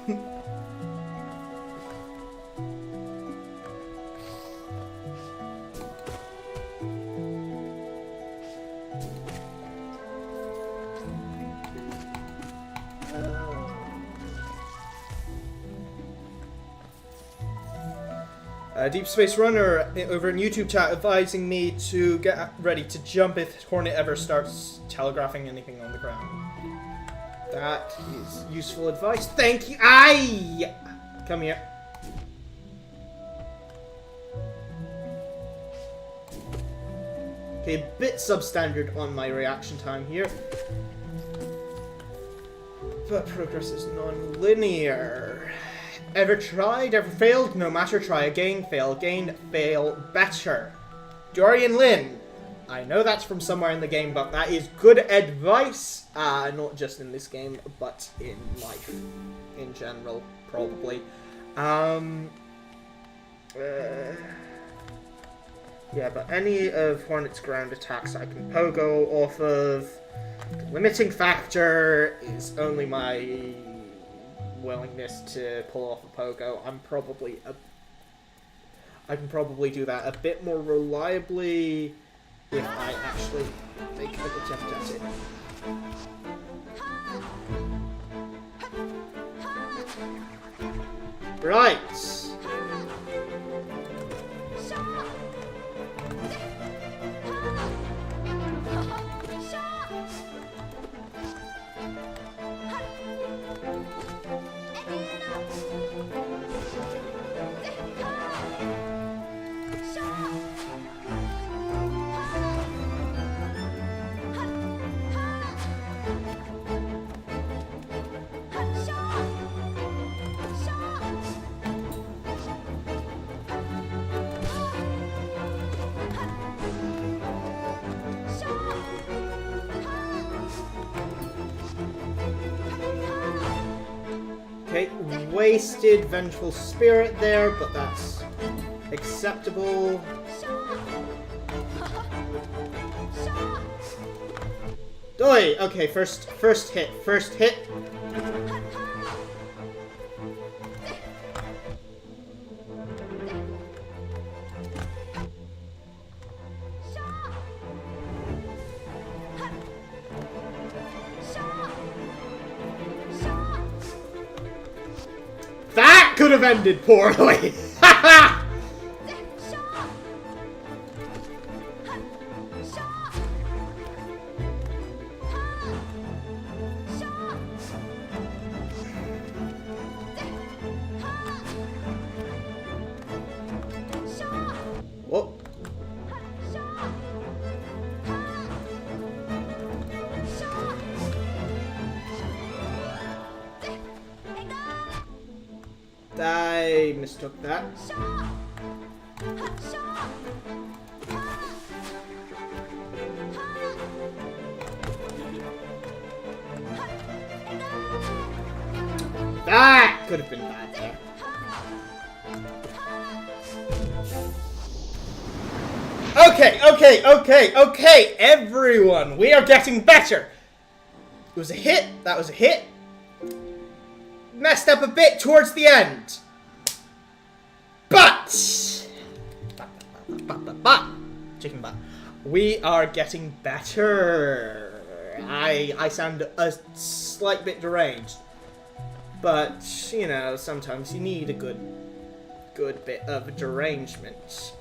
Deep Space Runner over in YouTube chat advising me to get ready to jump if Hornet ever starts telegraphing anything on the ground. That is useful advice. Thank you. Aye! Come here. Okay, a bit substandard on my reaction time here. But progress is non-linear. Ever tried? Ever failed? No matter, try again. Fail again. Fail better. Dorian Lin. I know that's from somewhere in the game, but that is good advice. Not just in this game, but in life. In general, probably. Yeah, but any of Hornet's ground attacks I can pogo off of. The limiting factor is only my willingness to pull off a pogo. I can probably do that a bit more reliably if I actually make an attempt at it. Right. Okay, wasted Vengeful Spirit there, but that's acceptable. Oi! Okay, first hit. That could have ended poorly! Whoa. I mistook that. That could have been bad there. Okay, everyone, we are getting better. It was a hit, that was a hit. Messed up a bit towards the end. But chicken butt. We are getting better. I sound a slight bit deranged. But, you know, sometimes you need a good bit of derangement.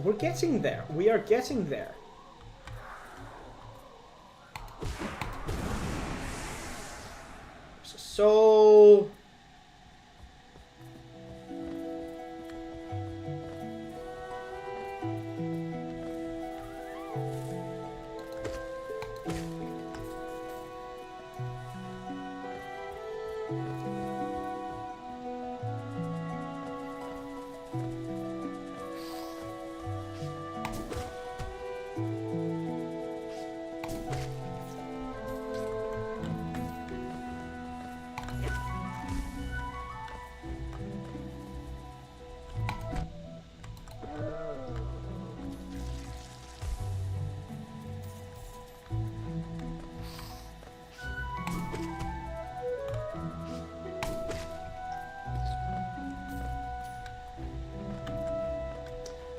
We're getting there. We are getting there. So...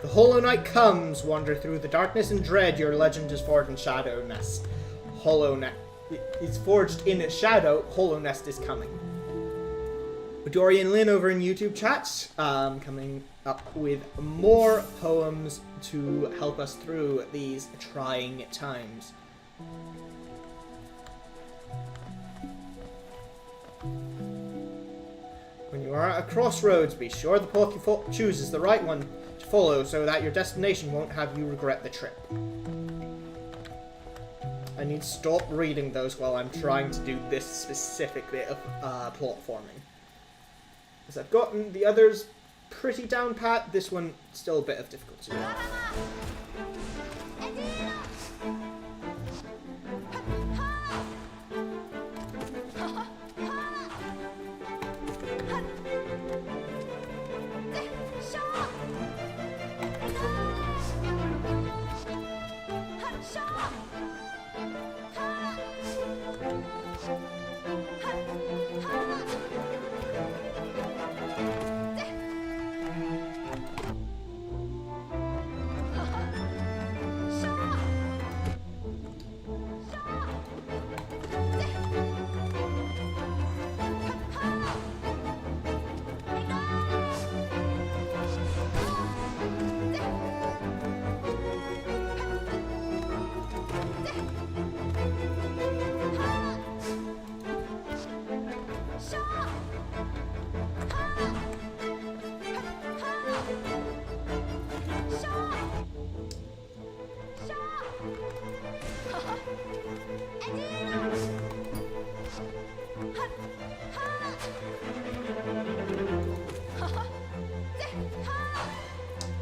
The Hollow Knight comes, wander through the darkness and dread, your legend is forged in Shadow Nest. Hollow Nest is forged in Shadow, Hollow Nest is coming. Dorian Lin over in YouTube chats, coming up with more poems to help us through these trying times. When you are at a crossroads, be sure the path you choose is the right one to follow so that your destination won't have you regret the trip. I need to stop reading those while I'm trying to do this specific bit of plot forming. As I've gotten the others pretty down pat, this one still a bit of difficulty.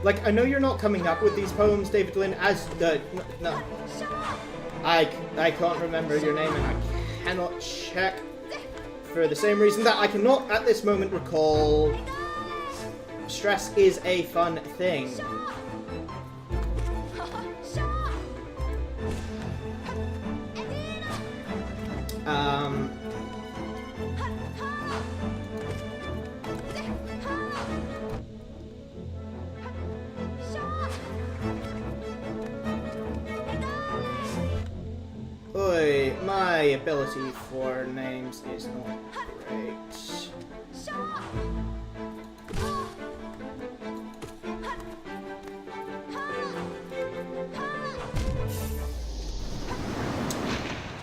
Like, I know you're not coming up with these poems, David Lynn, as the... No. I can't remember your name, and I cannot check for the same reason that I cannot, at this moment, recall... Stress is a fun thing. My ability for names is not great.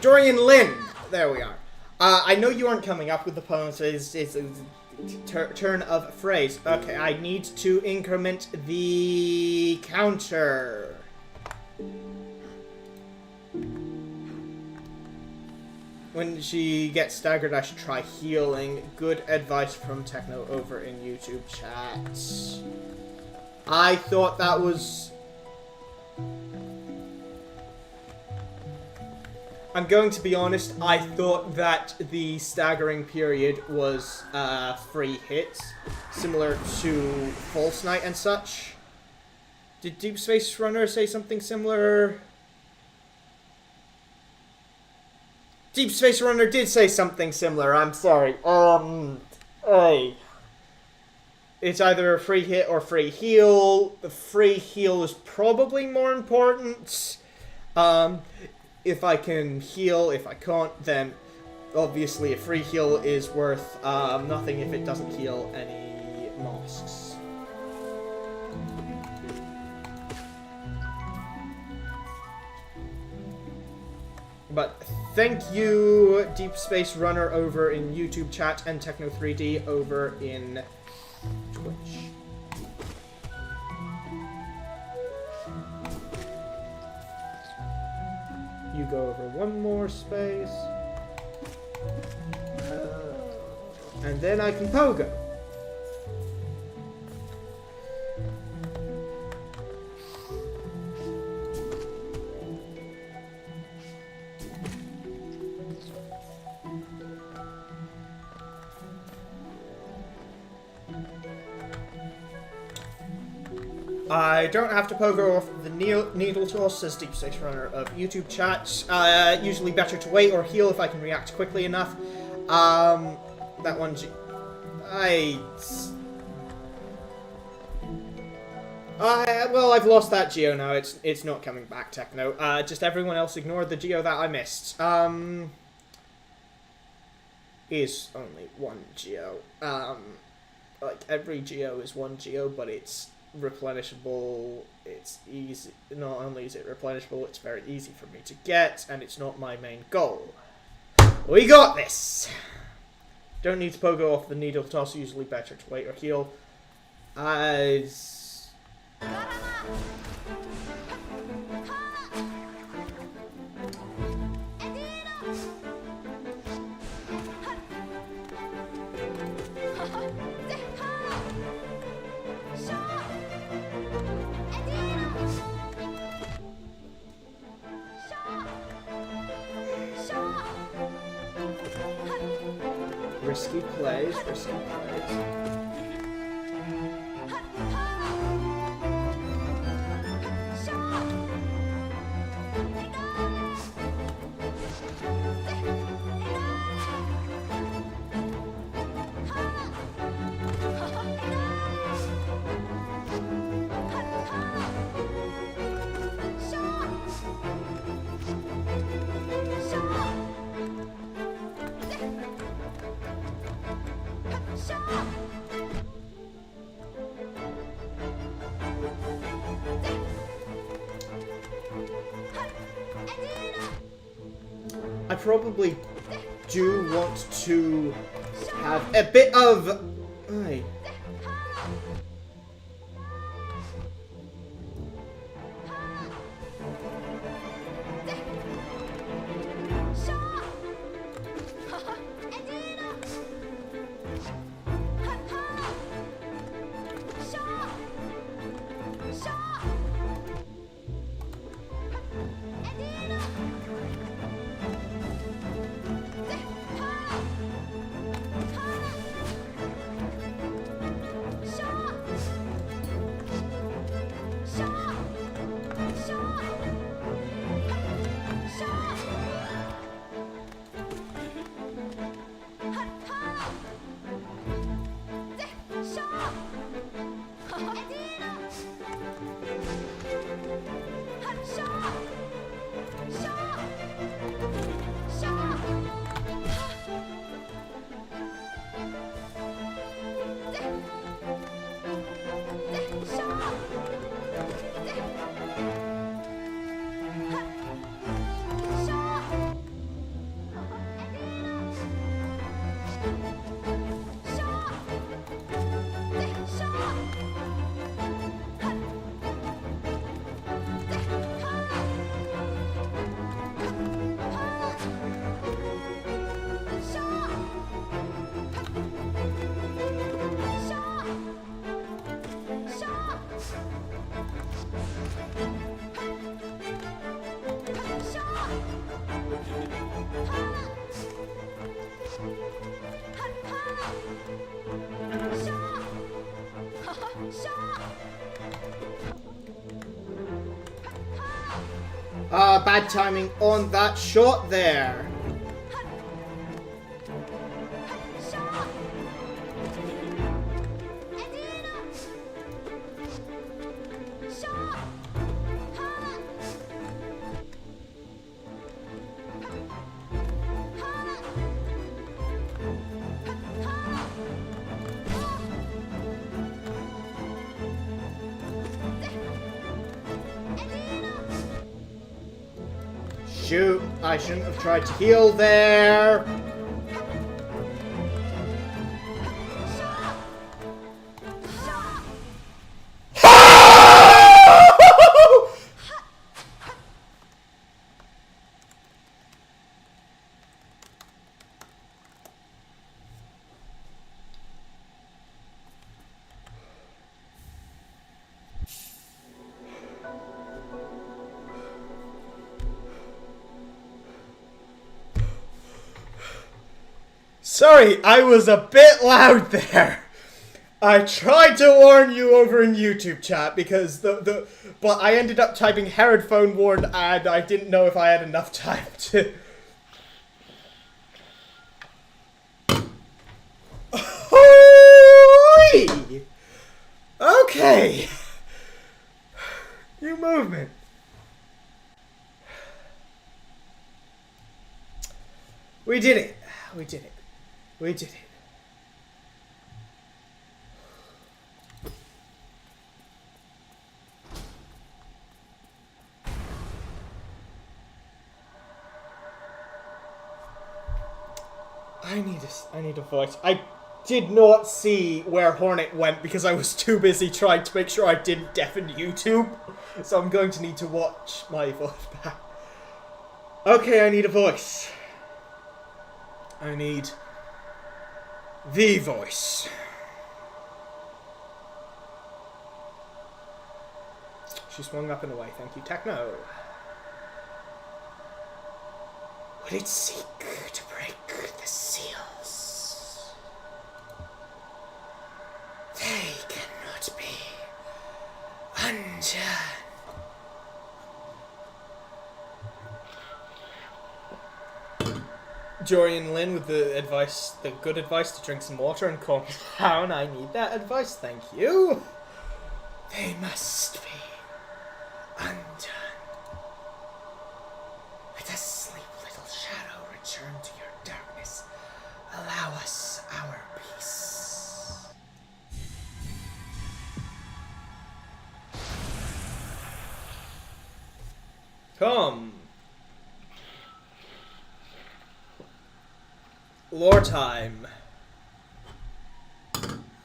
Dorian Lynn! There we are. I know you aren't coming up with the poem, so it's a turn of phrase. Okay, I need to increment the counter. When she gets staggered, I should try healing. Good advice from Techno over in YouTube chat. I thought that was... I'm going to be honest, I thought that the staggering period was free hits, similar to False Night and such. Did Deep Space Runner say something similar? Deep Space Runner did say something similar, I'm sorry. It's either a free hit or free heal. The free heal is probably more important. If I can heal, if I can't, then obviously a free heal is worth nothing if it doesn't heal any mosques. But thank you, Deep Space Runner over in YouTube chat and Techno3D over in Twitch. You go over one more space. And then I can pogo. I don't have to pogo off the needle toss, says Deep Space Runner of YouTube chat. Usually better to wait or heal if I can react quickly enough. That one... well, I've lost that Geo now. It's not coming back, Techno. Just everyone else ignored the Geo that I missed. Is only one Geo. Like, every Geo is one Geo, but it's replenishable. It's easy. Not only is it replenishable, it's very easy for me to get, and it's not my main goal. We got this! Don't need to pogo off the needle toss, usually better to wait or heal. Risky plays, risky plays. I probably do want to have a bit of... Aye. Bad timing on that shot there. Shoot, I shouldn't have tried to heal there. Sorry, I was a bit loud there. I tried to warn you over in YouTube chat because but I ended up typing Herod phone warned and I didn't know if I had enough time to... Okay. New movement. We did it. We did it. We did it. I need a voice. I did not see where Hornet went because I was too busy trying to make sure I didn't deafen YouTube. So I'm going to need to watch my voice back. Okay, I need a voice. I need the voice. She swung up and away. Thank you, Techno. Would it seek to break the seals? Undone. Dorian Lynn with the good advice to drink some water and calm down. I need that advice, thank you. They must be undone. Let us sleep, little shadow, return to your darkness. Allow us our peace. Come. Lore time.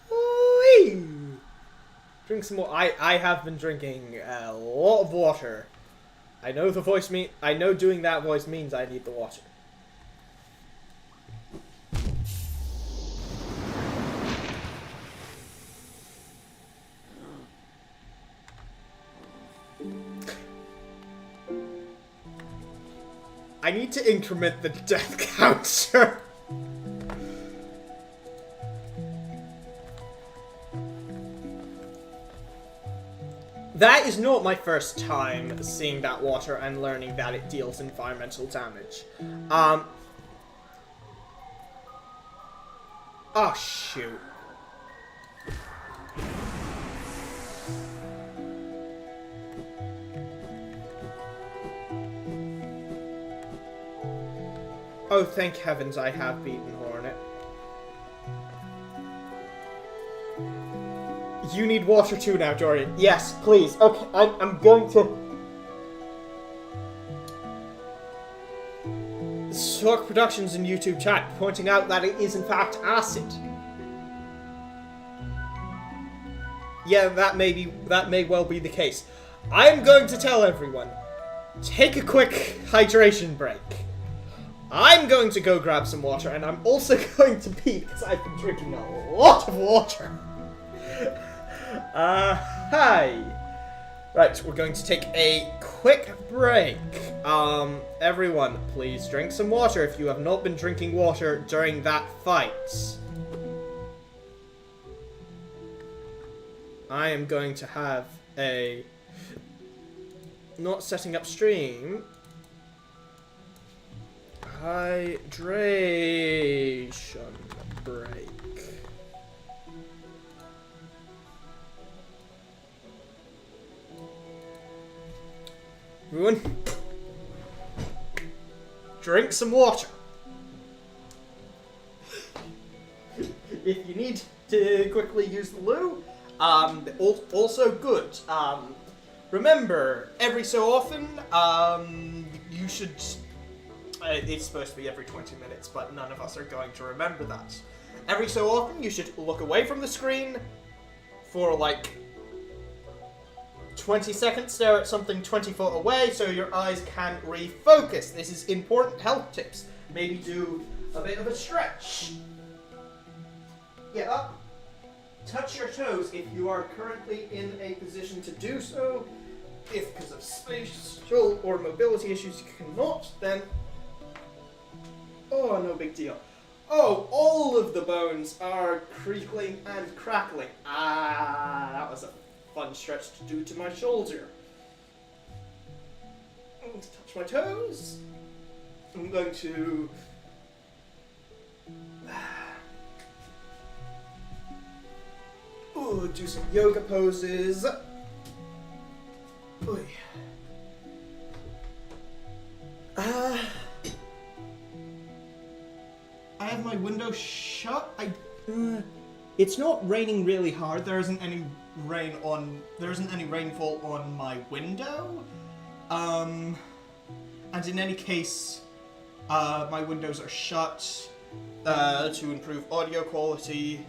Whee! Drink some more. I have been drinking a lot of water. I know I know doing that voice means I need the water. I need to increment the death counter. That is not my first time seeing that water and learning that it deals environmental damage. Oh, shoot. Oh, thank heavens I have beaten Hornet. You need water too now, Dorian. Yes, please. Okay, I'm going to... Sork Productions in YouTube chat pointing out that it is in fact acid. Yeah, that may well be the case. I'm going to tell everyone, take a quick hydration break. I'm going to go grab some water, and I'm also going to pee because I've been drinking a lot of water. Hi. Right, we're going to take a quick break. Everyone, please drink some water if you have not been drinking water during that fight. I am going to have a... not setting up stream... hydration break. Everyone, drink some water. If you need to quickly use the loo, also good. Remember, every so often, you should... it's supposed to be every 20 minutes, but none of us are going to remember that. Every so often, you should look away from the screen for, like, 20 seconds, stare at something 20 foot away so your eyes can refocus. This is important health tips. Maybe do a bit of a stretch. Get up. Touch your toes if you are currently in a position to do so. If because of spatial or mobility issues you cannot, then... oh, no big deal. Oh, all of the bones are creakling and crackling. Ah, that was a fun stretch to do to my shoulder. Touch my toes. I'm going to... ooh, do some yoga poses. Oy. I have my window shut. It's not raining really hard. There isn't any rainfall on my window. And in any case, my windows are shut to improve audio quality.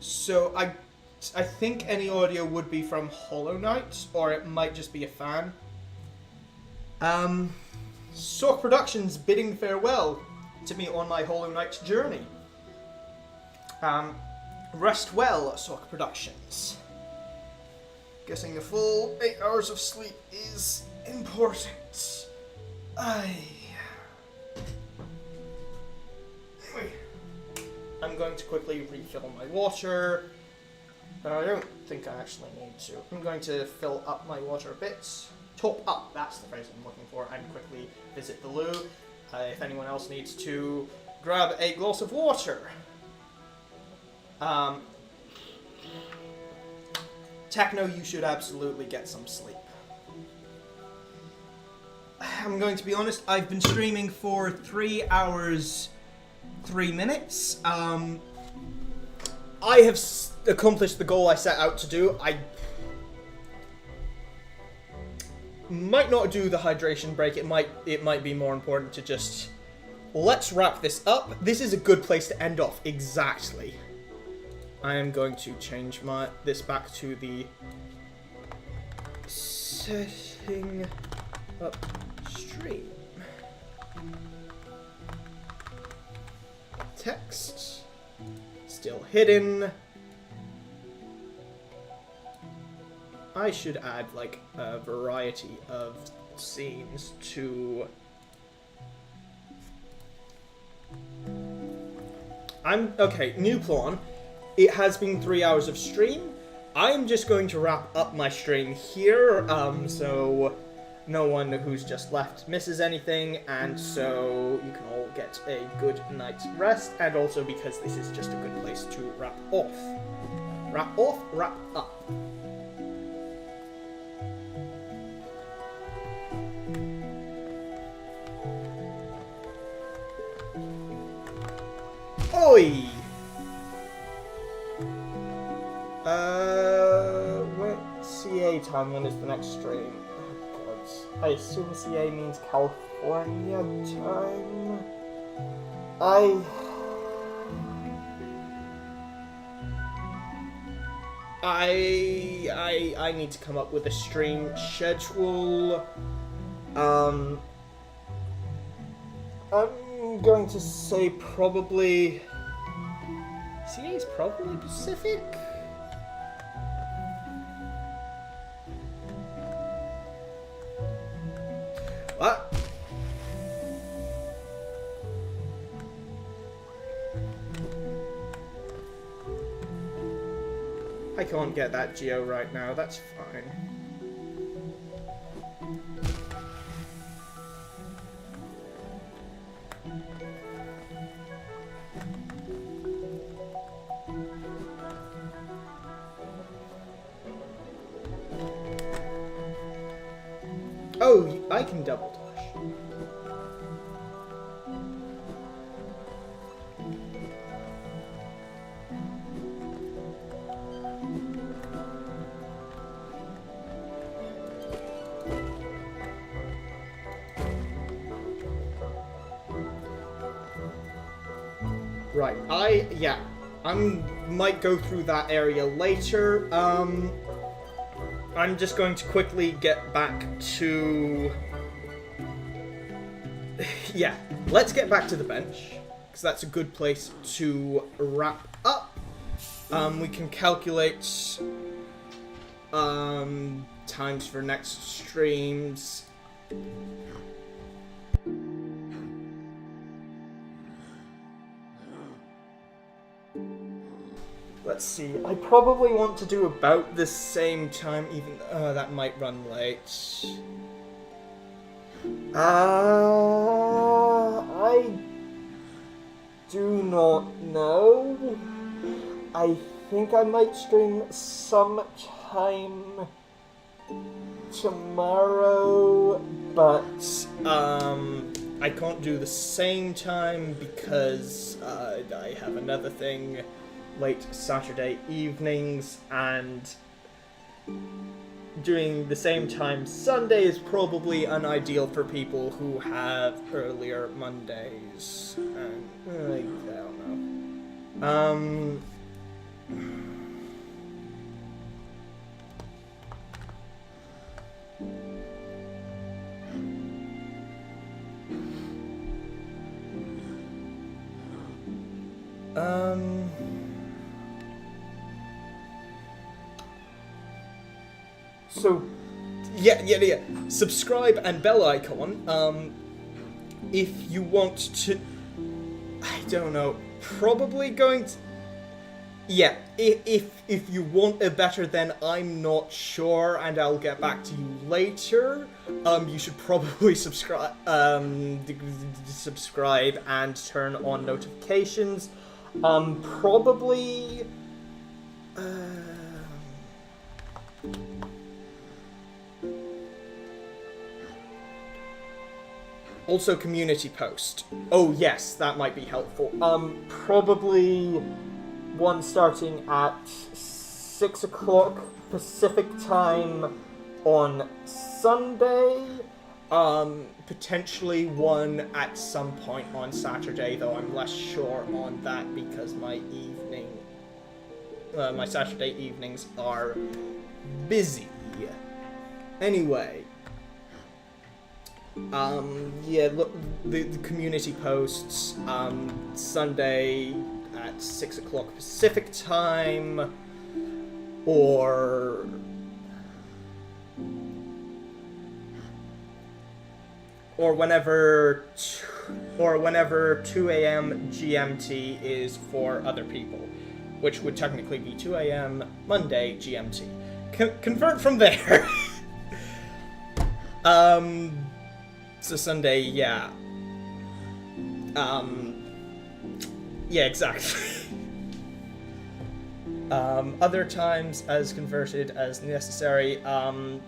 So I think any audio would be from Hollow Knight, or it might just be a fan. Sork Productions bidding farewell to me on my Hollow Knight journey. Rest well, Sork Productions. Getting a full 8 hours of sleep is important. Anyway. I'm going to quickly refill my water. I don't think I actually need to. I'm going to fill up my water a bit. Top up, that's the phrase I'm looking for, and quickly visit the loo. If anyone else needs to grab a glass of water. Techno, you should absolutely get some sleep. I'm going to be honest, I've been streaming for 3 hours, 3 minutes. I have accomplished the goal I set out to do. I might not do the hydration break. It might be more important to just... Let's wrap this up. This is a good place to end off. Exactly. I am going to change this back to the setting up stream. Text still hidden. I should add like a variety of scenes to... Okay, new plan. It has been 3 hours of stream. I'm just going to wrap up my stream here, so no one who's just left misses anything, and so you can all get a good night's rest, and also because this is just a good place to wrap off. Wrap off, wrap up. Oi! What CA time? When is the next stream? Oh god. I assume CA means California time. I need to come up with a stream schedule. I'm going to say probably... CA is probably Pacific? What? I can't get that geo right now, that's fine. Oh, I can double dash. Right, I might go through that area later. I'm just going to quickly get back to... yeah, let's get back to the bench, because that's a good place to wrap up. We can calculate times for next streams. Let's see, I probably want to do about the same time, even though that might run late. I do not know. I think I might stream sometime tomorrow, but I can't do the same time because I have another thing late Saturday evenings, and doing the same time Sunday is probably unideal for people who have earlier Mondays, and I don't know. So, yeah. Subscribe and bell icon. If you want to, I don't know. probably going to... Yeah, if you want a better, then I'm not sure, and I'll get back to you later. You should probably subscribe and turn on notifications. Probably... Also, community post. Oh yes, that might be helpful. Probably one starting at 6 o'clock Pacific time on Sunday. Potentially one at some point on Saturday, though I'm less sure on that because my Saturday evenings are busy. Anyway. Yeah, look, the community posts, Sunday at 6 o'clock Pacific time, or whenever 2 a.m. GMT is for other people, which would technically be 2 a.m. Monday GMT. Convert from there. So Sunday, yeah. Yeah, exactly. Other times as converted as necessary. I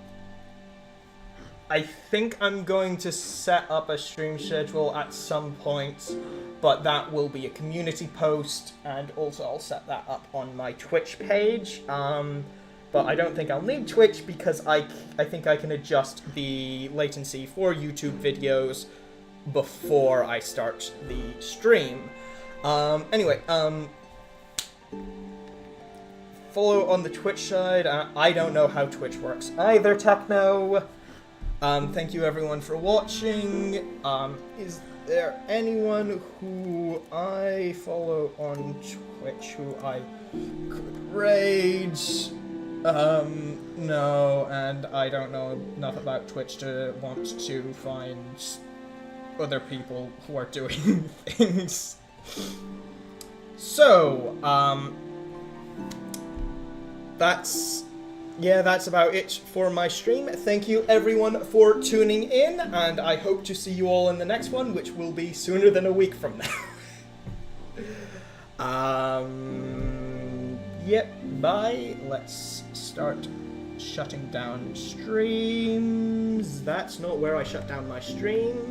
think I'm going to set up a stream schedule at some point, but that will be a community post, and also I'll set that up on my Twitch page. But I don't think I'll need Twitch because I think I can adjust the latency for YouTube videos before I start the stream. Anyway, follow on the Twitch side. I don't know how Twitch works either, Techno. Thank you everyone for watching. Is there anyone who I follow on Twitch who I could raid? No, and I don't know enough about Twitch to want to find other people who are doing things. So, that's about it for my stream. Thank you everyone for tuning in, and I hope to see you all in the next one, which will be sooner than a week from now. Yep, bye. Let's start shutting down streams. That's not where I shut down my stream.